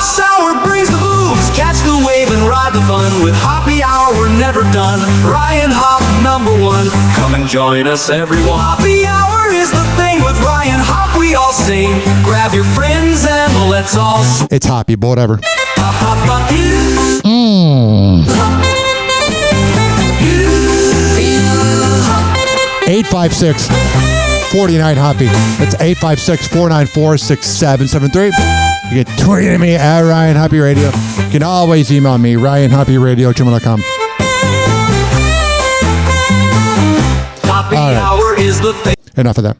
Sour brings the booze. Catch the wave and ride the fun. With Hoppy Hour, we're never done. Ryan Hop, #1. Come and join us, everyone. Hoppy Hour is the thing with Ryan Hop. We all sing. Grab your friends and let's all swing. It's Hoppy, but whatever. 856-49 Hoppy. That's 856-494-6773. You can tweet at me at Ryan Hoppy Radio. You can always email me, RyanHoppyRadio@gmail.com. Hoppy Hour is the thing. Enough of that.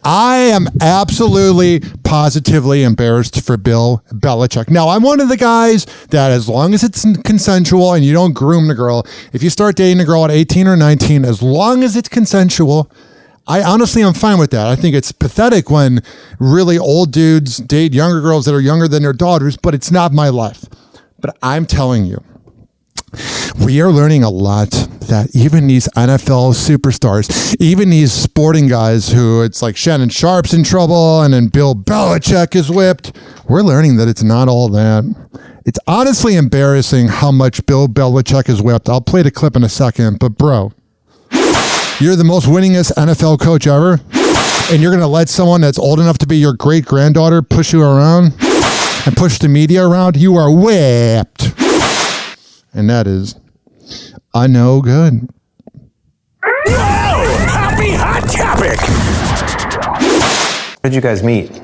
I am absolutely, positively embarrassed for Bill Belichick. Now, I'm one of the guys that as long as it's consensual and you don't groom the girl, if you start dating a girl at 18 or 19, as long as it's consensual, I honestly am fine with that. I think it's pathetic when really old dudes date younger girls that are younger than their daughters, but it's not my life. But I'm telling you, we are learning a lot that even these NFL superstars, even these sporting guys who it's like Shannon Sharp's in trouble and then Bill Belichick is whipped, we're learning that it's not all that. It's honestly embarrassing how much Bill Belichick is whipped. I'll play the clip in a second, but bro, you're the most winningest NFL coach ever, and you're going to let someone that's old enough to be your great-granddaughter push you around and push the media around? You are whipped. And that is a no good. Whoa! Happy hot topic! How did you guys meet?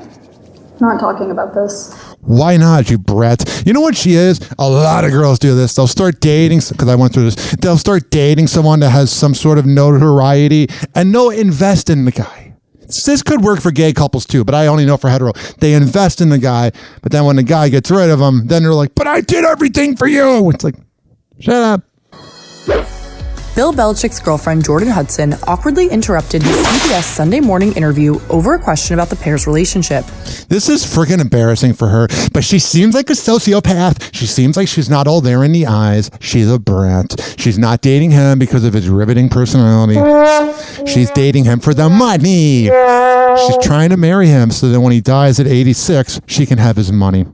Not talking about this. Why not, you brat? You know what she is? A lot of girls do this. They'll start dating, because I went through this. They'll start dating someone that has some sort of notoriety, and they'll invest in the guy. This could work for gay couples too, but I only know for hetero. They invest in the guy, but then when the guy gets rid of them, then they're like, but I did everything for you. It's like, shut up. Bill Belichick's girlfriend, Jordan Hudson, awkwardly interrupted his CBS Sunday morning interview over a question about the pair's relationship. This is freaking embarrassing for her, but she seems like a sociopath. She seems like she's not all there in the eyes. She's a brat. She's not dating him because of his riveting personality. She's dating him for the money. She's trying to marry him so that when he dies at 86, she can have his money.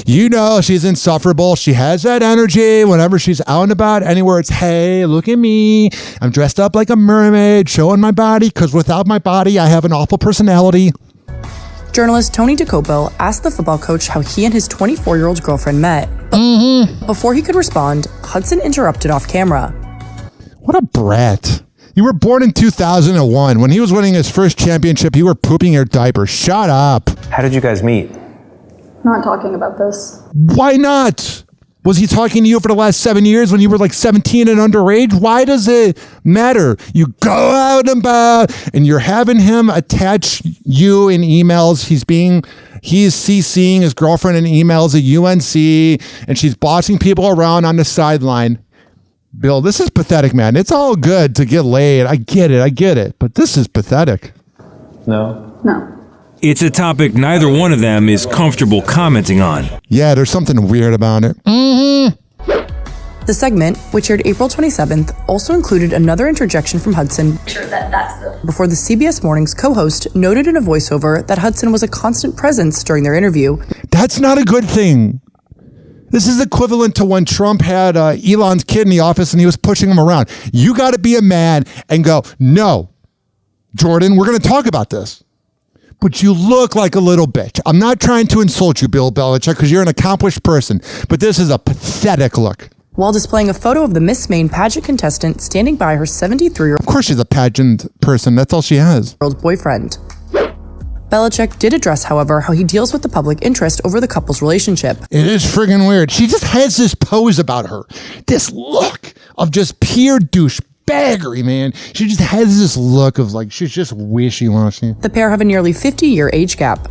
You know, she's insufferable. She has that energy whenever she's out and about anywhere. It's, hey, look at me. I'm dressed up like a mermaid, showing my body, because without my body, I have an awful personality. Journalist Tony DeCopo asked the football coach how he and his 24-year-old girlfriend met. Before he could respond, Hudson interrupted off camera. What a brat. You were born in 2001. When he was winning his first championship, you were pooping your diaper. Shut up. How did you guys meet? Not talking about this. Why not? Was he talking to you for the last 7 years when you were like 17 and underage? Why does it matter? You go out and about and you're having him attach you in emails. He's CCing his girlfriend in emails at UNC, and she's bossing people around on the sideline. Bill, this is pathetic, man. It's all good to get laid. I get it. But this is pathetic. No. It's a topic neither one of them is comfortable commenting on. Yeah, there's something weird about it. The segment, which aired April 27th, also included another interjection from Hudson before the CBS Mornings co-host noted in a voiceover that Hudson was a constant presence during their interview. That's not a good thing. This is equivalent to when Trump had Elon's kid in the office and he was pushing him around. You got to be a man and go, no, Jordan, we're going to talk about this. But you look like a little bitch. I'm not trying to insult you, Bill Belichick, because you're an accomplished person. But this is a pathetic look. while displaying a photo of the Miss Maine pageant contestant standing by her 73-year-old. Of course she's a pageant person. That's all she has. Boyfriend. Belichick did address, however, how he deals with the public interest over the couple's relationship. It is friggin' weird. She just has this pose about her. This look of just pure douchebaggery, man. She just has this look of like, she's just wishy-washy. The pair have a nearly 50-year age gap.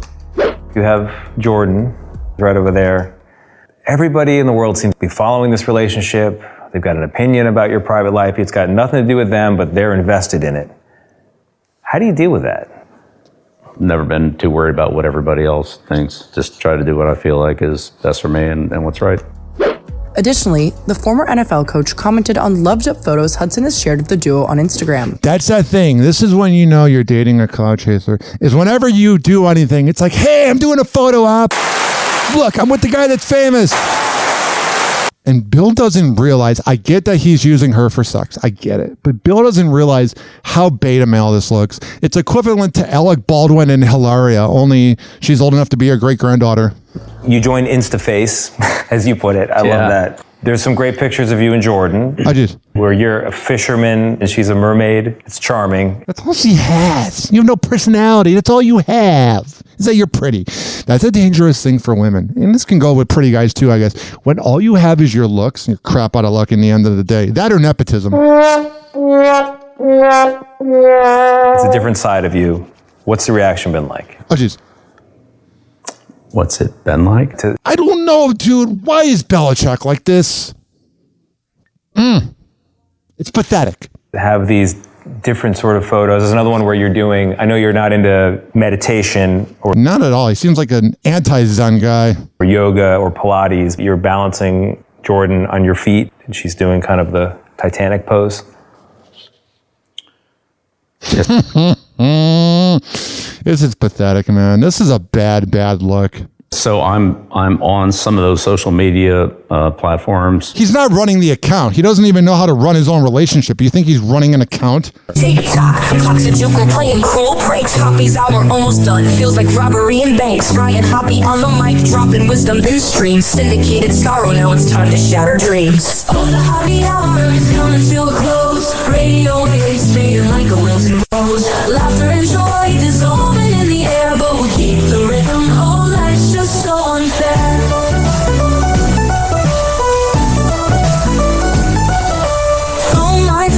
You have Jordan right over there. Everybody in the world seems to be following this relationship. They've got an opinion about your private life. It's got nothing to do with them, but they're invested in it. How do you deal with that? Never been too worried about what everybody else thinks. Just try to do what I feel like is best for me and what's right. Additionally, the former NFL coach commented on loved-up photos Hudson has shared of the duo on Instagram. That's that thing. This is when you know you're dating a cloud chaser. Is whenever you do anything, it's like, hey, I'm doing a photo op. Look, I'm with the guy that's famous. And Bill doesn't realize, I get that he's using her for sex. I get it. But Bill doesn't realize how beta male this looks. It's equivalent to Alec Baldwin and Hilaria, only she's old enough to be her great-granddaughter. You joined InstaFace, as you put it. I love that. There's some great pictures of you and Jordan. I did. Where you're a fisherman and she's a mermaid. It's charming. That's all she has. You have no personality. That's all you have. Is that you're pretty. That's a dangerous thing for women. And this can go with pretty guys too, I guess. When all you have is your looks, you're crap out of luck in the end of the day. That or nepotism. It's a different side of you. What's the reaction been like? Oh, jeez. What's it been like? I don't know, dude. Why is Belichick like this? It's pathetic. Have these different sort of photos. There's another one where you're doing, I know you're not into meditation or not at all. He seems like an anti-Zen guy. Or yoga or Pilates. You're balancing Jordan on your feet and she's doing kind of the Titanic pose. This is pathetic, man. This is a bad look. So I'm on some of those social media platforms. He's not running the account. He doesn't even know how to run his own relationship. You think he's running an account? TikTok, toxic joker playing cruel pranks. Hoppy's hour almost done. Feels like robbery in banks. Ryan Hoppe on the mic, dropping wisdom in streams. Syndicated sorrow, now it's time to shatter dreams. Oh, the Hoppe hour is coming to a close. Radio waves fading like a wilting rose. Laughter and joy dissolving in the air, but we keep the rhythm. Oh, life's just so unfair.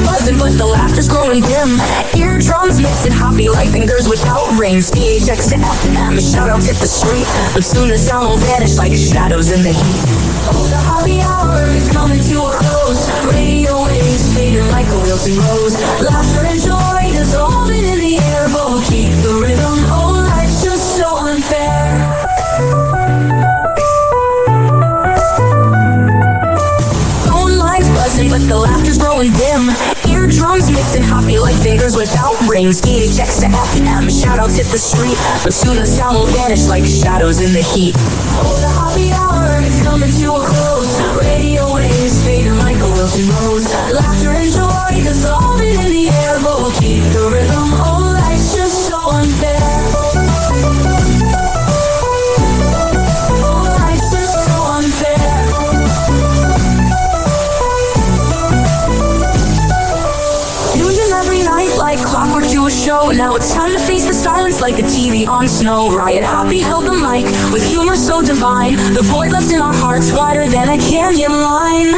Buzzing, but the laughter's growing dim. Eardrums mixing Hoppe like fingers without rings. DHX to FM, shoutouts hit the street, but soon the sound will vanish like shadows in the heat. Oh, the Hoppe hour is coming to a close. Radio waves fading like a wilting rose. Laughter and joy dissolving in the air, but we'll keep the rhythm. Oh, life's just so unfair. But the laughter's growing dim. Eardrums mixing Hoppe like fingers without rings. DHX to FM, shoutouts hit the street, but soon the sound will vanish like shadows in the heat. Oh, the Hoppe hour is coming to a close. Radio waves fading like a wilting rose. Laughter and joy dissolving in the air, but we'll keep the rhythm. Oh, life's just so unfair. Oh, life's just so unfair. Like clockwork to a show. Now it's time to face the silence like a TV on snow. Riot Hoppe held the mic with humor so divine. The void left in our hearts wider than a canyon line.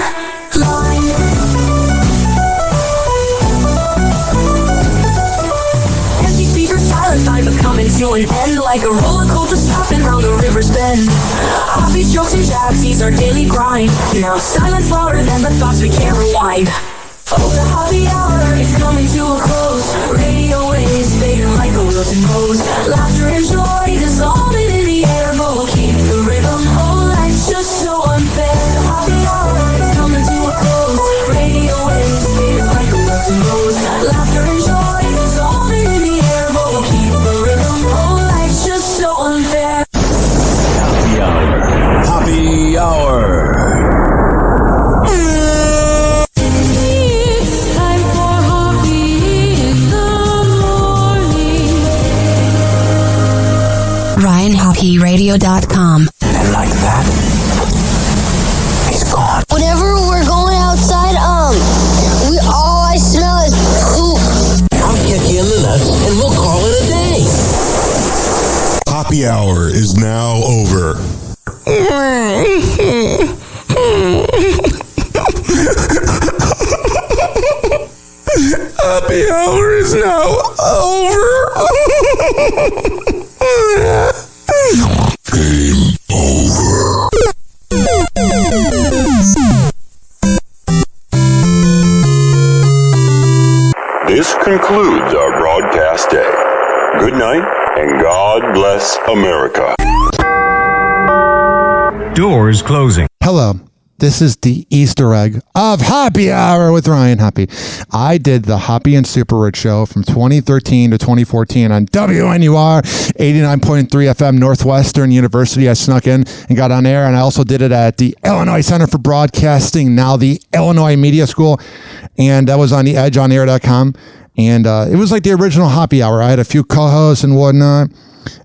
Empty speakers, silent time but coming to an end. Like a roller coaster stopping round the river's bend. Hoppe's jokes and jabs, these are daily grind. Now silence louder than the thoughts we can't rewind. Oh, the Hoppe hour is coming to a close. Radio waves fading like a wilting rose. Laughter and joy dissolving in the air, but we'll keep the rhythm. Oh, life's just so unfair. The Hoppe hour is coming to a close. Radio waves fading like a wilting rose. Laughter and joy dissolving in the air, but we'll keep the rhythm. Oh, life's just so unfair. Happy hour. Happy hour. RyanHoppeRadio.com. And like that, he's gone. Whenever we're going concludes our broadcast day. Good night, and God bless America. Doors closing. Hello. This is the Easter egg of Happy Hour with Ryan Hoppe. I did the Hoppe and Super Rich show from 2013 to 2014 on WNUR 89.3 FM Northwestern University. I snuck in and got on air, and I also did it at the Illinois Center for Broadcasting, now the Illinois Media School, and that was on the edgeonair.com. And it was like the original Happy Hour. I had a few co-hosts and whatnot.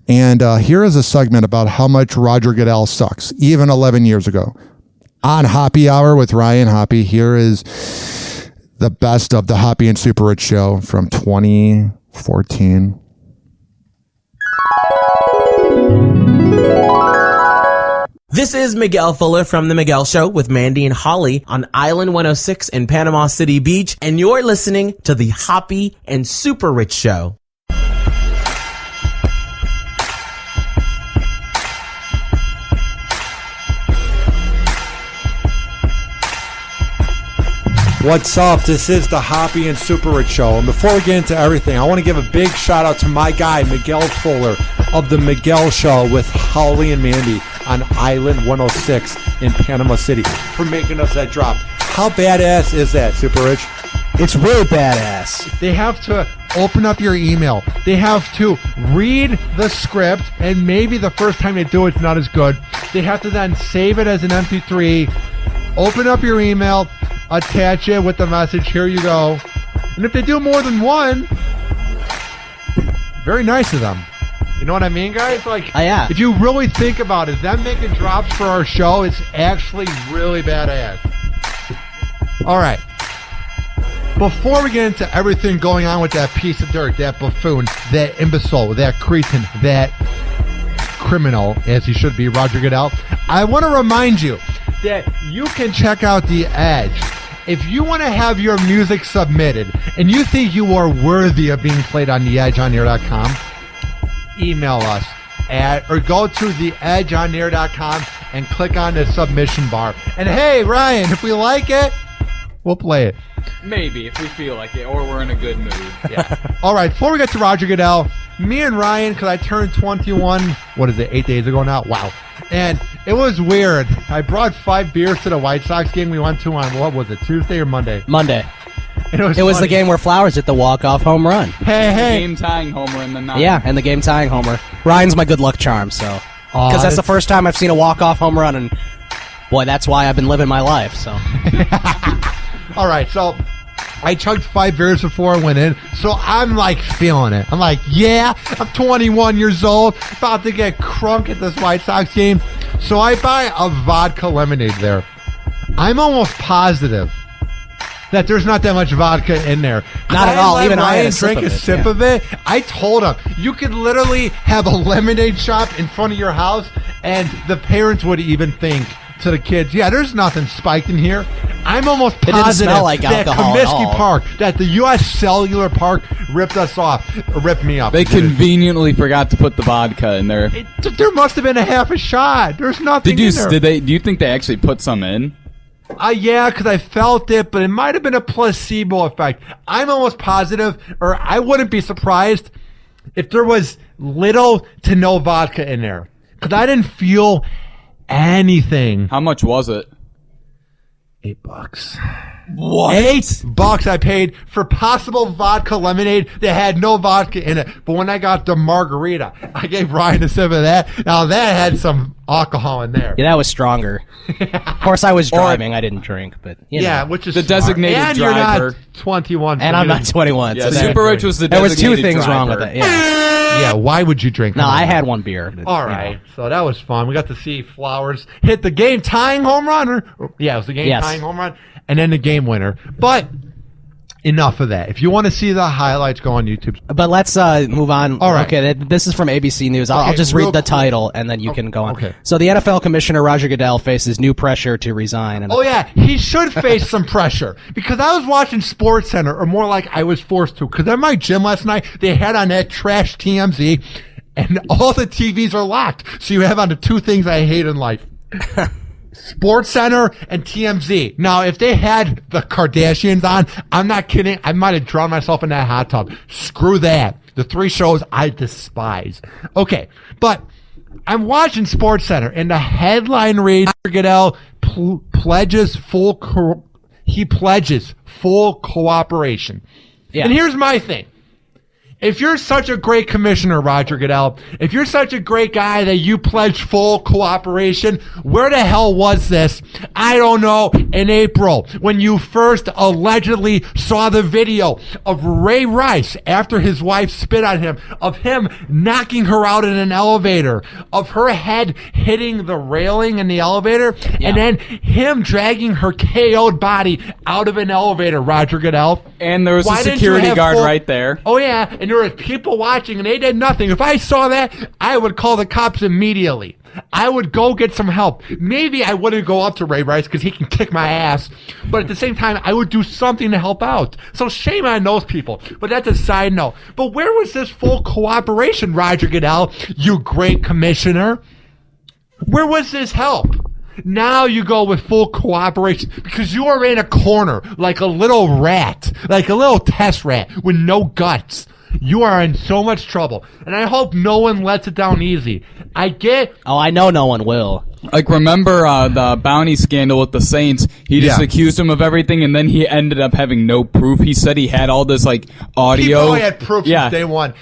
And here is a segment about how much Roger Goodell sucks, even 11 years ago. On Happy Hour with Ryan Hoppe, here is the best of the Hoppe and Super Rich show from 2014. This is Miguel Fuller from The Miguel Show with Mandy and Holly on Island 106 in Panama City Beach, and you're listening to the Hoppe and Super Rich Show. What's up? This is the Hoppe and Super Rich Show. And before we get into everything, I want to give a big shout out to my guy, Miguel Fuller of The Miguel Show with Holly and Mandy on Island 106 in Panama City for making us that drop. How badass is that, Super Rich? It's really badass. They have to open up your email. They have to read the script, and maybe the first time they do it's not as good. They have to then save it as an MP3, open up your email, attach it with the message, here you go. And if they do more than one, very nice of them. You know what I mean, guys? Like, yeah. If you really think about it, them making drops for our show, it's actually really badass. All right. Before we get into everything going on with that piece of dirt, that buffoon, that imbecile, that cretin, that criminal, as he should be, Roger Goodell, I want to remind you that you can check out The Edge. If you want to have your music submitted and you think you are worthy of being played on theedgeonair.com, email us or go to theedgeonair.com and click on the submission bar. And hey, Ryan, if we like it, we'll play it. Maybe, if we feel like it, or we're in a good mood. Yeah. All right, before we get to Roger Goodell, me and Ryan, because I turned 21, 8 days ago now? Wow. And it was weird. I brought 5 beers to the White Sox game we went to on, what was it, Tuesday or Monday? Monday. And it was the game where Flowers hit the walk-off home run. Hey. Game-tying homer in the ninth. Yeah, and the game-tying homer. Ryan's my good luck charm, so. Because that's the first time I've seen a walk-off home run, and boy, that's why I've been living my life, so. All right, so I chugged 5 beers before I went in, so I'm like feeling it. I'm like, yeah, I'm 21 years old, about to get crunk at this White Sox game. So I buy a vodka lemonade there. I'm almost positive that there's not that much vodka in there. Not at all. Even I Ryan drank a sip of it. I told him, you could literally have a lemonade shop in front of your house, and the parents would even think to the kids, yeah, there's nothing spiked in here. I'm almost positive didn't smell like that alcohol at Comiskey all. Park, that the U.S. Cellular Park ripped us off, ripped me up. They conveniently forgot to put the vodka in there. There must have been a half a shot. There's nothing in there. Do you think they actually put some in? Yeah, because I felt it, but it might have been a placebo effect. I'm almost positive, or I wouldn't be surprised if there was little to no vodka in there. Because I didn't feel anything. How much was it? $8. What? $8 I paid for possible vodka lemonade that had no vodka in it. But when I got the margarita, I gave Ryan a sip of that. Now that had some alcohol in there. Yeah, that was stronger. Of course, I was driving. I didn't drink, but you know. Which is the smart. designated and driver. You're not 21. And I'm not 21. Yeah, so Super Rich was the there designated was 2 things driver. wrong with it. Yeah. Why would you drink? No, I had 1 beer. But, all right, so that was fun. We got to see Flowers hit the game-tying home run. It was the game-tying home run, and then the game winner. But enough of that. If you want to see the highlights, go on YouTube. But let's move on. All right. Okay, this is from ABC News. I'll just read the title, and then you can go on. Okay. So the NFL Commissioner Roger Goodell faces new pressure to resign. And He should face some pressure. Because I was watching SportsCenter, or more like I was forced to. Because at my gym last night, they had on that trash TMZ, and all the TVs are locked. So you have on the 2 things I hate in life. SportsCenter and TMZ. Now, if they had the Kardashians on, I'm not kidding. I might have drawn myself in that hot tub. Screw that. The 3 shows I despise. Okay, but I'm watching SportsCenter, and the headline reads, Goodell pledges full cooperation. Yeah. And here's my thing. If you're such a great commissioner, Roger Goodell, if you're such a great guy that you pledged full cooperation, where the hell was this? I don't know, in April, when you first allegedly saw the video of Ray Rice after his wife spit on him, of him knocking her out in an elevator, of her head hitting the railing in the elevator, and then him dragging her KO'd body out of an elevator, Roger Goodell. And there was a security guard right there. Oh, yeah, and there were people watching, and they did nothing. If I saw that, I would call the cops immediately. I would go get some help. Maybe I wouldn't go up to Ray Rice because he can kick my ass, but at the same time, I would do something to help out. So shame on those people. But that's a side note. But where was this full cooperation, Roger Goodell, you great commissioner? Where was this help? Now you go with full cooperation because you are in a corner like a little rat, like a little test rat with no guts. You are in so much trouble, and I hope no one lets it down easy. I know no one will. Like, remember the bounty scandal with the Saints? He just accused him of everything, and then he ended up having no proof. He said he had all this, like, audio. He probably had proof since day one.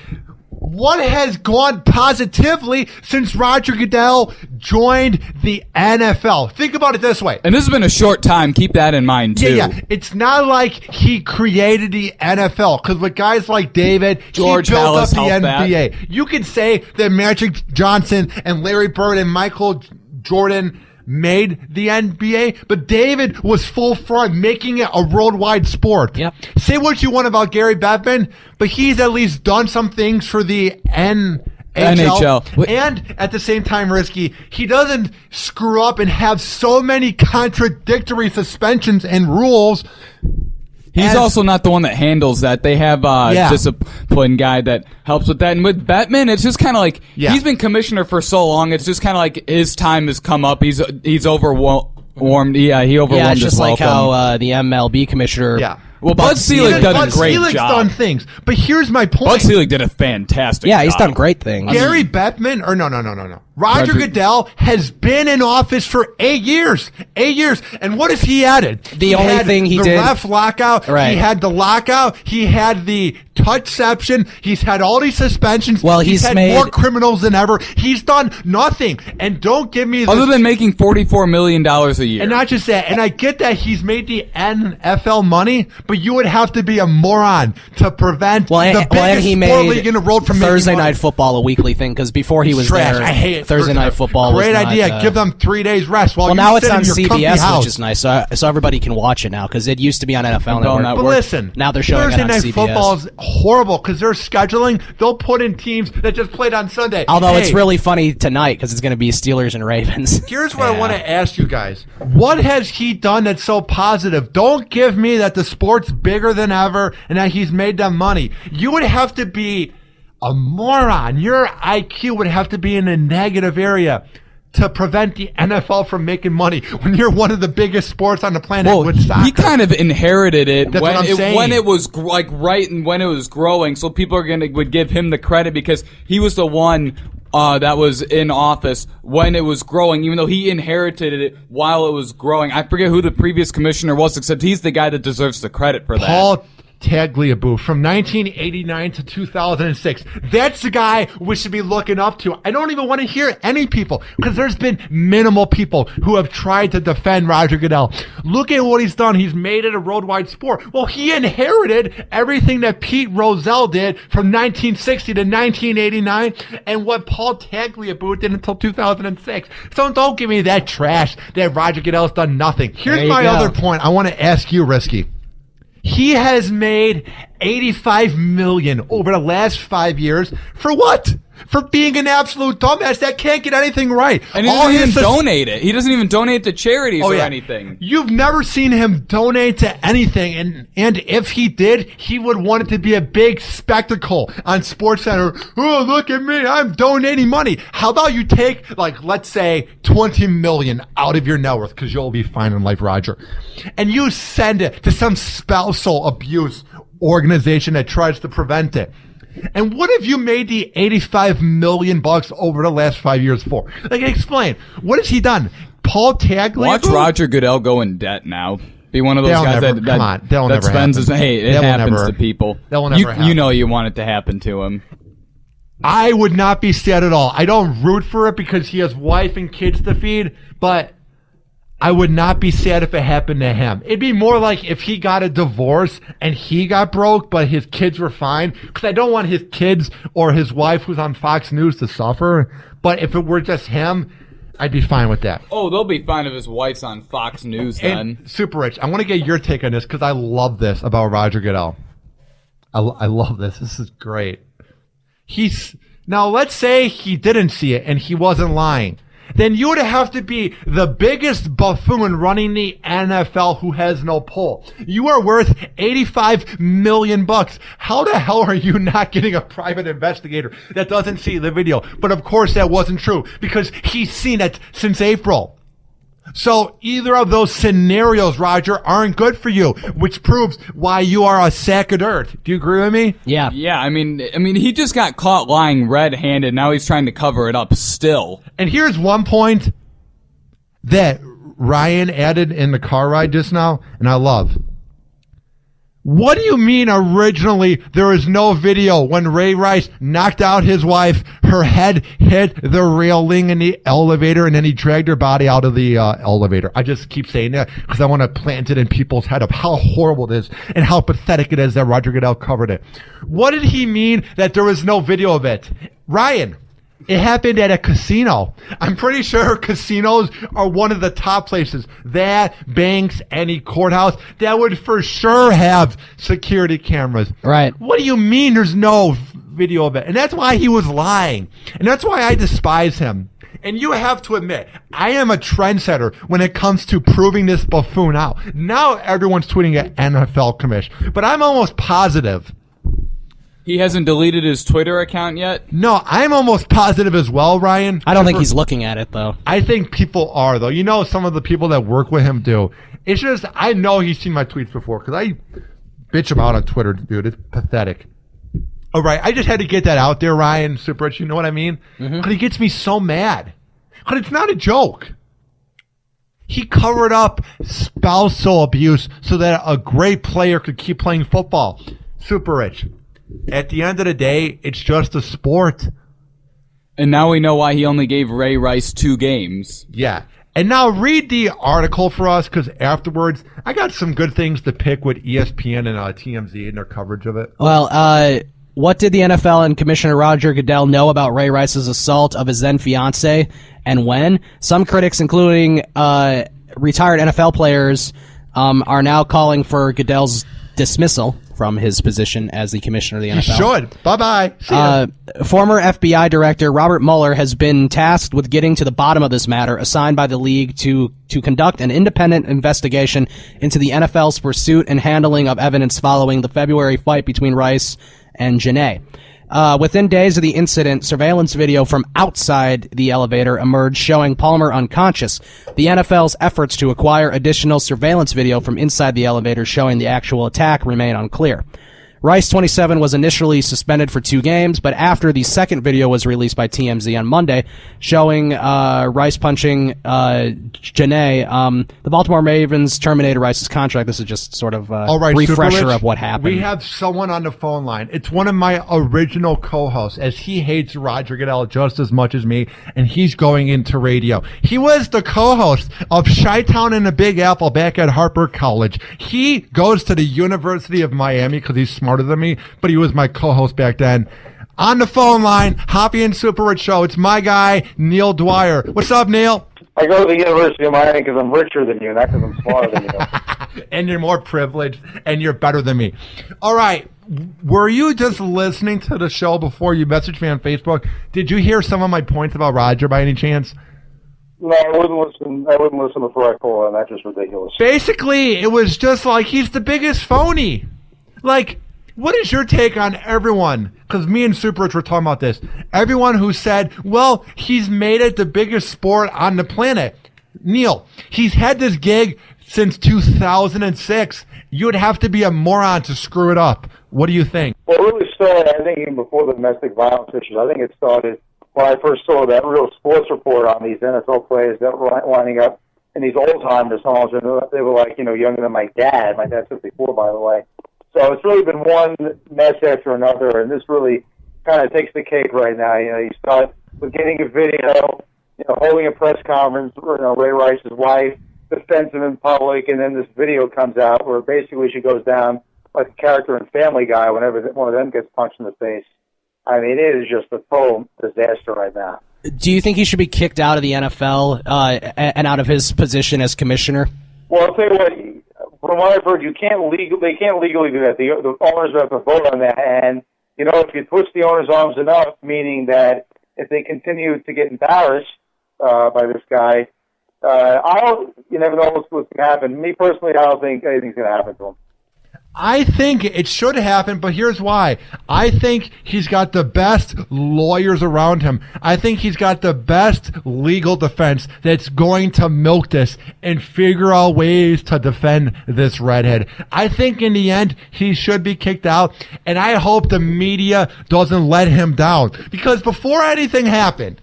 What has gone positively since Roger Goodell joined the NFL? Think about it this way. And this has been a short time. Keep that in mind, too. Yeah. It's not like he created the NFL, because with guys like David, George he built Hallis up the NBA. That. You can say that Magic Johnson and Larry Bird and Michael Jordan made the NBA, but David was full front, making it a worldwide sport. Yep. Say what you want about Gary Bettman, but he's at least done some things for the NHL. And at the same time, Risky, he doesn't screw up and have so many contradictory suspensions and rules. He's also not the one that handles that. They have a discipline guy that helps with that. And with Bettman, it's just kind of like he's been commissioner for so long. It's just kind of like his time has come up. He's overwhelmed. Yeah, he overwhelmed. Yeah, it's just like how the MLB commissioner. Yeah. Well, Bud Selig done a great job. Done things, but here's my point. Bud Selig did a fantastic job. Yeah, he's done great things. Gary Bettman, or no. Roger Goodell has been in office for 8 years. 8 years. And what has he added? The only thing he did. The ref lockout. Right. He had the lockout. He had the touchception. He's had all these suspensions. Well, he's had more criminals than ever. He's done nothing. And don't give me this. Other than making $44 million a year. And not just that. And I get that he's made the NFL money, but you would have to be a moron to prevent the biggest sport league in the world from Thursday Night Football a weekly thing, because before he was there, I hate it. Thursday Night Football Great was idea. Not, give them 3 days rest while now it's sit on in your CBS, house. which is nice, so everybody can watch it now, because it used to be on NFL Network. But listen, now they're showing Thursday it on Night CBS. Football is horrible because they're scheduling. They'll put in teams that just played on Sunday. Although it's really funny tonight because it's going to be Steelers and Ravens. Here's what I want to ask you guys. What has he done that's so positive? Don't give me that the sport's bigger than ever and that he's made them money. You would have to be a moron. Your IQ would have to be in a negative area to prevent the NFL from making money when you're one of the biggest sports on the planet with soccer. He kind of inherited it That's when it was when it was growing. So people would give him the credit because he was the one that was in office when it was growing, even though he inherited it while it was growing. I forget who the previous commissioner was, except he's the guy that deserves the credit for that. Paul Tagliabue from 1989 to 2006. That's the guy we should be looking up to. I don't even want to hear any people because there's been minimal people who have tried to defend Roger Goodell. Look at what he's done. He's made it a worldwide sport. Well, he inherited everything that Pete Rozelle did from 1960 to 1989 and what Paul Tagliabue did until 2006. So don't give me that trash that Roger Goodell's done nothing. Here's my other point I want to ask you, Risky. He has made $85 million over the last 5 years. For what? for being an absolute dumbass that can't get anything right. And he doesn't even donate it. He doesn't even donate to charities or anything. You've never seen him donate to anything, and if he did, he would want it to be a big spectacle on SportsCenter. Oh, look at me, I'm donating money. How about you take, like, let's say $20 million out of your net worth, because you'll be fine in life, Roger, and you send it to some spousal abuse organization that tries to prevent it. And what have you made the $85 million over the last 5 years for? Like, explain. What has he done? Paul Tagliabue? Watch Roger Goodell go in debt now. Be one of those guys that spends his... Hey, it happens to people. That will never happen. You know you want it to happen to him. I would not be sad at all. I don't root for it because he has wife and kids to feed, but I would not be sad if it happened to him. It'd be more like if he got a divorce and he got broke, but his kids were fine. Because I don't want his kids or his wife who's on Fox News to suffer. But if it were just him, I'd be fine with that. Oh, they'll be fine if his wife's on Fox News then. And Super Rich, I want to get your take on this because I love this about Roger Goodell. I love this. This is great. Now, let's say he didn't see it and he wasn't lying. Then you would have to be the biggest buffoon running the NFL who has no pull. You are worth $85 million. How the hell are you not getting a private investigator that doesn't see the video? But of course that wasn't true because he's seen it since April. So either of those scenarios, Roger, aren't good for you, which proves why you are a sack of dirt. Do you agree with me? Yeah. Yeah, I mean, he just got caught lying red-handed. Now he's trying to cover it up still. And here's one point that Ryan added in the car ride just now, and I love. What do you mean originally there is no video when Ray Rice knocked out his wife, her head hit the railing in the elevator, and then he dragged her body out of the elevator? I just keep saying that because I want to plant it in people's head of how horrible it is and how pathetic it is that Roger Goodell covered it. What did he mean that there was no video of it? Ryan, it happened at a casino. I'm pretty sure casinos are one of the top places. That, banks, any courthouse, that would for sure have security cameras. Right. What do you mean there's no video of it? And that's why he was lying. And that's why I despise him. And you have to admit, I am a trendsetter when it comes to proving this buffoon out. Now everyone's tweeting at NFL commish. But I'm almost positive. He hasn't deleted his Twitter account yet? No, I'm almost positive as well, Ryan. I don't think he's looking at it, though. I think people are, though. You know, some of the people that work with him do. It's just, I know he's seen my tweets before, because I bitch him out on Twitter, dude. It's pathetic. All right, I just had to get that out there, Ryan, Super Rich, you know what I mean? Because he gets me so mad. Because it's not a joke. He covered up spousal abuse so that a great player could keep playing football. Super Rich. At the end of the day, it's just a sport. And now we know why he only gave Ray Rice 2 games. Yeah. And now read the article for us, because afterwards, I got some good things to pick with ESPN and TMZ and their coverage of it. Well, what did the NFL and Commissioner Roger Goodell know about Ray Rice's assault of his then-fiancée and when? Some critics, including retired NFL players, are now calling for Goodell's dismissal from his position as the commissioner of the NFL. You should. Bye-bye. See ya. Former FBI Director Robert Mueller has been tasked with getting to the bottom of this matter, assigned by the league to conduct an independent investigation into the NFL's pursuit and handling of evidence following the February fight between Rice and Janai. Within days of the incident, surveillance video from outside the elevator emerged showing Palmer unconscious. The NFL's efforts to acquire additional surveillance video from inside the elevator showing the actual attack remain unclear. Rice, 27, was initially suspended for 2 games, but after the second video was released by TMZ on Monday, showing Rice punching Janai, the Baltimore Ravens terminated Rice's contract. This is just sort of a refresher of what happened. We have someone on the phone line. It's one of my original co-hosts, as he hates Roger Goodell just as much as me, and he's going into radio. He was the co-host of Chi-Town in the Big Apple back at Harper College. He goes to the University of Miami because he's smarter than me, but he was my co-host back then. On the phone line, Hoppe and Super Rich Show. It's my guy, Neil Dwyer. What's up, Neil? I go to the University of Miami because I'm richer than you, not because I'm smarter than you. and you're more privileged, and you're better than me. All right. Were you just listening to the show before you messaged me on Facebook? Did you hear some of my points about Roger by any chance? No, I wouldn't listen before I call him. That's just ridiculous. Basically, it was just like he's the biggest phony. Like, what is your take on everyone? Because me and Super Rich were talking about this. Everyone who said, well, he's made it the biggest sport on the planet. Neil, he's had this gig since 2006. You'd have to be a moron to screw it up. What do you think? Well, it really started, I think, even before the domestic violence issues. I think it started when I first saw that real sports report on these NFL players that were lining up in these old-timers homes, and they were like, younger than my dad. My dad's 54, by the way. So it's really been one mess after another, and this really kind of takes the cake right now. You start with getting a video, holding a press conference, Ray Rice's wife defends him in public, and then this video comes out where basically she goes down like a character in Family Guy whenever one of them gets punched in the face. I mean, it is just a total disaster right now. Do you think he should be kicked out of the NFL and out of his position as commissioner? Well, I'll tell you what. From what I've heard, they can't legally do that. The owners have to vote on that, and if you twist the owners' arms enough, meaning that if they continue to get embarrassed by this guy, you never know what's going to happen. Me personally, I don't think anything's going to happen to him. I think it should happen, but here's why. I think he's got the best lawyers around him. I think he's got the best legal defense that's going to milk this and figure out ways to defend this redhead. I think in the end, he should be kicked out, and I hope the media doesn't let him down. Because before anything happened,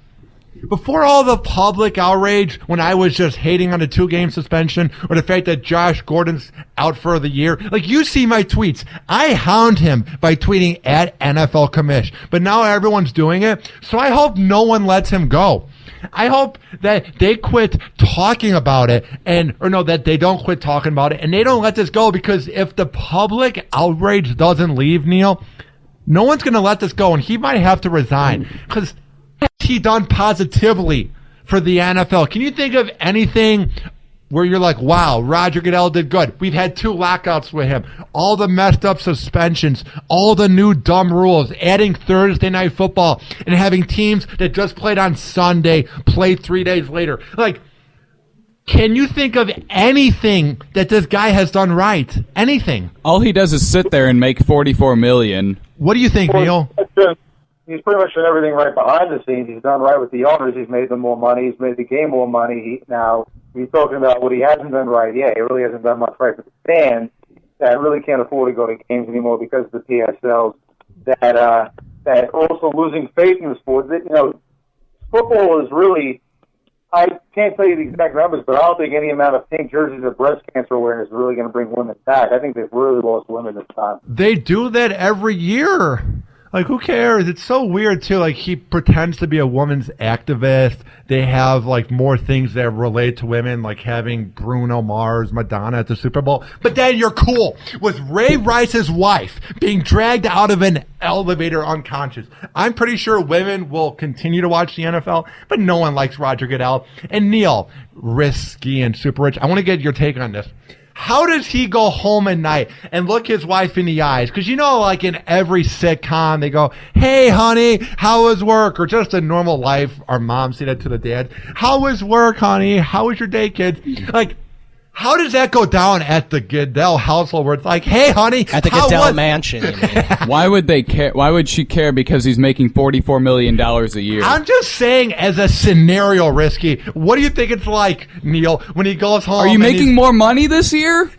before all the public outrage, when I was just hating on the 2-game suspension or the fact that Josh Gordon's out for the year, like you see my tweets, I hound him by tweeting at NFL Commish. But now everyone's doing it, so I hope no one lets him go. I hope that they quit talking about it that they don't quit talking about it and they don't let this go, because if the public outrage doesn't leave, Neil, no one's going to let this go, and he might have to resign. Because he done positively for the NFL? Can you think of anything where you're like, wow, Roger Goodell did good? We've had 2 lockouts with him, all the messed up suspensions, all the new dumb rules, adding Thursday night football and having teams that just played on Sunday play 3 days later. Like, can you think of anything that this guy has done right? Anything? All he does is sit there and make $44 million. What do you think, Neil? He's pretty much done everything right behind the scenes. He's done right with the owners. He's made them more money. He's made the game more money. Now, he's talking about what he hasn't done right. Yeah, he really hasn't done much right for the fans that really can't afford to go to games anymore because of the PSLs that are also losing faith in the sport. Football is really, I can't tell you the exact numbers, but I don't think any amount of pink jerseys or breast cancer awareness is really going to bring women back. I think they've really lost women this time. They do that every year. Like, who cares? It's so weird, too. Like, he pretends to be a woman's activist. They have, like, more things that relate to women, like having Bruno Mars, Madonna at the Super Bowl. But then you're cool with Ray Rice's wife being dragged out of an elevator unconscious. I'm pretty sure women will continue to watch the NFL, but no one likes Roger Goodell. And Neil, Risky and Super Rich, I want to get your take on this. How does he go home at night and look his wife in the eyes? Because like in every sitcom, they go, hey, honey, how was work? Or just a normal life. Our moms say that to the dad. How was work, honey? How was your day, kids? Like, how does that go down at the Goodell household where it's like, hey, honey, at the Goodell mansion? Why would they care? Why would she care? Because he's making $44 million a year. I'm just saying, as a scenario, Risky, what do you think it's like, Neil, when he goes home? Are you making more money this year?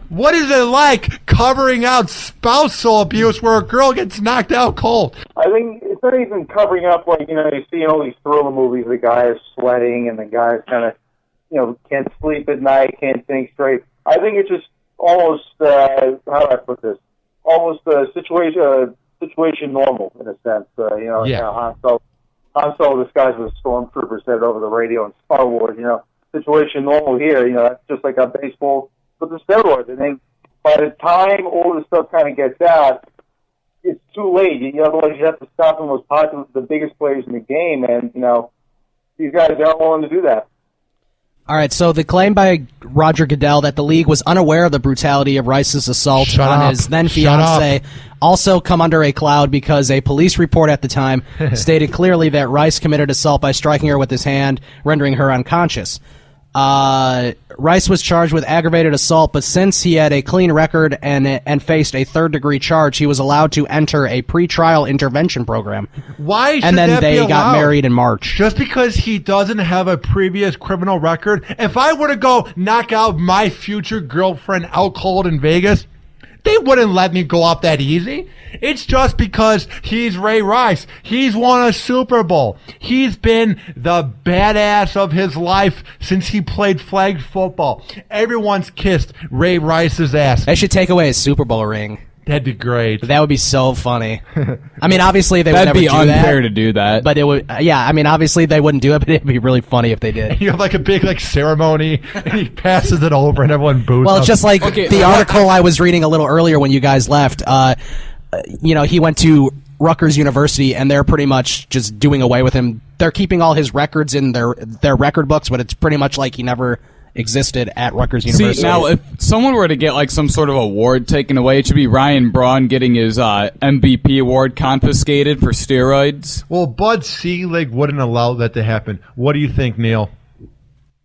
What is it like covering out spousal abuse where a girl gets knocked out cold? I think it's not even covering up, like, you see in all these thriller movies, the guy is sweating and the guy's kind of, can't sleep at night, can't think straight. I think it's just almost, how do I put this? Almost a situation normal, in a sense. Han Solo disguised as a stormtrooper said over the radio in Star Wars, situation normal here, that's just like a baseball with the steroids. And then by the time all this stuff kind of gets out, it's too late. Otherwise you have to stop the most popular, the biggest players in the game, and, these guys aren't willing to do that. All right, so the claim by Roger Goodell that the league was unaware of the brutality of Rice's assault on his then-fiancée also come under a cloud because a police report at the time stated clearly that Rice committed assault by striking her with his hand, rendering her unconscious. Rice was charged with aggravated assault, but since he had a clean record and faced a third-degree charge, he was allowed to enter a pretrial intervention program. Why should and then that they be got allowed? married in March. Just because he doesn't have a previous criminal record? If I were to go knock out my future girlfriend out cold in Vegas, they wouldn't let me go off that easy. It's just because he's Ray Rice. He's won a Super Bowl. He's been the badass of his life since he played flag football. Everyone's kissed Ray Rice's ass. They should take away his Super Bowl ring. That'd be great. That would be so funny. I mean, obviously they would That'd never be do that. unfair to do that. But it would, yeah. I mean, obviously they wouldn't do it, but it'd be really funny if they did. You have like a big ceremony, and he passes it over, and everyone boos. Well, up. it's just like the article I was reading a little earlier when you guys left. He went to Rutgers University, and they're pretty much just doing away with him. They're keeping all his records in their record books, but it's pretty much like he never existed at Rutgers University. See, now, if someone were to get like some sort of award taken away, it should be Ryan Braun getting his MVP award confiscated for steroids. Well, Bud Selig wouldn't allow that to happen. What do you think, Neil?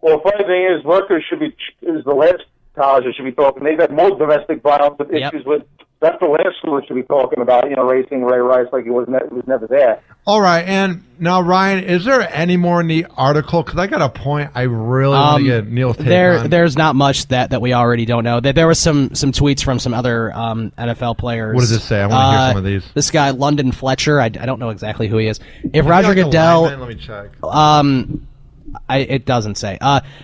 Well, the funny thing is, Rutgers is the last college that should be talking. They've had more domestic violence issues with. That's the last school that should be talking about, racing Ray Rice like it was never there. All right, and now, Ryan, is there any more in the article? Because I got a point I really want to get Neil's take on. There's not much that we already don't know. There was some tweets from some other NFL players. What does it say? I want to hear some of these. This guy, London Fletcher, I don't know exactly who he is. If Roger Goodell... Let me check. It doesn't say.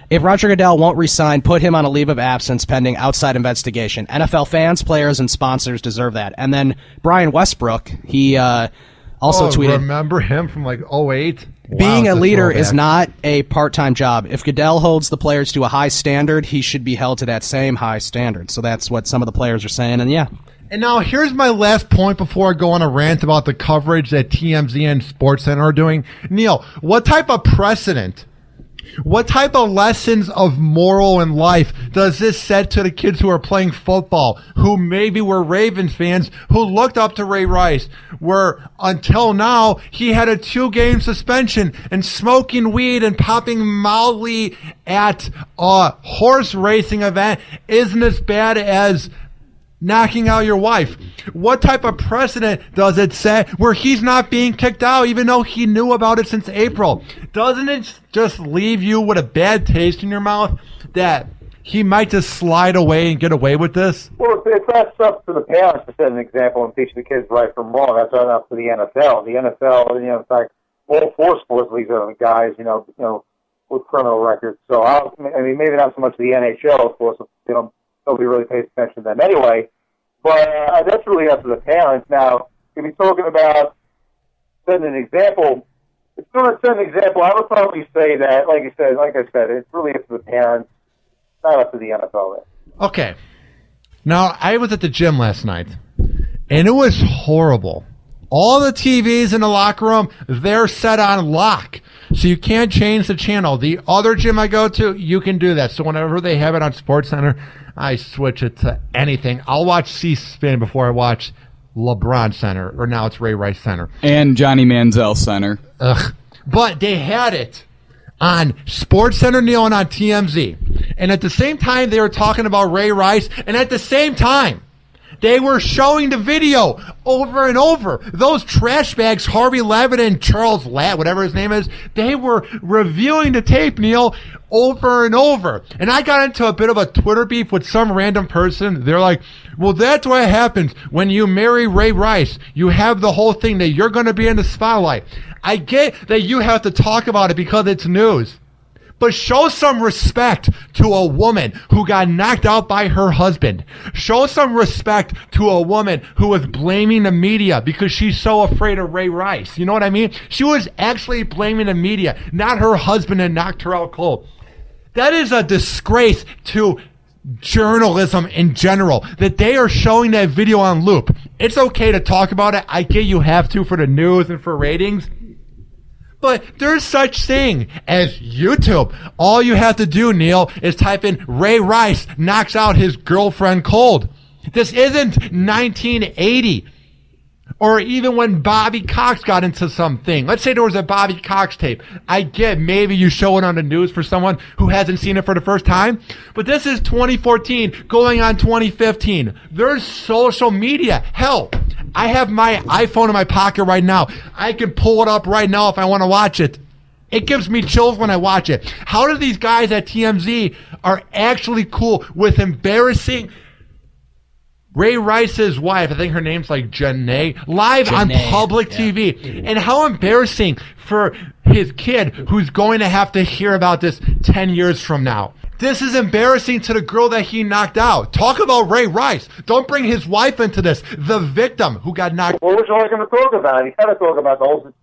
If Roger Goodell won't resign, put him on a leave of absence pending outside investigation. NFL fans, players, and sponsors deserve that. And then Brian Westbrook, he also tweeted... Remember him from 08? Being a leader is not a part-time job. If Goodell holds the players to a high standard, he should be held to that same high standard. So that's what some of the players are saying, and yeah. And now here's my last point before I go on a rant about the coverage that TMZ and SportsCenter are doing. Neil, what type of precedent, what type of lessons of moral in life does this set to the kids who are playing football, who maybe were Ravens fans, who looked up to Ray Rice, where until now he had a 2-game suspension, and smoking weed and popping Molly at a horse racing event isn't as bad as knocking out your wife? What type of precedent does it set where he's not being kicked out even though he knew about it since April? Doesn't it just leave you with a bad taste in your mouth that he might just slide away and get away with this? Well, it's not up to the parents to set an example and teach the kids right from wrong. That's not up to the NFL. The NFL, in fact, all 4 sports leagues are guys, with criminal records. So, maybe not so much the NHL, of course, nobody really pays attention to them anyway. But that's really up to the parents. Now, if you're talking about setting an example, if you're going to set an example, I would probably say that, like I said, it's really up to the parents, not up to the NFL. Okay. Now, I was at the gym last night, and it was horrible. All the TVs in the locker room, they're set on lock. So you can't change the channel. The other gym I go to, you can do that. So whenever they have it on SportsCenter, I switch it to anything. I'll watch C-SPAN before I watch LeBron Center, or now it's Ray Rice Center. And Johnny Manziel Center. Ugh. But they had it on SportsCenter, Neil, and on TMZ. And at the same time, they were talking about Ray Rice, and at the same time, they were showing the video over and over. Those trash bags, Harvey Levin and Charles Latt, whatever his name is, they were reviewing the tape, Neil, over and over. And I got into a bit of a Twitter beef with some random person. They're like, well, that's what happens when you marry Ray Rice. You have the whole thing that you're going to be in the spotlight. I get that you have to talk about it because it's news. But show some respect to a woman who got knocked out by her husband. Show some respect to a woman who was blaming the media because she's so afraid of Ray Rice. You know what I mean? She was actually blaming the media, not her husband, and knocked her out cold. That is a disgrace to journalism in general, that they are showing that video on loop. It's okay to talk about it. I get you have to for the news and for ratings. But there's such thing as YouTube. All you have to do, Neil, is type in Ray Rice knocks out his girlfriend cold. This isn't 1980. Or even when Bobby Cox got into something. Let's say there was a Bobby Cox tape. I get maybe you show it on the news for someone who hasn't seen it for the first time. But this is 2014 going on 2015. There's social media. Hell, I have my iPhone in my pocket right now. I can pull it up right now if I want to watch it. It gives me chills when I watch it. How do these guys at TMZ are actually cool with embarrassing Ray Rice's wife, I think her name's like Janae, live on public TV. And how embarrassing for his kid who's going to have to hear about this 10 years from now. This is embarrassing to the girl that he knocked out. Talk about Ray Rice. Don't bring his wife into this. The victim who got knocked out. What was I going to talk about? You got to talk about the whole story.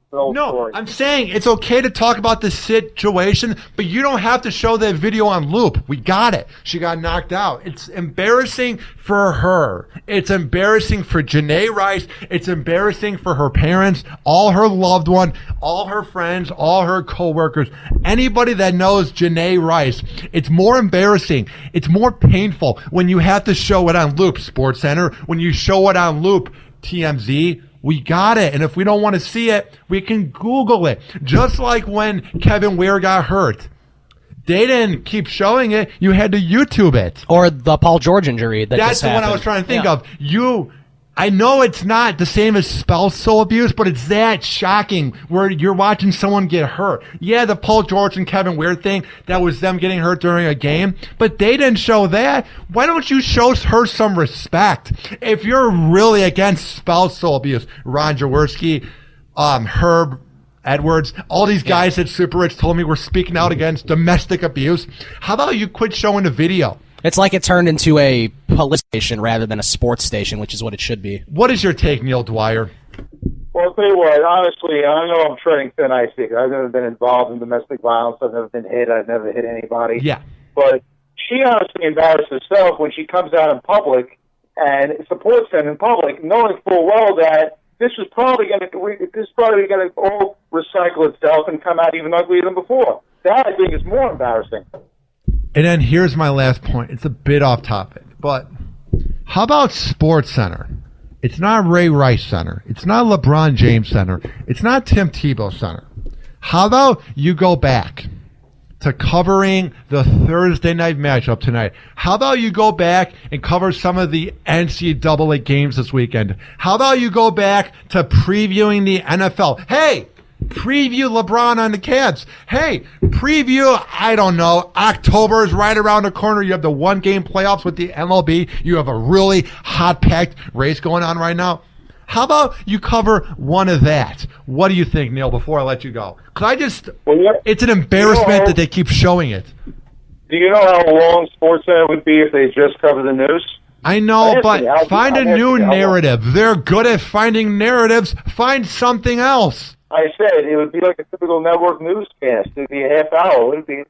I'm saying it's okay to talk about the situation, but you don't have to show that video on loop. We got it. She got knocked out. It's embarrassing for her. It's embarrassing for Janae Rice. It's embarrassing for her parents, all her loved one, all her friends, all her coworkers, anybody that knows Janae Rice. It's more embarrassing. It's more painful when you have to show it on loop, SportsCenter. When you show it on loop, TMZ. We got it. And if we don't want to see it, we can Google it. Just like when Kevin Ware got hurt. They didn't keep showing it. You had to YouTube it. Or the Paul George injury. That's the one I was trying to think of. I know it's not the same as spousal abuse, but it's that shocking where you're watching someone get hurt. Yeah, the Paul George and Kevin Ware thing, that was them getting hurt during a game, but they didn't show that. Why don't you show her some respect? If you're really against spousal abuse, Ron Jaworski, Herb Edwards, all these guys at Super Rich told me we're speaking out against domestic abuse. How about you quit showing the video? It's like it turned into a police station rather than a sports station, which is what it should be. What is your take, Neil Dwyer? Well, I'll tell you what, honestly, I know I'm treading thin ice here. I've never been involved in domestic violence. I've never been hit. I've never hit anybody. Yeah. But she honestly embarrassed herself when she comes out in public and supports them in public, knowing full well that this is probably going to all recycle itself and come out even uglier than before. That, I think, is more embarrassing. And then here's my last point. It's a bit off topic, but how about SportsCenter? It's not Ray Rice Center. It's not LeBron James Center. It's not Tim Tebow Center. How about you go back to covering the Thursday night matchup tonight? How about you go back and cover some of the NCAA games this weekend? How about you go back to previewing the NFL? Hey! Preview LeBron on the Cavs. Hey, preview, I don't know, October is right around the corner. You have the one-game playoffs with the MLB. You have a really hot-packed race going on right now. How about you cover one of that? What do you think, Neil, before I let you go? Because it's an embarrassment that they keep showing it. Do you know how long SportsCenter would be if they just covered the news? I know, but find a new narrative. They're good at finding narratives. Find something else. I said it would be like a typical network newscast. It would be a half hour. It would be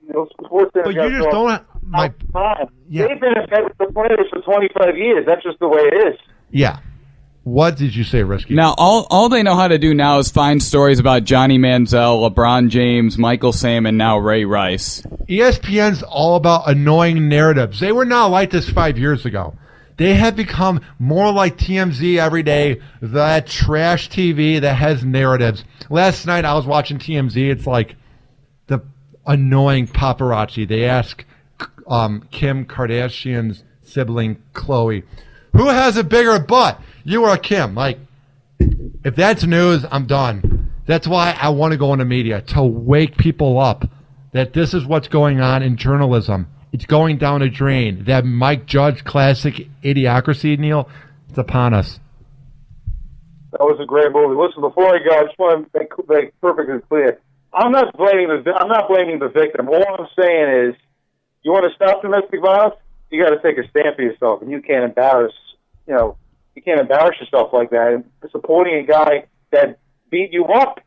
SportsCenter. But you just don't have time. Yeah. They've been with the players for 25 years. That's just the way it is. Yeah. What did you say, Risky? Now, all they know how to do now is find stories about Johnny Manziel, LeBron James, Michael Sam, and now Ray Rice. ESPN's all about annoying narratives. They were not like this 5 years ago. They have become more like TMZ every day, that trash TV that has narratives. Last night I was watching TMZ. It's like the annoying paparazzi. They ask Kim Kardashian's sibling, Khloe, who has a bigger butt, you or Kim? Like, if that's news, I'm done. That's why I want to go into media, to wake people up that this is what's going on in journalism. It's going down a drain. That Mike Judge classic Idiocracy, Neil, it's upon us. That was a great movie. Listen, before I go, I just want to make perfectly clear. I'm not blaming the victim. All I'm saying is, you want to stop domestic violence, you got to take a stand for yourself, and you can't embarrass yourself like that. And supporting a guy that beat you up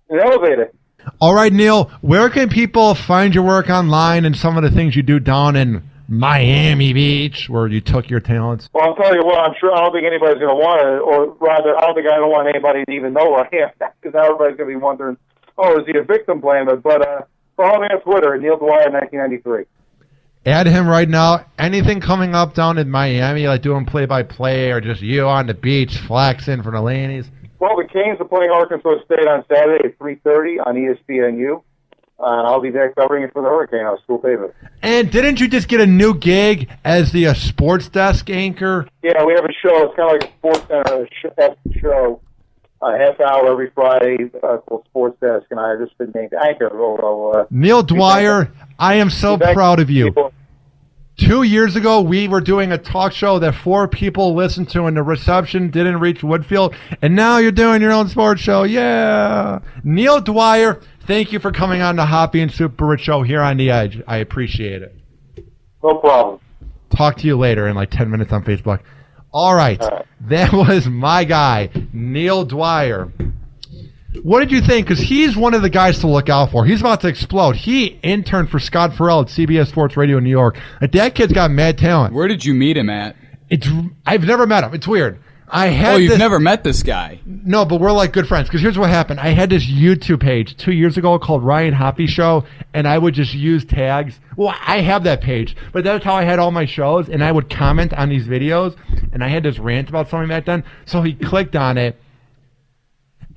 in an elevator. All right, Neil, where can people find your work online and some of the things you do down in Miami Beach, where you took your talents? Well, I'll tell you what, I don't think anybody's going to want it, or rather, I don't want anybody to even know where I am, because everybody's going to be wondering is he a victim playing it? But follow me on Twitter, Neil Dwyer 1993. Add him right now. Anything coming up down in Miami, like doing play-by-play, or just you on the beach flexing for the ladies? Well, the Canes are playing Arkansas State on Saturday at 3:30 on ESPNU. And I'll be there covering it for the Hurricane on school paper. And didn't you just get a new gig as the sports desk anchor? Yeah, we have a show. It's kind of like a sports show, a half hour every Friday called Sports Desk, and I have just been named anchor. Neil Dwyer, I am so proud of you. 2 years ago, we were doing a talk show that 4 people listened to, and the reception didn't reach Woodfield. And now you're doing your own sports show. Yeah. Neil Dwyer, thank you for coming on the Hoppe and Super Rich Show here on The Edge. I appreciate it. No problem. Talk to you later in like 10 minutes on Facebook. All right. That was my guy, Neil Dwyer. What did you think? Because he's one of the guys to look out for. He's about to explode. He interned for Scott Farrell at CBS Sports Radio in New York. That kid's got mad talent. Where did you meet him at? I've never met him. It's weird. You've never met this guy? No, but we're like good friends. Because here's what happened. I had this YouTube page 2 years ago called Ryan Hoppe Show, and I would just use tags. Well, I have that page, but that's how I had all my shows, and I would comment on these videos, and I had this rant about something back then. So he clicked on it,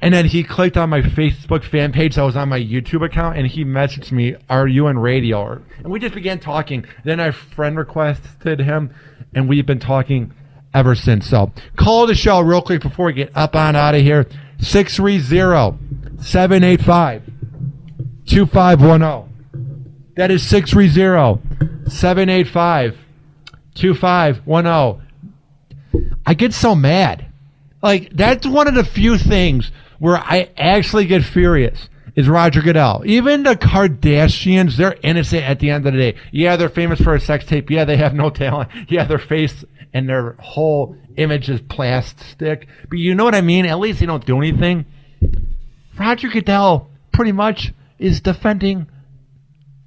and then he clicked on my Facebook fan page that was on my YouTube account, and he messaged me, "Are you in radio?" And we just began talking. Then I friend requested him, and we've been talking ever since. So call the show real quick before we get up on out of here. 630-785-2510. That is 630-785-2510. I get so mad. Like, that's one of the few things where I actually get furious is Roger Goodell. Even the Kardashians, they're innocent at the end of the day. Yeah, they're famous for a sex tape. Yeah, they have no talent. Yeah, their face and their whole image is plastic. But you know what I mean? At least they don't do anything. Roger Goodell pretty much is defending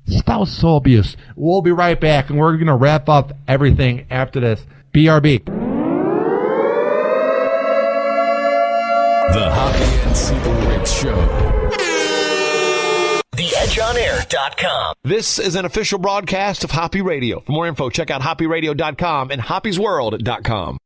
spousal abuse. We'll be right back, and we're going to wrap up everything after this. BRB. The Hoppe and Super Rich Show. TheEdgeOnAir.com. This is an official broadcast of Hoppe Radio. For more info, check out HoppeRadio.com and HoppesWorld.com.